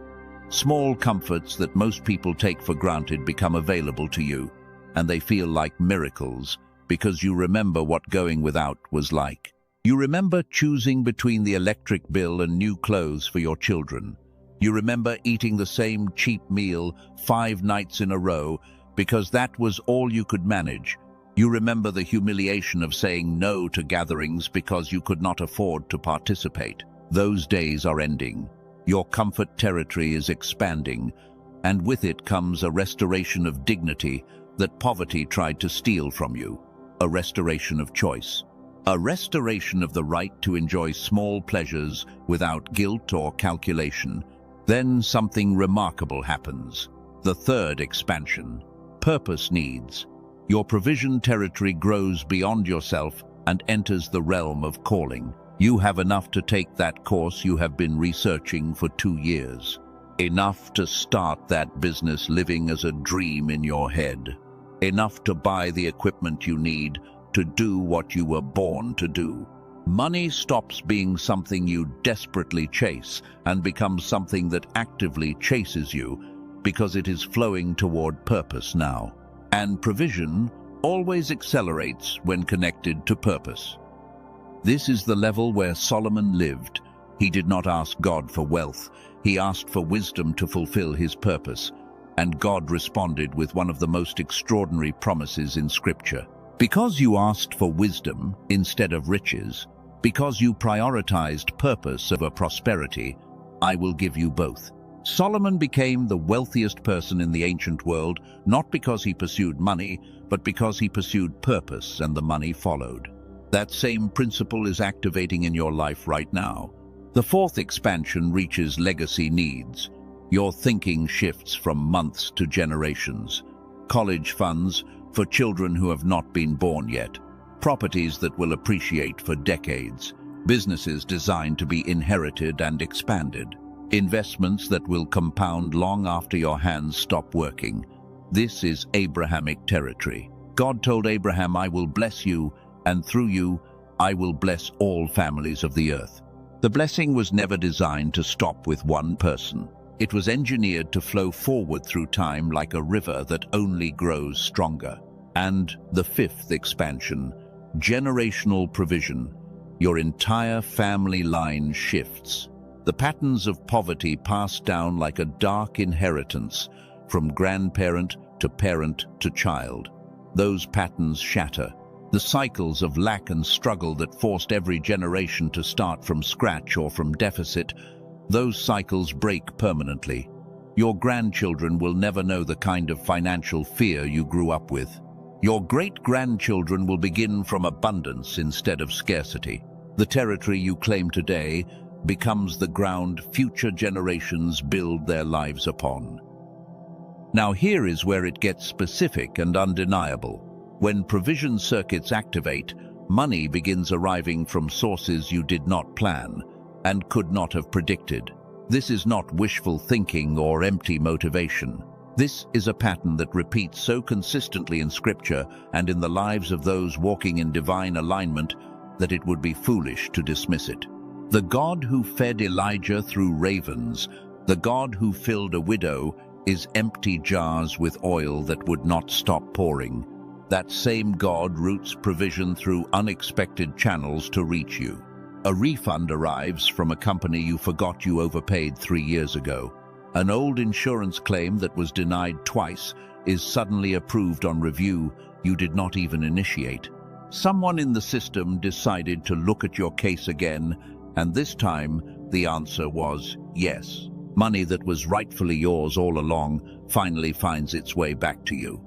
Small comforts that most people take for granted become available to you, and they feel like miracles because you remember what going without was like. You remember choosing between the electric bill and new clothes for your children. You remember eating the same cheap meal 5 nights in a row because that was all you could manage. You remember the humiliation of saying no to gatherings because you could not afford to participate. Those days are ending. Your comfort territory is expanding, and with it comes a restoration of dignity that poverty tried to steal from you. A restoration of choice. A restoration of the right to enjoy small pleasures without guilt or calculation. Then something remarkable happens. The third expansion. Purpose needs. Your provision territory grows beyond yourself and enters the realm of calling. You have enough to take that course you have been researching for 2 years. Enough to start that business living as a dream in your head. Enough to buy the equipment you need to do what you were born to do. Money stops being something you desperately chase and becomes something that actively chases you because it is flowing toward purpose now. And provision always accelerates when connected to purpose. This is the level where Solomon lived. He did not ask God for wealth. He asked for wisdom to fulfill his purpose. And God responded with one of the most extraordinary promises in Scripture. Because you asked for wisdom instead of riches, because you prioritized purpose over prosperity, I will give you both. Solomon became the wealthiest person in the ancient world, not because he pursued money, but because he pursued purpose and the money followed. That same principle is activating in your life right now. The fourth expansion reaches legacy needs. Your thinking shifts from months to generations. College funds for children who have not been born yet. Properties that will appreciate for decades. Businesses designed to be inherited and expanded. Investments that will compound long after your hands stop working. This is Abrahamic territory. God told Abraham, I will bless you, and through you, I will bless all families of the earth. The blessing was never designed to stop with one person. It was engineered to flow forward through time like a river that only grows stronger. And the fifth expansion, generational provision. Your entire family line shifts. The patterns of poverty pass down like a dark inheritance from grandparent to parent to child. Those patterns shatter. The cycles of lack and struggle that forced every generation to start from scratch or from deficit, those cycles break permanently. Your grandchildren will never know the kind of financial fear you grew up with. Your great-grandchildren will begin from abundance instead of scarcity. The territory you claim today becomes the ground future generations build their lives upon. Now here is where it gets specific and undeniable. When provision circuits activate, money begins arriving from sources you did not plan and could not have predicted. This is not wishful thinking or empty motivation. This is a pattern that repeats so consistently in Scripture and in the lives of those walking in divine alignment that it would be foolish to dismiss it. The God who fed Elijah through ravens, the God who filled a widow, is empty jars with oil that would not stop pouring. That same God routes provision through unexpected channels to reach you. A refund arrives from a company you forgot you overpaid 3 years ago. An old insurance claim that was denied twice is suddenly approved on review you did not even initiate. Someone in the system decided to look at your case again, and this time the answer was yes. Money that was rightfully yours all along finally finds its way back to you.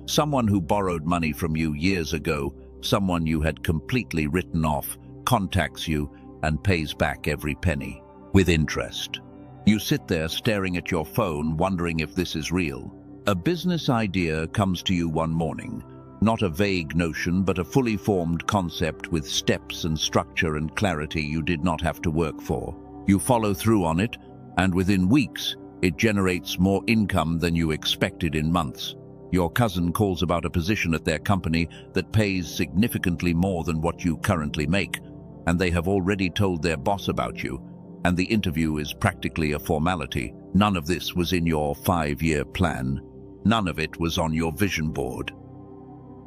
Someone who borrowed money from you years ago, someone you had completely written off, contacts you and pays back every penny, with interest. You sit there staring at your phone, wondering if this is real. A business idea comes to you one morning. Not a vague notion, but a fully formed concept with steps and structure and clarity you did not have to work for. You follow through on it, and within weeks, it generates more income than you expected in months. Your cousin calls about a position at their company that pays significantly more than what you currently make, and they have already told their boss about you, and the interview is practically a formality. None of this was in your 5-year plan. None of it was on your vision board.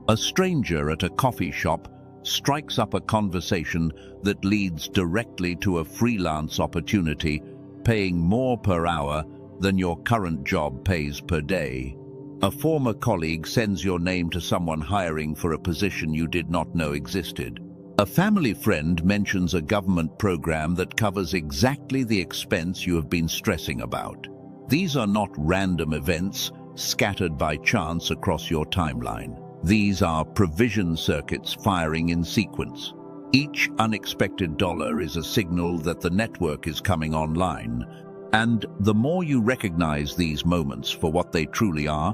A stranger at a coffee shop strikes up a conversation that leads directly to a freelance opportunity, paying more per hour than your current job pays per day. A former colleague sends your name to someone hiring for a position you did not know existed. A family friend mentions a government program that covers exactly the expense you have been stressing about. These are not random events scattered by chance across your timeline. These are provision circuits firing in sequence. Each unexpected dollar is a signal that the network is coming online. And the more you recognize these moments for what they truly are,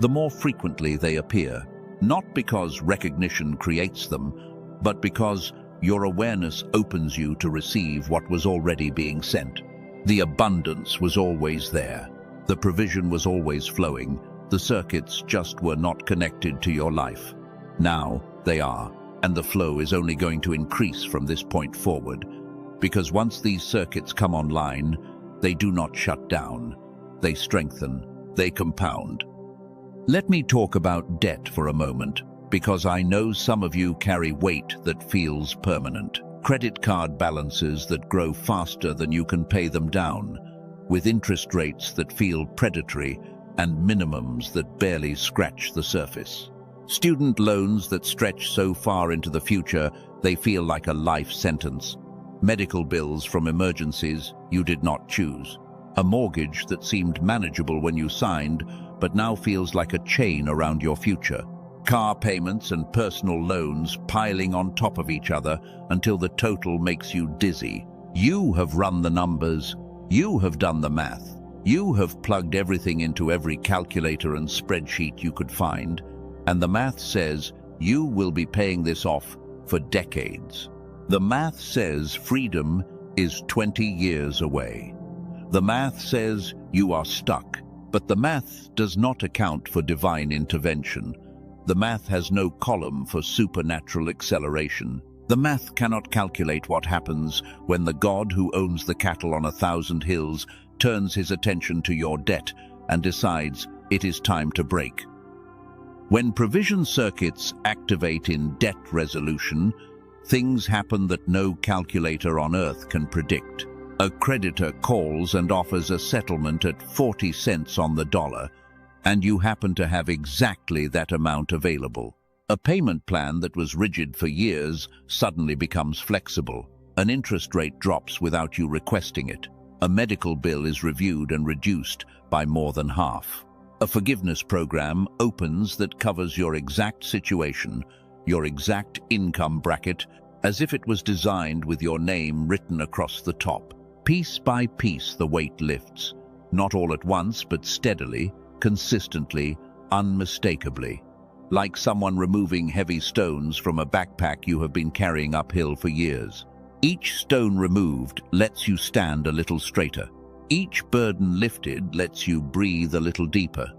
the more frequently they appear. Not because recognition creates them, but because your awareness opens you to receive what was already being sent. The abundance was always there. The provision was always flowing. The circuits just were not connected to your life. Now they are, and the flow is only going to increase from this point forward. Because once these circuits come online, they do not shut down. They strengthen. They compound. Let me talk about debt for a moment, because I know some of you carry weight that feels permanent. Credit card balances that grow faster than you can pay them down, with interest rates that feel predatory and minimums that barely scratch the surface. Student loans that stretch so far into the future they feel like a life sentence. Medical bills from emergencies you did not choose. A mortgage that seemed manageable when you signed, but now feels like a chain around your future. Car payments and personal loans piling on top of each other until the total makes you dizzy. You have run the numbers. You have done the math. You have plugged everything into every calculator and spreadsheet you could find, and the math says you will be paying this off for decades. The math says freedom is 20 years away. The math says you are stuck, but the math does not account for divine intervention. The math has no column for supernatural acceleration. The math cannot calculate what happens when the God who owns the cattle on 1,000 hills turns his attention to your debt and decides it is time to break. When provision circuits activate in debt resolution, things happen that no calculator on earth can predict. A creditor calls and offers a settlement at 40 cents on the dollar, and you happen to have exactly that amount available. A payment plan that was rigid for years suddenly becomes flexible. An interest rate drops without you requesting it. A medical bill is reviewed and reduced by more than half. A forgiveness program opens that covers your exact situation, your exact income bracket, as if it was designed with your name written across the top. Piece by piece the weight lifts, not all at once, but steadily, consistently, unmistakably, like someone removing heavy stones from a backpack you have been carrying uphill for years. Each stone removed lets you stand a little straighter. Each burden lifted lets you breathe a little deeper.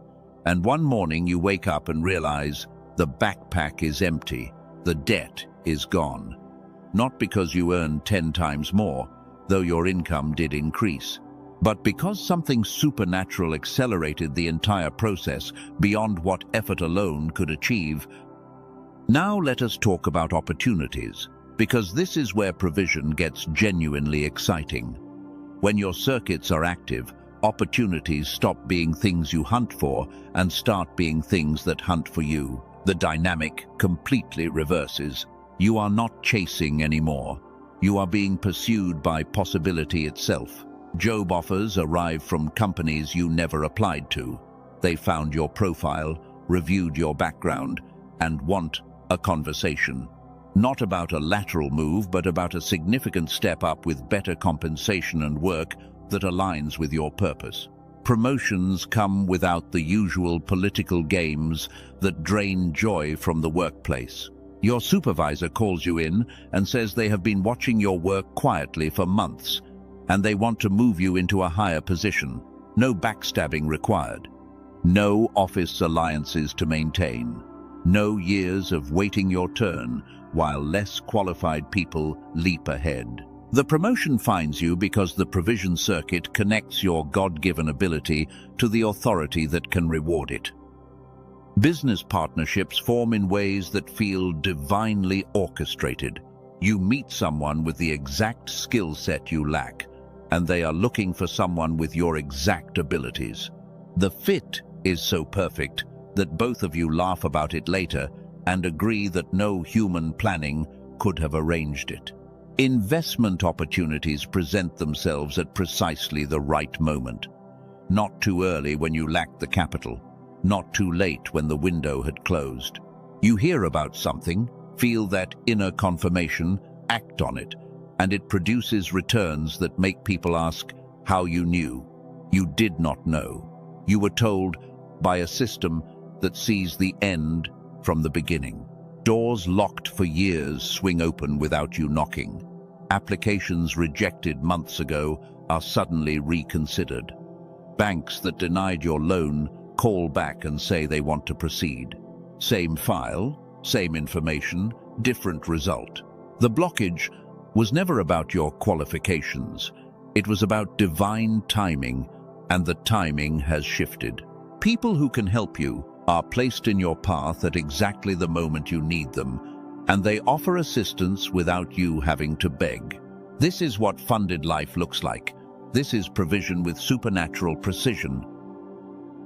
And one morning you wake up and realize the backpack is empty, the debt is gone. Not because you earned 10 times more, though your income did increase, but because something supernatural accelerated the entire process beyond what effort alone could achieve. Now let us talk about opportunities, because this is where provision gets genuinely exciting. When your circuits are active, opportunities stop being things you hunt for and start being things that hunt for you. The dynamic completely reverses. You are not chasing anymore. You are being pursued by possibility itself. Job offers arrive from companies you never applied to. They found your profile, reviewed your background, and want a conversation. Not about a lateral move, but about a significant step up with better compensation and work that aligns with your purpose. Promotions come without the usual political games that drain joy from the workplace. Your supervisor calls you in and says they have been watching your work quietly for months, and they want to move you into a higher position. No backstabbing required. No office alliances to maintain. No years of waiting your turn while less qualified people leap ahead. The promotion finds you because the provision circuit connects your God-given ability to the authority that can reward it. Business partnerships form in ways that feel divinely orchestrated. You meet someone with the exact skill set you lack, and they are looking for someone with your exact abilities. The fit is so perfect that both of you laugh about it later and agree that no human planning could have arranged it. Investment opportunities present themselves at precisely the right moment. Not too early when you lack the capital, not too late when the window had closed. You hear about something, feel that inner confirmation, act on it, and it produces returns that make people ask how you knew. You did not know. You were told by a system that sees the end from the beginning. Doors locked for years swing open without you knocking. Applications rejected months ago are suddenly reconsidered. Banks that denied your loan call back and say they want to proceed. Same file, same information, different result. The blockage was never about your qualifications. It was about divine timing, and the timing has shifted. People who can help you are placed in your path at exactly the moment you need them, and they offer assistance without you having to beg. This is what funded life looks like. This is provision with supernatural precision.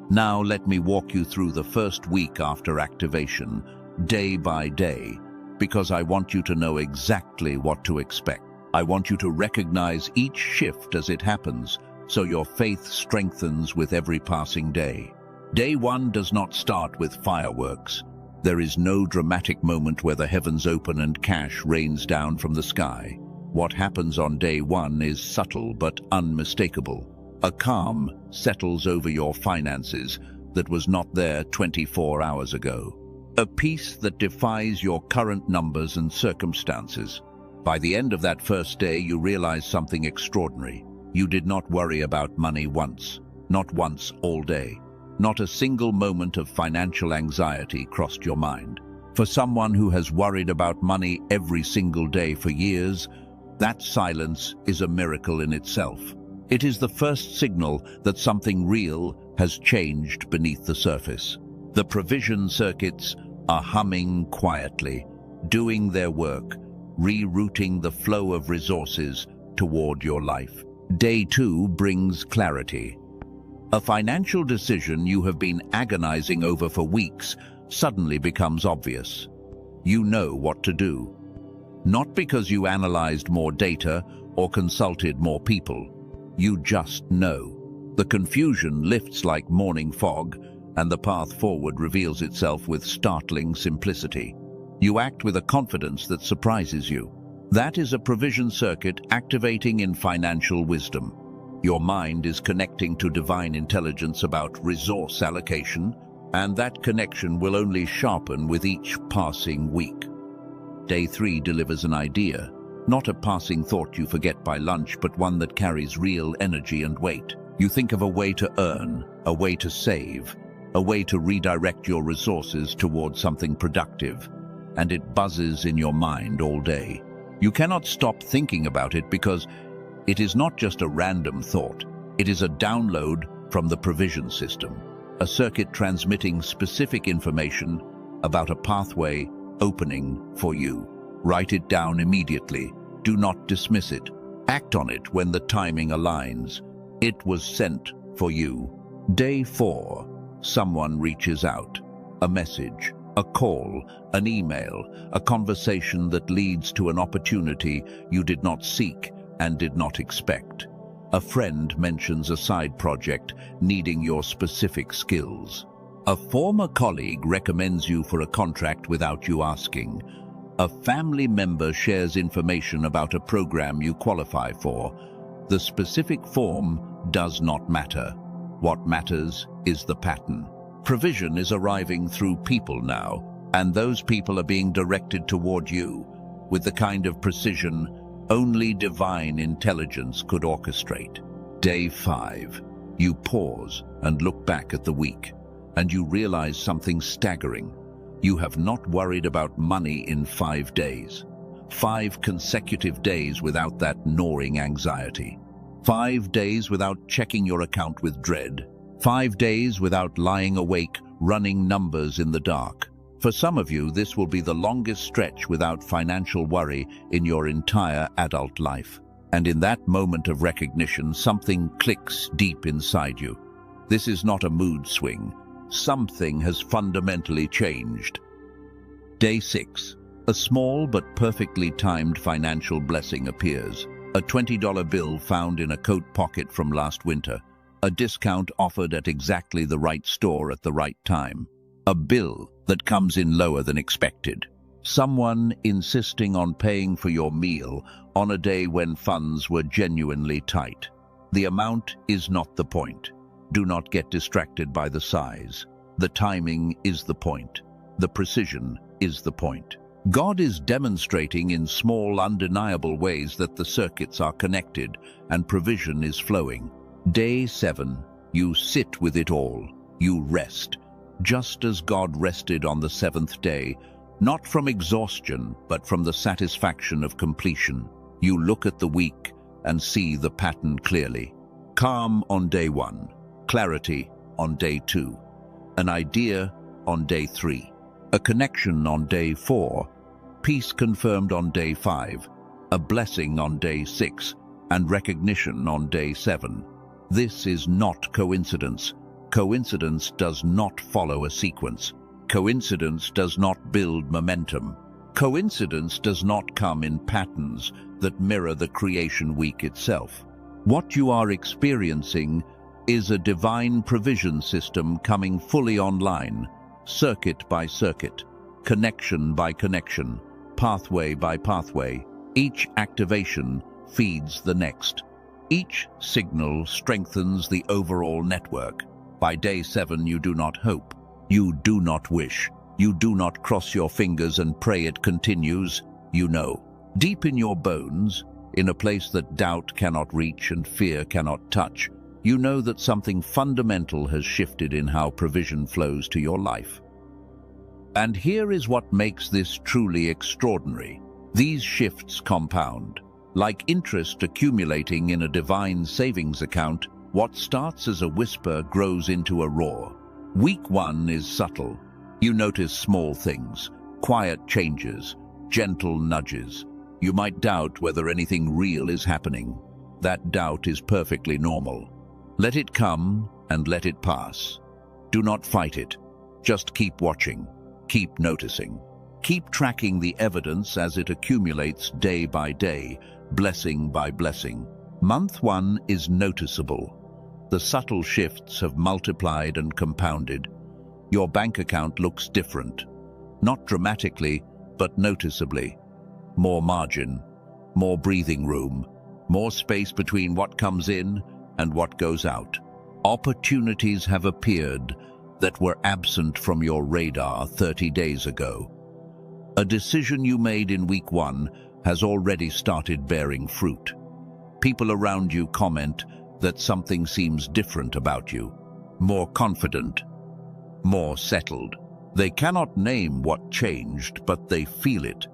Now let me walk you through the first week after activation, day by day, because I want you to know exactly what to expect. I want you to recognize each shift as it happens, so your faith strengthens with every passing day. Day one does not start with fireworks. There is no dramatic moment where the heavens open and cash rains down from the sky. What happens on day one is subtle but unmistakable. A calm settles over your finances that was not there 24 hours ago. A peace that defies your current numbers and circumstances. By the end of that first day, you realize something extraordinary. You did not worry about money once, not once all day. Not a single moment of financial anxiety crossed your mind. For someone who has worried about money every single day for years, that silence is a miracle in itself. It is the first signal that something real has changed beneath the surface. The provision circuits are humming quietly, doing their work, rerouting the flow of resources toward your life. Day two brings clarity. A financial decision you have been agonizing over for weeks suddenly becomes obvious. You know what to do. Not because you analyzed more data or consulted more people. You just know. The confusion lifts like morning fog, and the path forward reveals itself with startling simplicity. You act with a confidence that surprises you. That is a provision circuit activating in financial wisdom. Your mind is connecting to divine intelligence about resource allocation, and that connection will only sharpen with each passing week. Day 3 delivers an idea, not a passing thought you forget by lunch, but one that carries real energy and weight. You think of a way to earn, a way to save, a way to redirect your resources towards something productive, and it buzzes in your mind all day. You cannot stop thinking about it because it is not just a random thought. It is a download from the provision system, a circuit transmitting specific information about a pathway opening for you. Write it down immediately. Do not dismiss it. Act on it when the timing aligns. It was sent for you. Day 4. Someone reaches out. A message, a call, an email, a conversation that leads to an opportunity you did not seek and did not expect. A friend mentions a side project needing your specific skills. A former colleague recommends you for a contract without you asking. A family member shares information about a program you qualify for. The specific form does not matter. What matters is the pattern. Provision is arriving through people now, and those people are being directed toward you with the kind of precision only divine intelligence could orchestrate. Day 5. You pause and look back at the week, and you realize something staggering. You have not worried about money in 5 days. 5 consecutive days without that gnawing anxiety. 5 days without checking your account with dread. 5 days without lying awake, running numbers in the dark. For some of you, this will be the longest stretch without financial worry in your entire adult life. And in that moment of recognition, something clicks deep inside you. This is not a mood swing. Something has fundamentally changed. Day 6. A small but perfectly timed financial blessing appears. A $20 bill found in a coat pocket from last winter. A discount offered at exactly the right store at the right time. A bill that comes in lower than expected. Someone insisting on paying for your meal on a day when funds were genuinely tight. The amount is not the point. Do not get distracted by the size. The timing is the point. The precision is the point. God is demonstrating in small, undeniable ways that the circuits are connected and provision is flowing. Day 7. You sit with it all. You rest. Just as God rested on the 7th day, not from exhaustion, but from the satisfaction of completion. You look at the week and see the pattern clearly. Calm on day 1, clarity on day 2, an idea on day 3, a connection on day 4, peace confirmed on day 5, a blessing on day 6, and recognition on day 7. This is not coincidence. Coincidence does not follow a sequence. Coincidence does not build momentum. Coincidence does not come in patterns that mirror the creation week itself. What you are experiencing is a divine provision system coming fully online, circuit by circuit, connection by connection, pathway by pathway. Each activation feeds the next. Each signal strengthens the overall network. By day 7, you do not hope. You do not wish. You do not cross your fingers and pray it continues. You know. Deep in your bones, in a place that doubt cannot reach and fear cannot touch, you know that something fundamental has shifted in how provision flows to your life. And here is what makes this truly extraordinary. These shifts compound. Like interest accumulating in a divine savings account, what starts as a whisper grows into a roar. Week 1 is subtle. You notice small things, quiet changes, gentle nudges. You might doubt whether anything real is happening. That doubt is perfectly normal. Let it come and let it pass. Do not fight it. Just keep watching. Keep noticing. Keep tracking the evidence as it accumulates day by day, blessing by blessing. Month 1 is noticeable. The subtle shifts have multiplied and compounded. Your bank account looks different. Not dramatically, but noticeably. More margin, more breathing room, more space between what comes in and what goes out. Opportunities have appeared that were absent from your radar 30 days ago. A decision you made in week 1 has already started bearing fruit. People around you comment that something seems different about you, more confident, more settled. They cannot name what changed, but they feel it.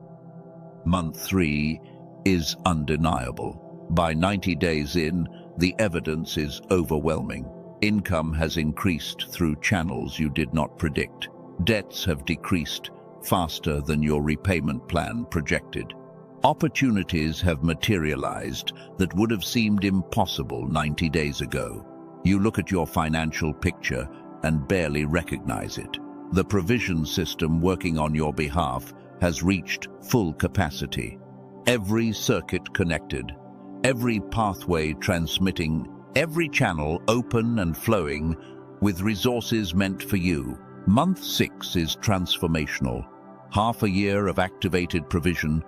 Month 3 is undeniable. By 90 days in, the evidence is overwhelming. Income has increased through channels you did not predict. Debts have decreased faster than your repayment plan projected. Opportunities have materialized that would have seemed impossible 90 days ago. You look at your financial picture and barely recognize it. The provision system working on your behalf has reached full capacity. Every circuit connected, every pathway transmitting, every channel open and flowing with resources meant for you. Month 6 is transformational. Half a year of activated provision,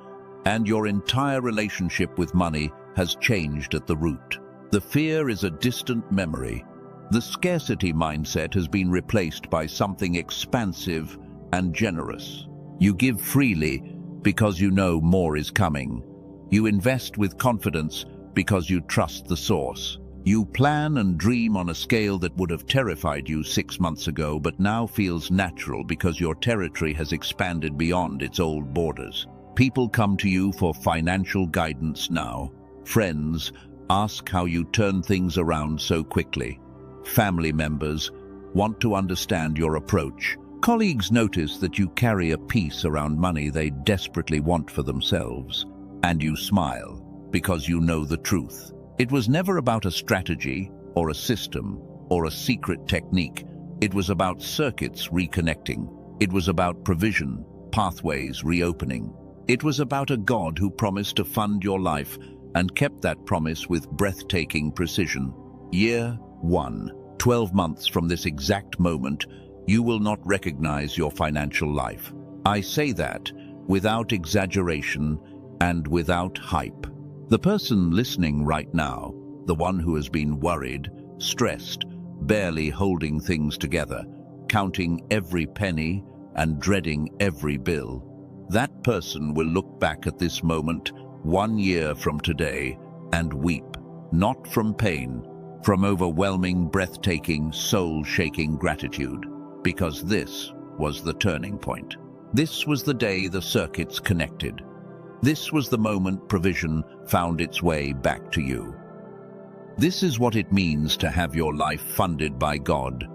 and your entire relationship with money has changed at the root. The fear is a distant memory. The scarcity mindset has been replaced by something expansive and generous. You give freely because you know more is coming. You invest with confidence because you trust the source. You plan and dream on a scale that would have terrified you 6 months ago, but now feels natural because your territory has expanded beyond its old borders. People come to you for financial guidance now. Friends ask how you turn things around so quickly. Family members want to understand your approach. Colleagues notice that you carry a peace around money they desperately want for themselves. And you smile because you know the truth. It was never about a strategy or a system or a secret technique. It was about circuits reconnecting. It was about provision, pathways reopening. It was about a God who promised to fund your life and kept that promise with breathtaking precision. Year 1, 12 months from this exact moment, you will not recognize your financial life. I say that without exaggeration and without hype. The person listening right now, the one who has been worried, stressed, barely holding things together, counting every penny and dreading every bill, that person will look back at this moment 1 year from today and weep, not from pain, from overwhelming, breathtaking, soul-shaking gratitude, because this was the turning point. This was the day the circuits connected. This was the moment provision found its way back to you. This is what it means to have your life funded by God.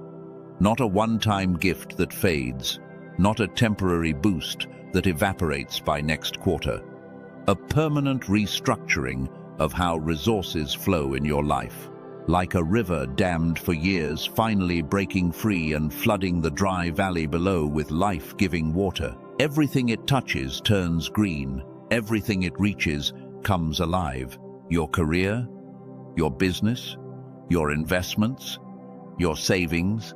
Not a one-time gift that fades, not a temporary boost that evaporates by next quarter. A permanent restructuring of how resources flow in your life. Like a river dammed for years, finally breaking free and flooding the dry valley below with life-giving water. Everything it touches turns green. Everything it reaches comes alive. Your career, your business, your investments, your savings,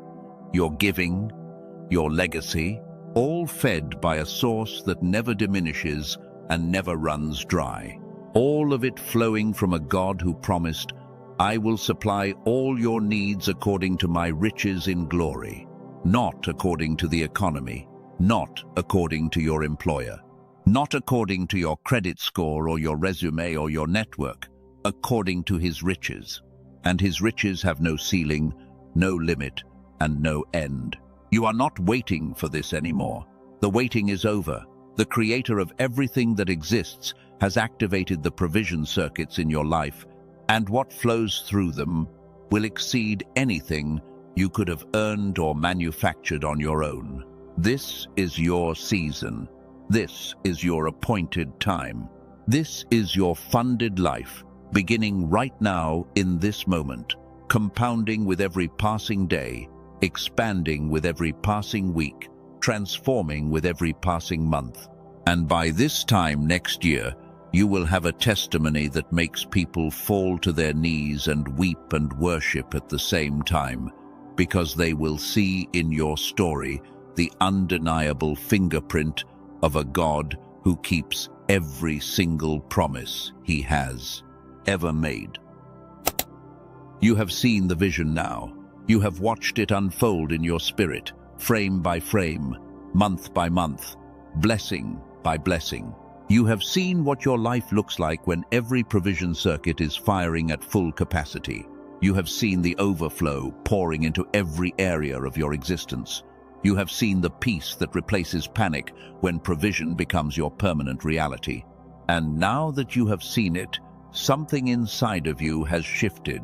your giving, your legacy, all fed by a source that never diminishes and never runs dry. All of it flowing from a God who promised, "I will supply all your needs according to my riches in glory," not according to the economy, not according to your employer, not according to your credit score or your resume or your network, according to his riches. And his riches have no ceiling, no limit, and no end. You are not waiting for this anymore. The waiting is over. The creator of everything that exists has activated the provision circuits in your life, and what flows through them will exceed anything you could have earned or manufactured on your own. This is your season. This is your appointed time. This is your funded life, beginning right now in this moment, compounding with every passing day, expanding with every passing week, transforming with every passing month. And by this time next year, you will have a testimony that makes people fall to their knees and weep and worship at the same time, because they will see in your story the undeniable fingerprint of a God who keeps every single promise he has ever made. You have seen the vision now. You have watched it unfold in your spirit, frame by frame, month by month, blessing by blessing. You have seen what your life looks like when every provision circuit is firing at full capacity. You have seen the overflow pouring into every area of your existence. You have seen the peace that replaces panic when provision becomes your permanent reality. And now that you have seen it, something inside of you has shifted.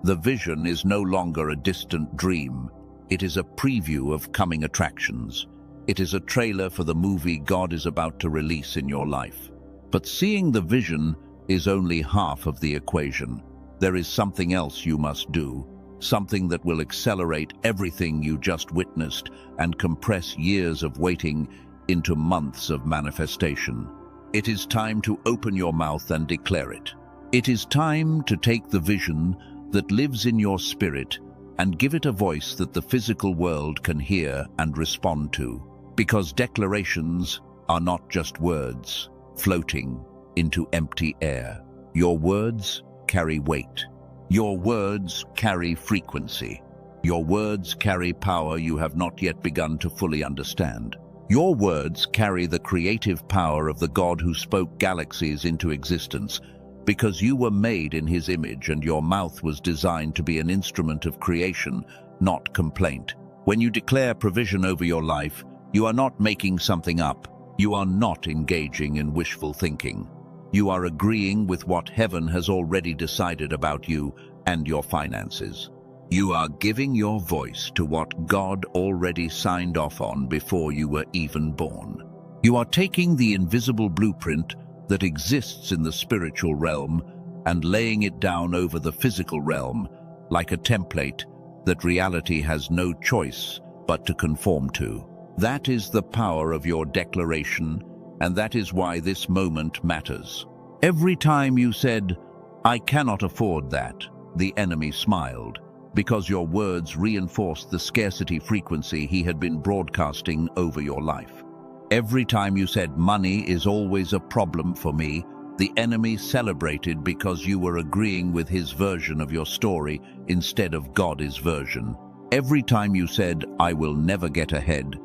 The vision is no longer a distant dream. It is a preview of coming attractions. It is a trailer for the movie God is about to release in your life. But seeing the vision is only half of the equation. There is something else you must do, something that will accelerate everything you just witnessed and compress years of waiting into months of manifestation. It is time to open your mouth and declare it. It is time to take the vision that lives in your spirit and give it a voice that the physical world can hear and respond to. Because declarations are not just words floating into empty air. Your words carry weight. Your words carry frequency. Your words carry power you have not yet begun to fully understand. Your words carry the creative power of the God who spoke galaxies into existence, because you were made in his image and your mouth was designed to be an instrument of creation, not complaint. When you declare provision over your life, you are not making something up. You are not engaging in wishful thinking. You are agreeing with what heaven has already decided about you and your finances. You are giving your voice to what God already signed off on before you were even born. You are taking the invisible blueprint that exists in the spiritual realm and laying it down over the physical realm like a template that reality has no choice but to conform to. That is the power of your declaration, and that is why this moment matters. Every time you said, "I cannot afford that," the enemy smiled, because your words reinforced the scarcity frequency he had been broadcasting over your life. Every time you said, "Money is always a problem for me," the enemy celebrated because you were agreeing with his version of your story instead of God's version. Every time you said, "I will never get ahead,"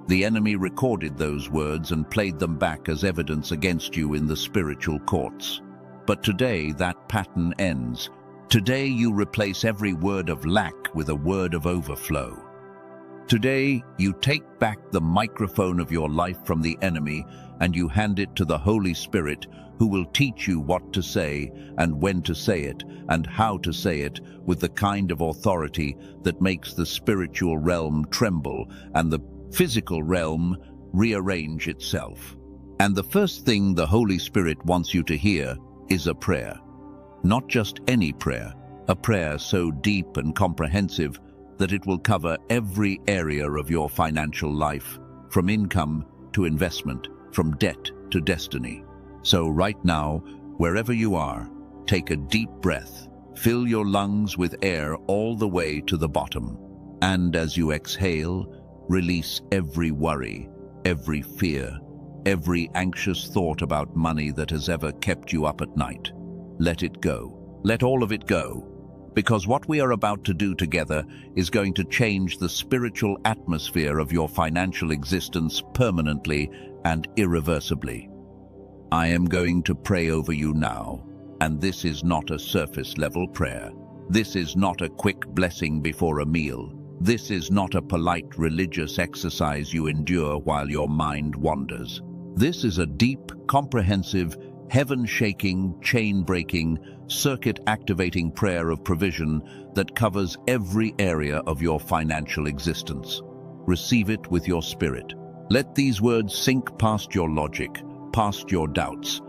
the enemy recorded those words and played them back as evidence against you in the spiritual courts. But today that pattern ends. Today you replace every word of lack with a word of overflow. Today you take back the microphone of your life from the enemy and you hand it to the Holy Spirit, who will teach you what to say and when to say it and how to say it with the kind of authority that makes the spiritual realm tremble and the physical realm rearrange itself. And the first thing the Holy Spirit wants you to hear is a prayer. Not just any prayer, a prayer so deep and comprehensive that it will cover every area of your financial life, from income to investment, from debt to destiny. So right now, wherever you are, take a deep breath, fill your lungs with air all the way to the bottom. And as you exhale, release every worry, every fear, every anxious thought about money that has ever kept you up at night. Let it go. Let all of it go. Because what we are about to do together is going to change the spiritual atmosphere of your financial existence permanently and irreversibly. I am going to pray over you now, and this is not a surface-level prayer. This is not a quick blessing before a meal. This is not a polite religious exercise you endure while your mind wanders. This is a deep, comprehensive, heaven-shaking, chain-breaking, circuit-activating prayer of provision that covers every area of your financial existence. Receive it with your spirit. Let these words sink past your logic, past your doubts,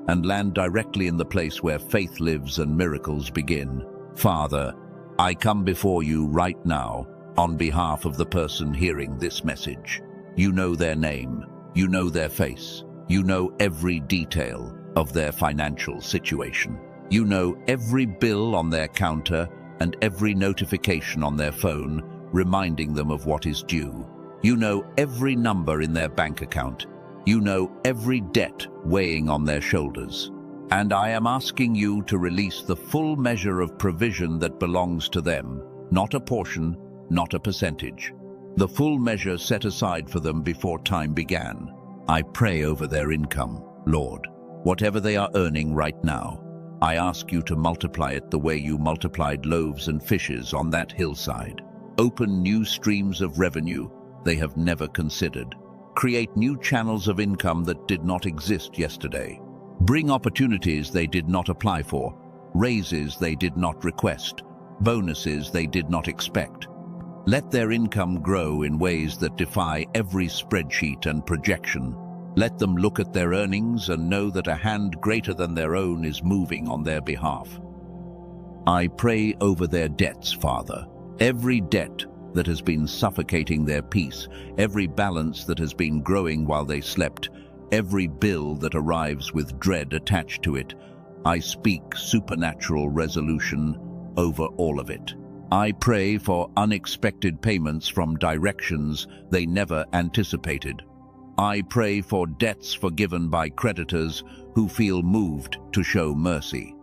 and land directly in the place where faith lives and miracles begin. Father, I come before you right now on behalf of the person hearing this message. You know their name, you know their face, you know every detail of their financial situation. You know every bill on their counter and every notification on their phone reminding them of what is due. You know every number in their bank account, You know every debt weighing on their shoulders. And I am asking you to release the full measure of provision that belongs to them, not a portion, not a percentage. The full measure set aside for them before time began. I pray over their income, Lord. Whatever they are earning right now, I ask you to multiply it the way you multiplied loaves and fishes on that hillside. Open new streams of revenue they have never considered. Create new channels of income that did not exist yesterday. Bring opportunities they did not apply for, raises they did not request, bonuses they did not expect. Let their income grow in ways that defy every spreadsheet and projection. Let them look at their earnings and know that a hand greater than their own is moving on their behalf. I pray over their debts, Father. Every debt that has been suffocating their peace, every balance that has been growing while they slept, every bill that arrives with dread attached to it, I speak supernatural resolution over all of it. I pray for unexpected payments from directions they never anticipated. I pray for debts forgiven by creditors who feel moved to show mercy.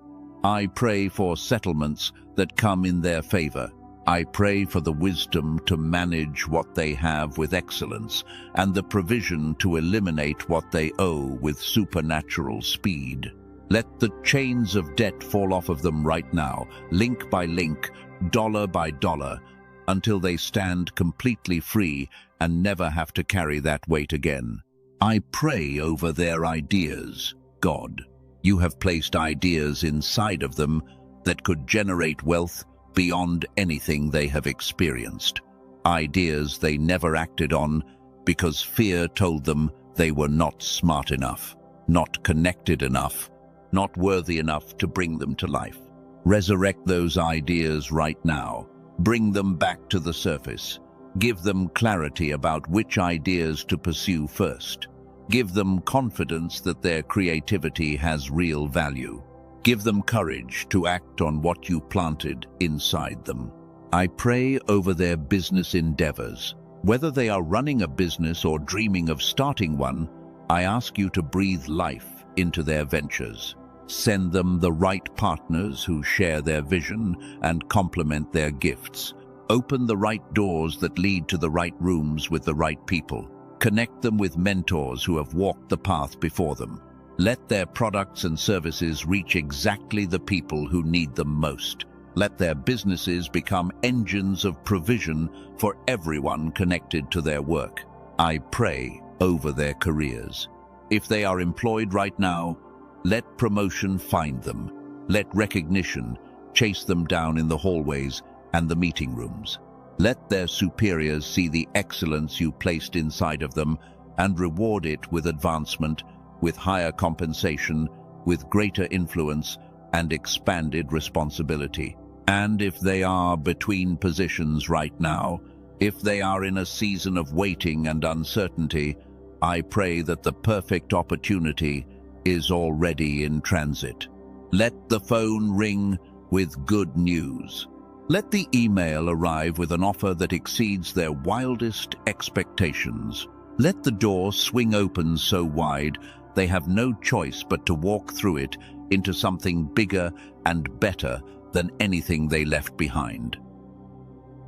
I pray for settlements that come in their favor. I pray for the wisdom to manage what they have with excellence and the provision to eliminate what they owe with supernatural speed. Let the chains of debt fall off of them right now, link by link, dollar by dollar, until they stand completely free and never have to carry that weight again. I pray over their ideas, God. You have placed ideas inside of them that could generate wealth beyond anything they have experienced. Ideas they never acted on because fear told them they were not smart enough, not connected enough, not worthy enough to bring them to life. Resurrect those ideas right now. Bring them back to the surface. Give them clarity about which ideas to pursue first. Give them confidence that their creativity has real value. Give them courage to act on what you planted inside them. I pray over their business endeavors. Whether they are running a business or dreaming of starting one, I ask you to breathe life into their ventures. Send them the right partners who share their vision and complement their gifts. Open the right doors that lead to the right rooms with the right people. Connect them with mentors who have walked the path before them. Let their products and services reach exactly the people who need them most. Let their businesses become engines of provision for everyone connected to their work. I pray over their careers. If they are employed right now, let promotion find them. Let recognition chase them down in the hallways and the meeting rooms. Let their superiors see the excellence you placed inside of them and reward it with advancement, with higher compensation, with greater influence and expanded responsibility. And if they are between positions right now, if they are in a season of waiting and uncertainty, I pray that the perfect opportunity is already in transit. Let the phone ring with good news. Let the email arrive with an offer that exceeds their wildest expectations. Let the door swing open so wide they have no choice but to walk through it into something bigger and better than anything they left behind.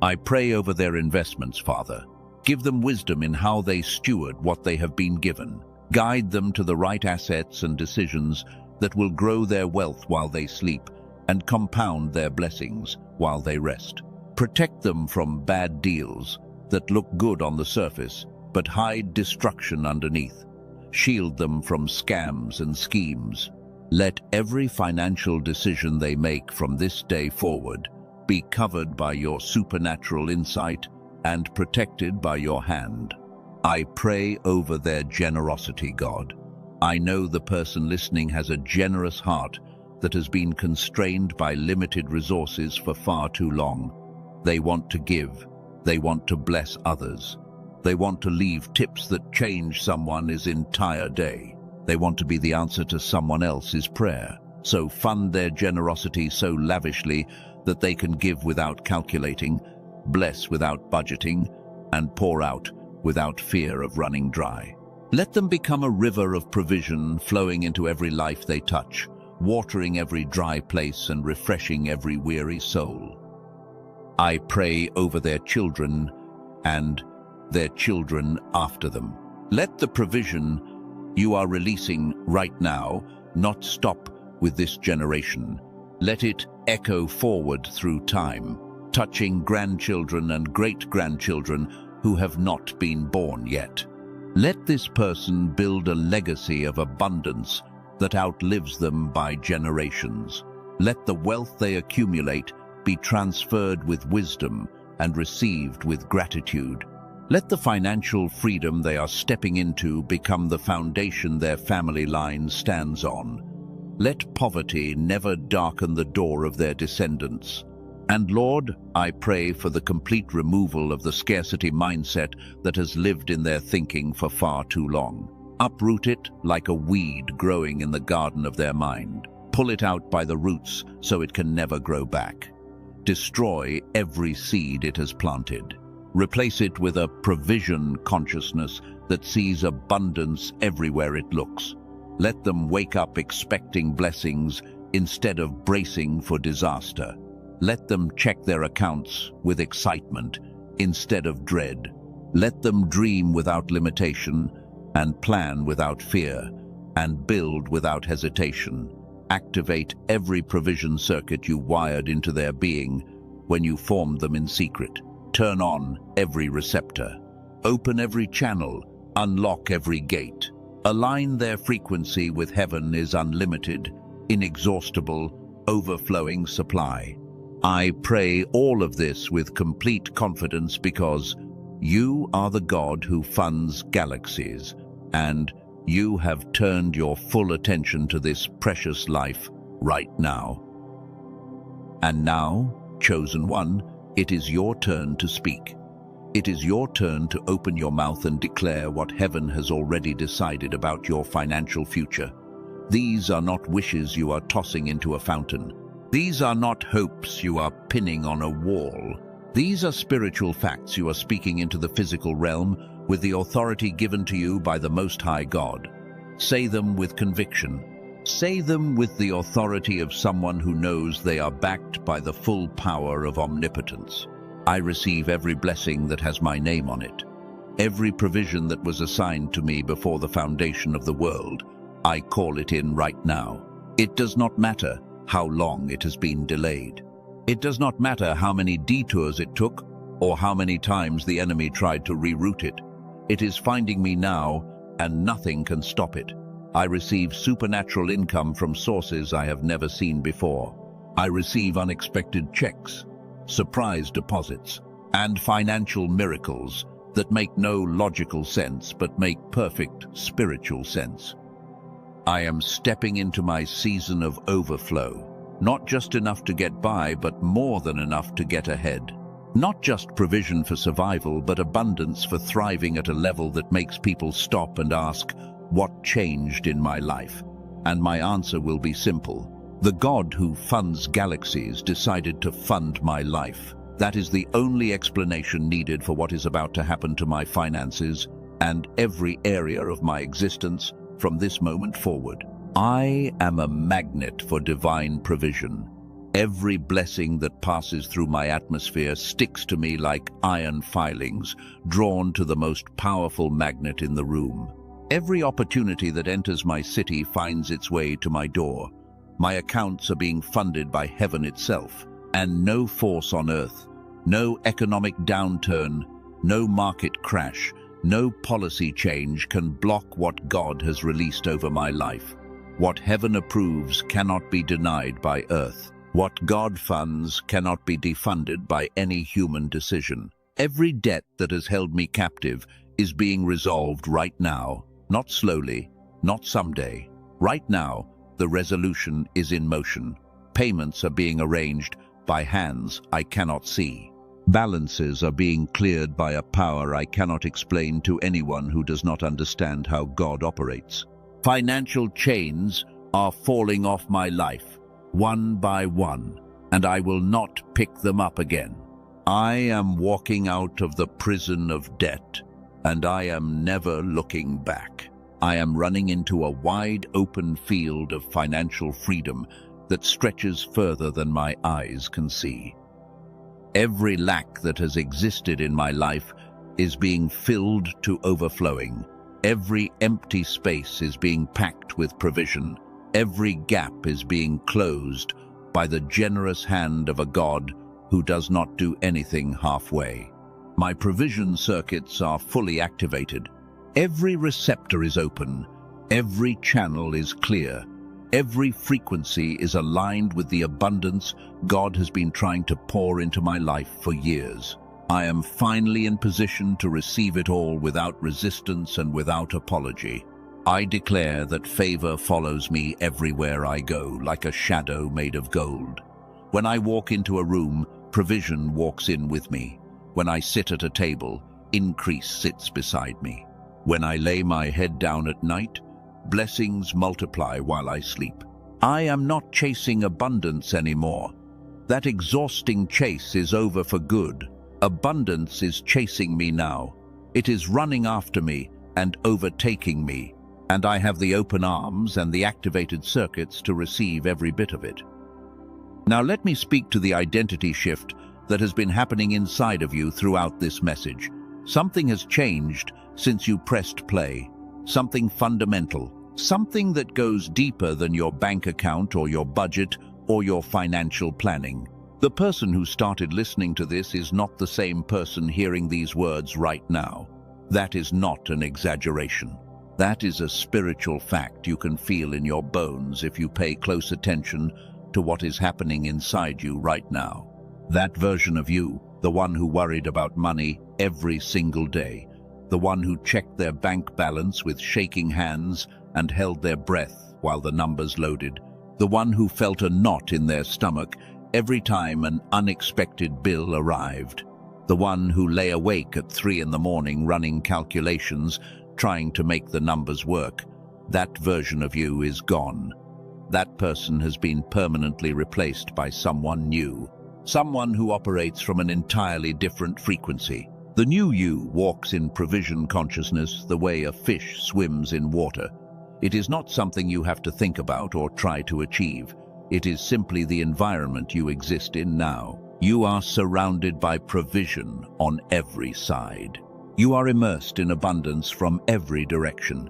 I pray over their investments, Father. Give them wisdom in how they steward what they have been given. Guide them to the right assets and decisions that will grow their wealth while they sleep and compound their blessings while they rest. Protect them from bad deals that look good on the surface but hide destruction underneath. Shield them from scams and schemes. Let every financial decision they make from this day forward be covered by your supernatural insight and protected by your hand. I pray over their generosity, God. I know the person listening has a generous heart that has been constrained by limited resources for far too long. They want to give. They want to bless others. They want to leave tips that change someone's entire day. They want to be the answer to someone else's prayer. So fund their generosity so lavishly that they can give without calculating, bless without budgeting, and pour out without fear of running dry. Let them become a river of provision flowing into every life they touch, watering every dry place and refreshing every weary soul. I pray over their children and their children after them. Let the provision you are releasing right now not stop with this generation. Let it echo forward through time, touching grandchildren and great-grandchildren who have not been born yet. Let this person build a legacy of abundance that outlives them by generations. Let the wealth they accumulate be transferred with wisdom and received with gratitude. Let the financial freedom they are stepping into become the foundation their family line stands on. Let poverty never darken the door of their descendants. And Lord, I pray for the complete removal of the scarcity mindset that has lived in their thinking for far too long. Uproot it like a weed growing in the garden of their mind. Pull it out by the roots so it can never grow back. Destroy every seed it has planted. Replace it with a provision consciousness that sees abundance everywhere it looks. Let them wake up expecting blessings instead of bracing for disaster. Let them check their accounts with excitement instead of dread. Let them dream without limitation and plan without fear and build without hesitation. Activate every provision circuit you wired into their being when you formed them in secret. Turn on every receptor. Open every channel. Unlock every gate. Align their frequency with heaven is unlimited, inexhaustible, overflowing supply. I pray all of this with complete confidence because you are the God who funds galaxies, and you have turned your full attention to this precious life right now. And now, chosen one, it is your turn to speak. It is your turn to open your mouth and declare what heaven has already decided about your financial future. These are not wishes you are tossing into a fountain. These are not hopes you are pinning on a wall. These are spiritual facts you are speaking into the physical realm with the authority given to you by the Most High God. Say them with conviction. Say them with the authority of someone who knows they are backed by the full power of omnipotence. I receive every blessing that has my name on it. Every provision that was assigned to me before the foundation of the world, I call it in right now. It does not matter how long it has been delayed. It does not matter how many detours it took or how many times the enemy tried to reroute it. It is finding me now, and nothing can stop it. I receive supernatural income from sources I have never seen before. I receive unexpected checks, surprise deposits, and financial miracles that make no logical sense but make perfect spiritual sense. I am stepping into my season of overflow, not just enough to get by, but more than enough to get ahead. Not just provision for survival, but abundance for thriving at a level that makes people stop and ask, what changed in my life? And my answer will be simple. The God who funds galaxies decided to fund my life. That is the only explanation needed for what is about to happen to my finances and every area of my existence from this moment forward. I am a magnet for divine provision. Every blessing that passes through my atmosphere sticks to me like iron filings, drawn to the most powerful magnet in the room. Every opportunity that enters my city finds its way to my door. My accounts are being funded by heaven itself, and no force on earth, no economic downturn, no market crash, no policy change can block what God has released over my life. What heaven approves cannot be denied by earth. What God funds cannot be defunded by any human decision. Every debt that has held me captive is being resolved right now, not slowly, not someday. Right now, the resolution is in motion. Payments are being arranged by hands I cannot see. Balances are being cleared by a power I cannot explain to anyone who does not understand how God operates. Financial chains are falling off my life, one by one, and I will not pick them up again. I am walking out of the prison of debt, and I am never looking back. I am running into a wide open field of financial freedom that stretches further than my eyes can see. Every lack that has existed in my life is being filled to overflowing. Every empty space is being packed with provision. Every gap is being closed by the generous hand of a God who does not do anything halfway. My provision circuits are fully activated. Every receptor is open. Every channel is clear. Every frequency is aligned with the abundance God has been trying to pour into my life for years. I am finally in position to receive it all without resistance and without apology. I declare that favor follows me everywhere I go, like a shadow made of gold. When I walk into a room, provision walks in with me. When I sit at a table, increase sits beside me. When I lay my head down at night, blessings multiply while I sleep. I am not chasing abundance anymore. That exhausting chase is over for good. Abundance is chasing me now. It is running after me and overtaking me, and I have the open arms and the activated circuits to receive every bit of it. Now let me speak to the identity shift that has been happening inside of you throughout this message. Something has changed since you pressed play. Something fundamental. Something that goes deeper than your bank account or your budget or your financial planning. The person who started listening to this is not the same person hearing these words right now. That is not an exaggeration. That is a spiritual fact you can feel in your bones if you pay close attention to what is happening inside you right now. That version of you, the one who worried about money every single day, the one who checked their bank balance with shaking hands and held their breath while the numbers loaded, the one who felt a knot in their stomach every time an unexpected bill arrived, the one who lay awake at 3 in the morning running calculations, trying to make the numbers work. That version of you is gone. That person has been permanently replaced by someone new, someone who operates from an entirely different frequency. The new you walks in provision consciousness the way a fish swims in water. It is not something you have to think about or try to achieve. It is simply the environment you exist in now. You are surrounded by provision on every side. You are immersed in abundance from every direction.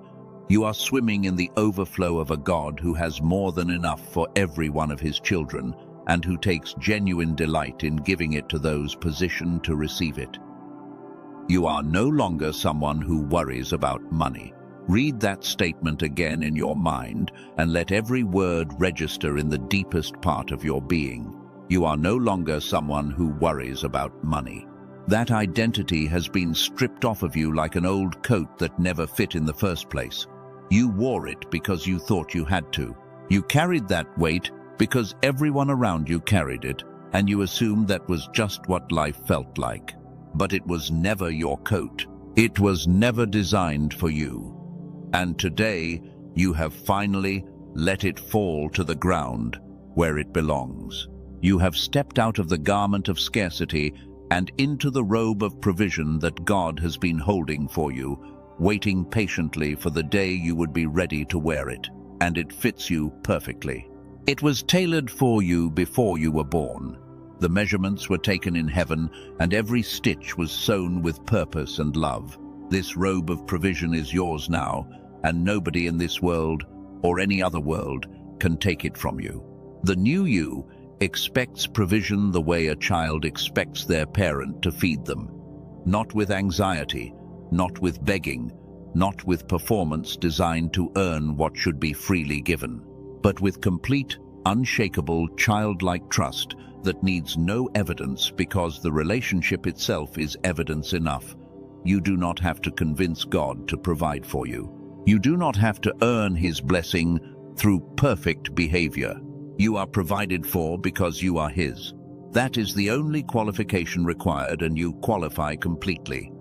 You are swimming in the overflow of a God who has more than enough for every one of his children and who takes genuine delight in giving it to those positioned to receive it. You are no longer someone who worries about money. Read that statement again in your mind and let every word register in the deepest part of your being. You are no longer someone who worries about money. That identity has been stripped off of you like an old coat that never fit in the first place. You wore it because you thought you had to. You carried that weight because everyone around you carried it, and you assumed that was just what life felt like. But it was never your coat. It was never designed for you. And today, you have finally let it fall to the ground where it belongs. You have stepped out of the garment of scarcity and into the robe of provision that God has been holding for you, waiting patiently for the day you would be ready to wear it, and it fits you perfectly. It was tailored for you before you were born. The measurements were taken in heaven, and every stitch was sewn with purpose and love. This robe of provision is yours now, and nobody in this world, or any other world, can take it from you. The new you expects provision the way a child expects their parent to feed them. Not with anxiety, not with begging, not with performance designed to earn what should be freely given, but with complete, unshakable, childlike trust that needs no evidence because the relationship itself is evidence enough. You do not have to convince God to provide for you. You do not have to earn his blessing through perfect behavior. You are provided for because you are his. That is the only qualification required, and you qualify completely.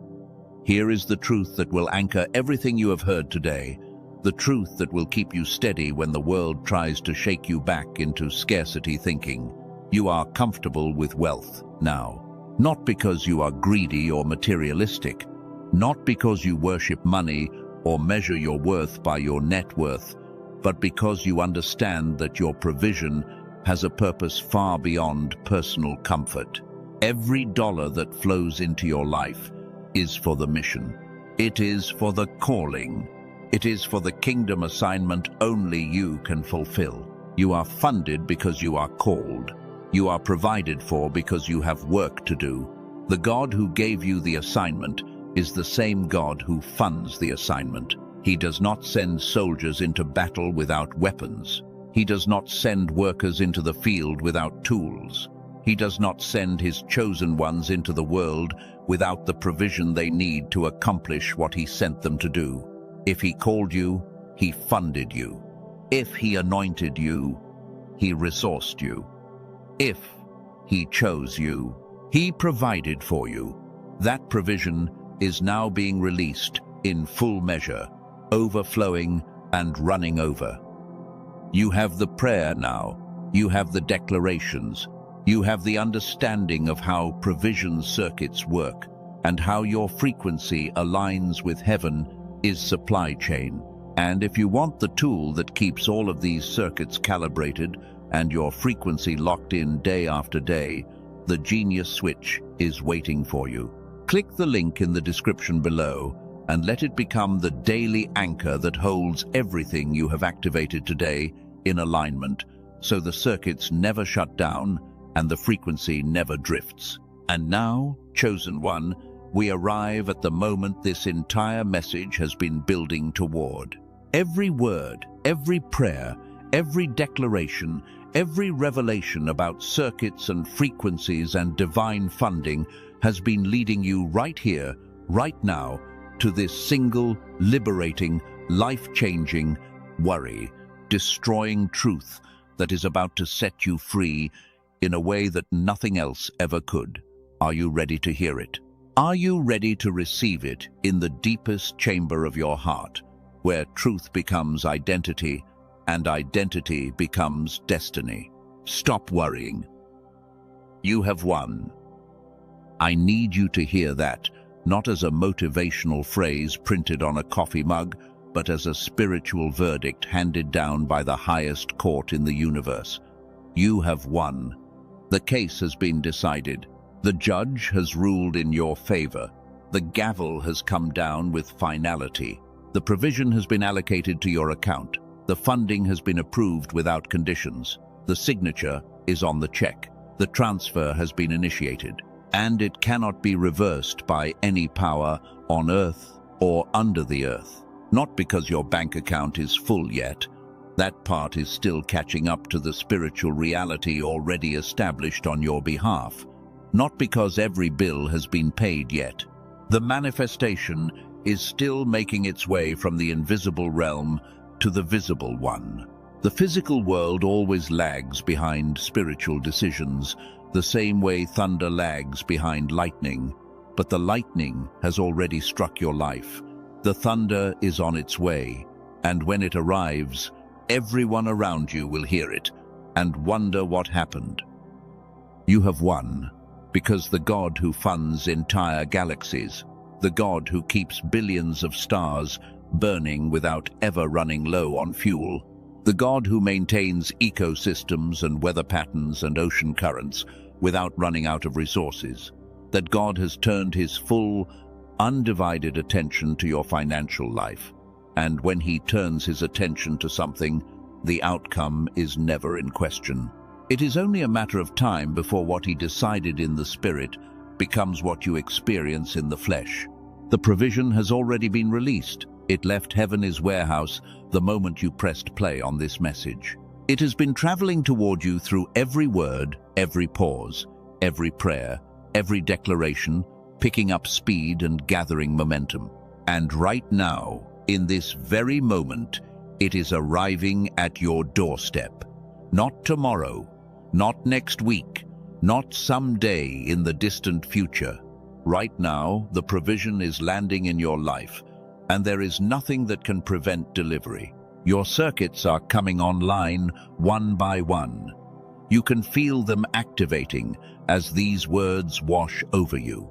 Here is the truth that will anchor everything you have heard today, the truth that will keep you steady when the world tries to shake you back into scarcity thinking. You are comfortable with wealth now, not because you are greedy or materialistic, not because you worship money or measure your worth by your net worth, but because you understand that your provision has a purpose far beyond personal comfort. Every dollar that flows into your life is for the mission. It is for the calling. It is for the kingdom assignment only you can fulfill. You are funded because you are called. You are provided for because you have work to do. The God who gave you the assignment is the same God who funds the assignment. He does not send soldiers into battle without weapons. He does not send workers into the field without tools. He does not send his chosen ones into the world without the provision they need to accomplish what he sent them to do. If he called you, he funded you. If he anointed you, he resourced you. If he chose you, he provided for you. That provision is now being released in full measure, overflowing and running over. You have the prayer now. You have the declarations. You have the understanding of how provision circuits work and how your frequency aligns with heaven is supply chain. And if you want the tool that keeps all of these circuits calibrated and your frequency locked in day after day, the genius switch is waiting for you. Click the link in the description below and let it become the daily anchor that holds everything you have activated today in alignment, so the circuits never shut down and the frequency never drifts. And now, chosen one, we arrive at the moment this entire message has been building toward. Every word, every prayer, every declaration, every revelation about circuits and frequencies and divine funding has been leading you right here, right now, to this single, liberating, life-changing, worry-destroying truth that is about to set you free in a way that nothing else ever could. Are you ready to hear it? Are you ready to receive it in the deepest chamber of your heart, where truth becomes identity and identity becomes destiny? Stop worrying. You have won. I need you to hear that, not as a motivational phrase printed on a coffee mug, but as a spiritual verdict handed down by the highest court in the universe. You have won. The case has been decided. The judge has ruled in your favor. The gavel has come down with finality. The provision has been allocated to your account. The funding has been approved without conditions. The signature is on the check. The transfer has been initiated, and it cannot be reversed by any power on earth or under the earth. Not because your bank account is full yet. That part is still catching up to the spiritual reality already established on your behalf. Not because every bill has been paid yet. The manifestation is still making its way from the invisible realm to the visible one. The physical world always lags behind spiritual decisions, the same way thunder lags behind lightning. But the lightning has already struck your life. The thunder is on its way, and when it arrives, everyone around you will hear it and wonder what happened. You have won. Because the God who funds entire galaxies, the God who keeps billions of stars burning without ever running low on fuel, the God who maintains ecosystems and weather patterns and ocean currents without running out of resources, that God has turned his full, undivided attention to your financial life. And when he turns his attention to something, the outcome is never in question. It is only a matter of time before what he decided in the spirit becomes what you experience in the flesh. The provision has already been released. It left heaven's warehouse the moment you pressed play on this message. It has been traveling toward you through every word, every pause, every prayer, every declaration, picking up speed and gathering momentum. And right now, in this very moment, it is arriving at your doorstep. Not tomorrow, not next week, not someday in the distant future. Right now, the provision is landing in your life, and there is nothing that can prevent delivery. Your circuits are coming online one by one. You can feel them activating as these words wash over you.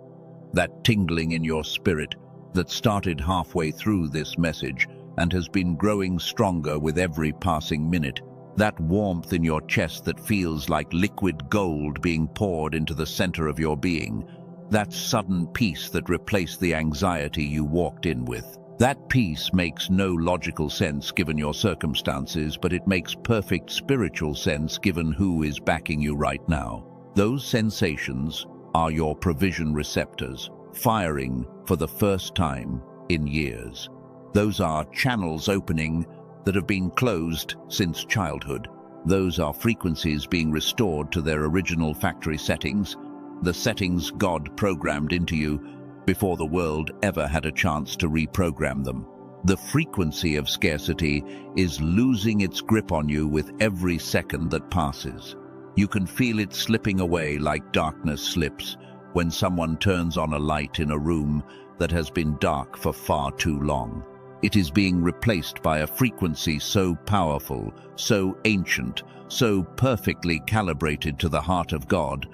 That tingling in your spirit, that started halfway through this message and has been growing stronger with every passing minute. That warmth in your chest that feels like liquid gold being poured into the center of your being. That sudden peace that replaced the anxiety you walked in with. That peace makes no logical sense given your circumstances, but it makes perfect spiritual sense given who is backing you right now. Those sensations are your provision receptors, firing for the first time in years. Those are channels opening that have been closed since childhood. Those are frequencies being restored to their original factory settings, the settings God programmed into you before the world ever had a chance to reprogram them. The frequency of scarcity is losing its grip on you with every second that passes. You can feel it slipping away like darkness slips when someone turns on a light in a room that has been dark for far too long. It is being replaced by a frequency so powerful, so ancient, so perfectly calibrated to the heart of God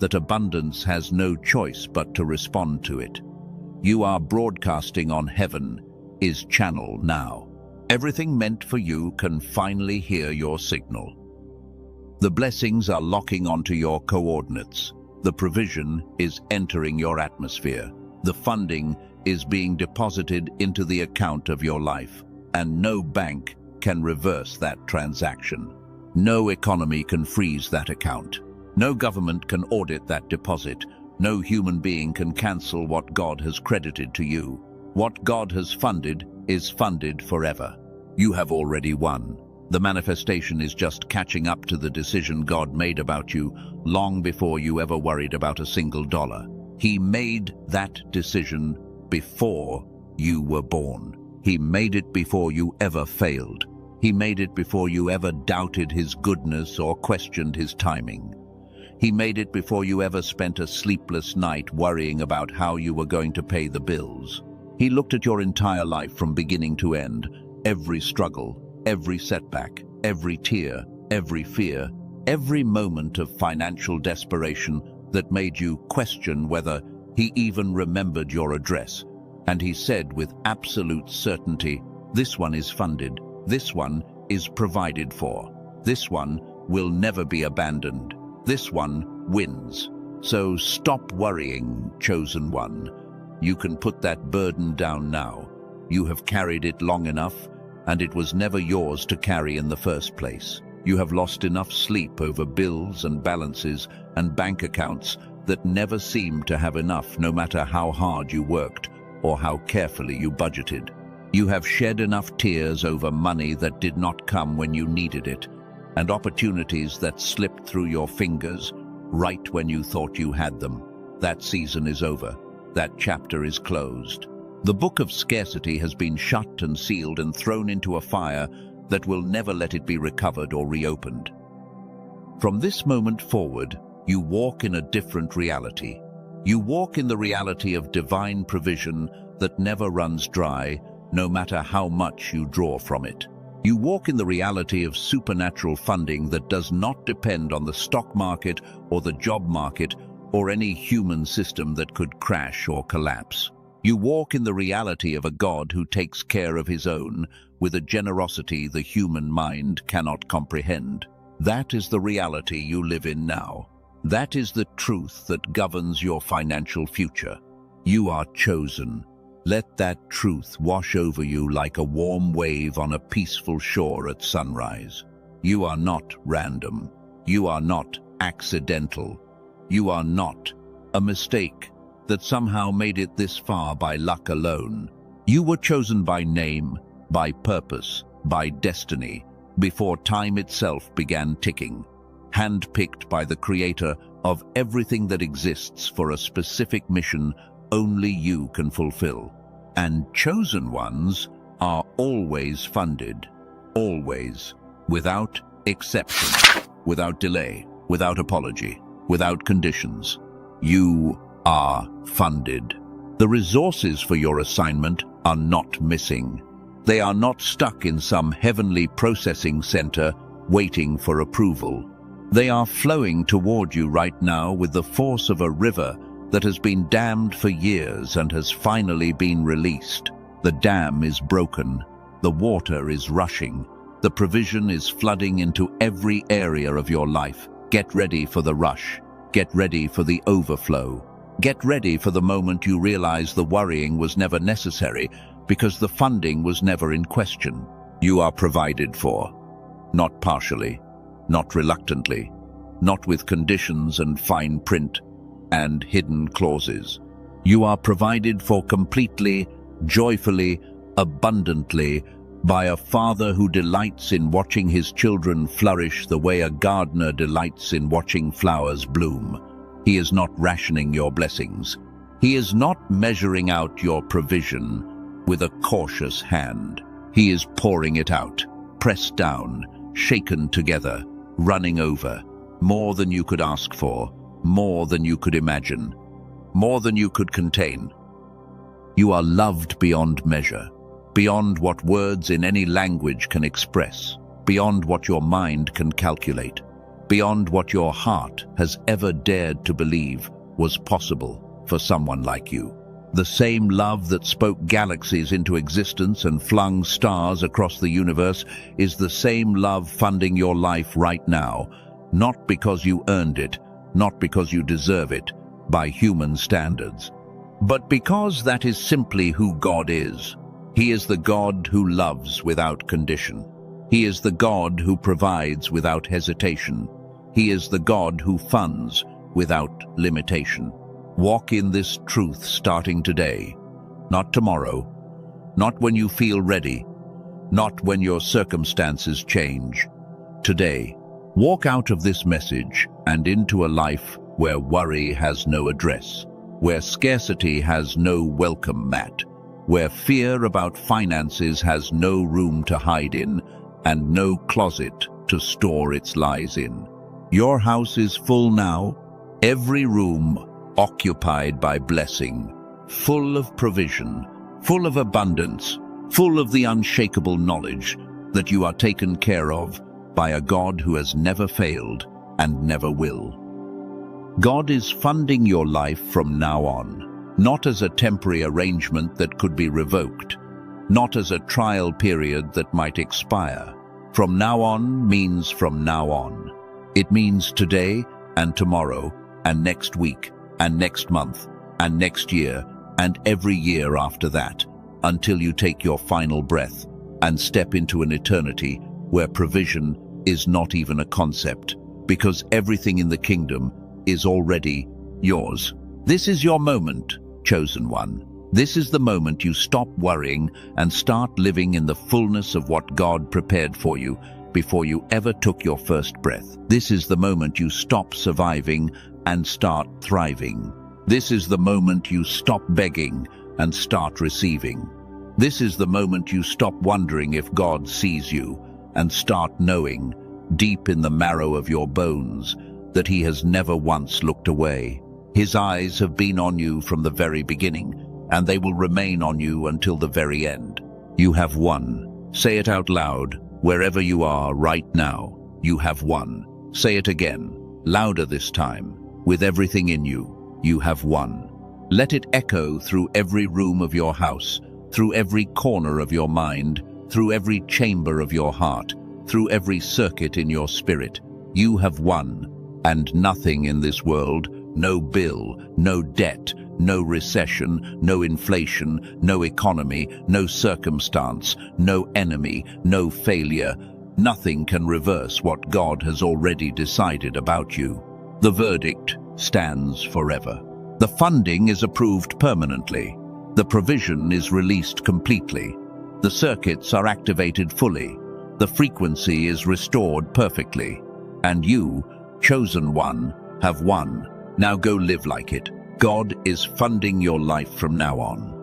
that abundance has no choice but to respond to it. You are broadcasting on heaven is channel now. Everything meant for you can finally hear your signal. The blessings are locking onto your coordinates. The provision is entering your atmosphere. The funding is being deposited into the account of your life, and no bank can reverse that transaction. No economy can freeze that account. No government can audit that deposit. No human being can cancel what God has credited to you. What God has funded is funded forever. You have already won. The manifestation is just catching up to the decision God made about you long before you ever worried about a single dollar. He made that decision before you were born. He made it before you ever failed. He made it before you ever doubted His goodness or questioned His timing. He made it before you ever spent a sleepless night worrying about how you were going to pay the bills. He looked at your entire life from beginning to end, every struggle, every setback, every tear, every fear, every moment of financial desperation that made you question whether He even remembered your address. And He said with absolute certainty, this one is funded, this one is provided for, this one will never be abandoned, this one wins. So stop worrying, chosen one. You can put that burden down now. You have carried it long enough, and it was never yours to carry in the first place. You have lost enough sleep over bills and balances and bank accounts that never seemed to have enough no matter how hard you worked or how carefully you budgeted. You have shed enough tears over money that did not come when you needed it, and opportunities that slipped through your fingers right when you thought you had them. That season is over. That chapter is closed. The book of scarcity has been shut and sealed and thrown into a fire that will never let it be recovered or reopened. From this moment forward, you walk in a different reality. You walk in the reality of divine provision that never runs dry, no matter how much you draw from it. You walk in the reality of supernatural funding that does not depend on the stock market or the job market or any human system that could crash or collapse. You walk in the reality of a God who takes care of His own with a generosity the human mind cannot comprehend. That is the reality you live in now. That is the truth that governs your financial future. You are chosen. Let that truth wash over you like a warm wave on a peaceful shore at sunrise. You are not random. You are not accidental. You are not a mistake that somehow made it this far by luck alone. You were chosen by name, by purpose, by destiny, before time itself began ticking, handpicked by the Creator of everything that exists for a specific mission only you can fulfill. And chosen ones are always funded, always, without exception, without delay, without apology, without conditions. You are funded. The resources for your assignment are not missing. They are not stuck in some heavenly processing center waiting for approval. They are flowing toward you right now with the force of a river that has been dammed for years and has finally been released. The dam is broken, the water is rushing, the provision is flooding into every area of your life. Get ready for the rush. Get ready for the overflow. Get ready for the moment you realize the worrying was never necessary because the funding was never in question. You are provided for, not partially, not reluctantly, not with conditions and fine print and hidden clauses. You are provided for completely, joyfully, abundantly, by a father who delights in watching his children flourish the way a gardener delights in watching flowers bloom. He is not rationing your blessings. He is not measuring out your provision with a cautious hand. He is pouring it out, pressed down, shaken together, running over, more than you could ask for, more than you could imagine, more than you could contain. You are loved beyond measure, beyond what words in any language can express, beyond what your mind can calculate, beyond what your heart has ever dared to believe was possible for someone like you. The same love that spoke galaxies into existence and flung stars across the universe is the same love funding your life right now, not because you earned it, not because you deserve it, by human standards, but because that is simply who God is. He is the God who loves without condition. He is the God who provides without hesitation. He is the God who funds without limitation. Walk in this truth starting today, not tomorrow, not when you feel ready, not when your circumstances change. Today, walk out of this message and into a life where worry has no address, where scarcity has no welcome mat, where fear about finances has no room to hide in and no closet to store its lies in. Your house is full now, every room occupied by blessing, full of provision, full of abundance, full of the unshakable knowledge that you are taken care of by a God who has never failed and never will. God is funding your life from now on, not as a temporary arrangement that could be revoked, not as a trial period that might expire. From now on means from now on. It means today and tomorrow and next week and next month and next year and every year after that, until you take your final breath and step into an eternity where provision is not even a concept, because everything in the kingdom is already yours. This is your moment, chosen one. This is the moment you stop worrying and start living in the fullness of what God prepared for you before you ever took your first breath. This is the moment you stop surviving and start thriving. This is the moment you stop begging and start receiving. This is the moment you stop wondering if God sees you and start knowing, deep in the marrow of your bones, that He has never once looked away. His eyes have been on you from the very beginning, and they will remain on you until the very end. You have won. Say it out loud, wherever you are right now. You have won. Say it again, louder this time, with everything in you. You have won. Let it echo through every room of your house, through every corner of your mind, through every chamber of your heart, through every circuit in your spirit. You have won, and nothing in this world, no bill, no debt, no recession, no inflation, no economy, no circumstance, no enemy, no failure, nothing can reverse what God has already decided about you. The verdict stands forever. The funding is approved permanently. The provision is released completely. The circuits are activated fully. The frequency is restored perfectly. And you, chosen one, have won. Now go live like it. God is funding your life from now on.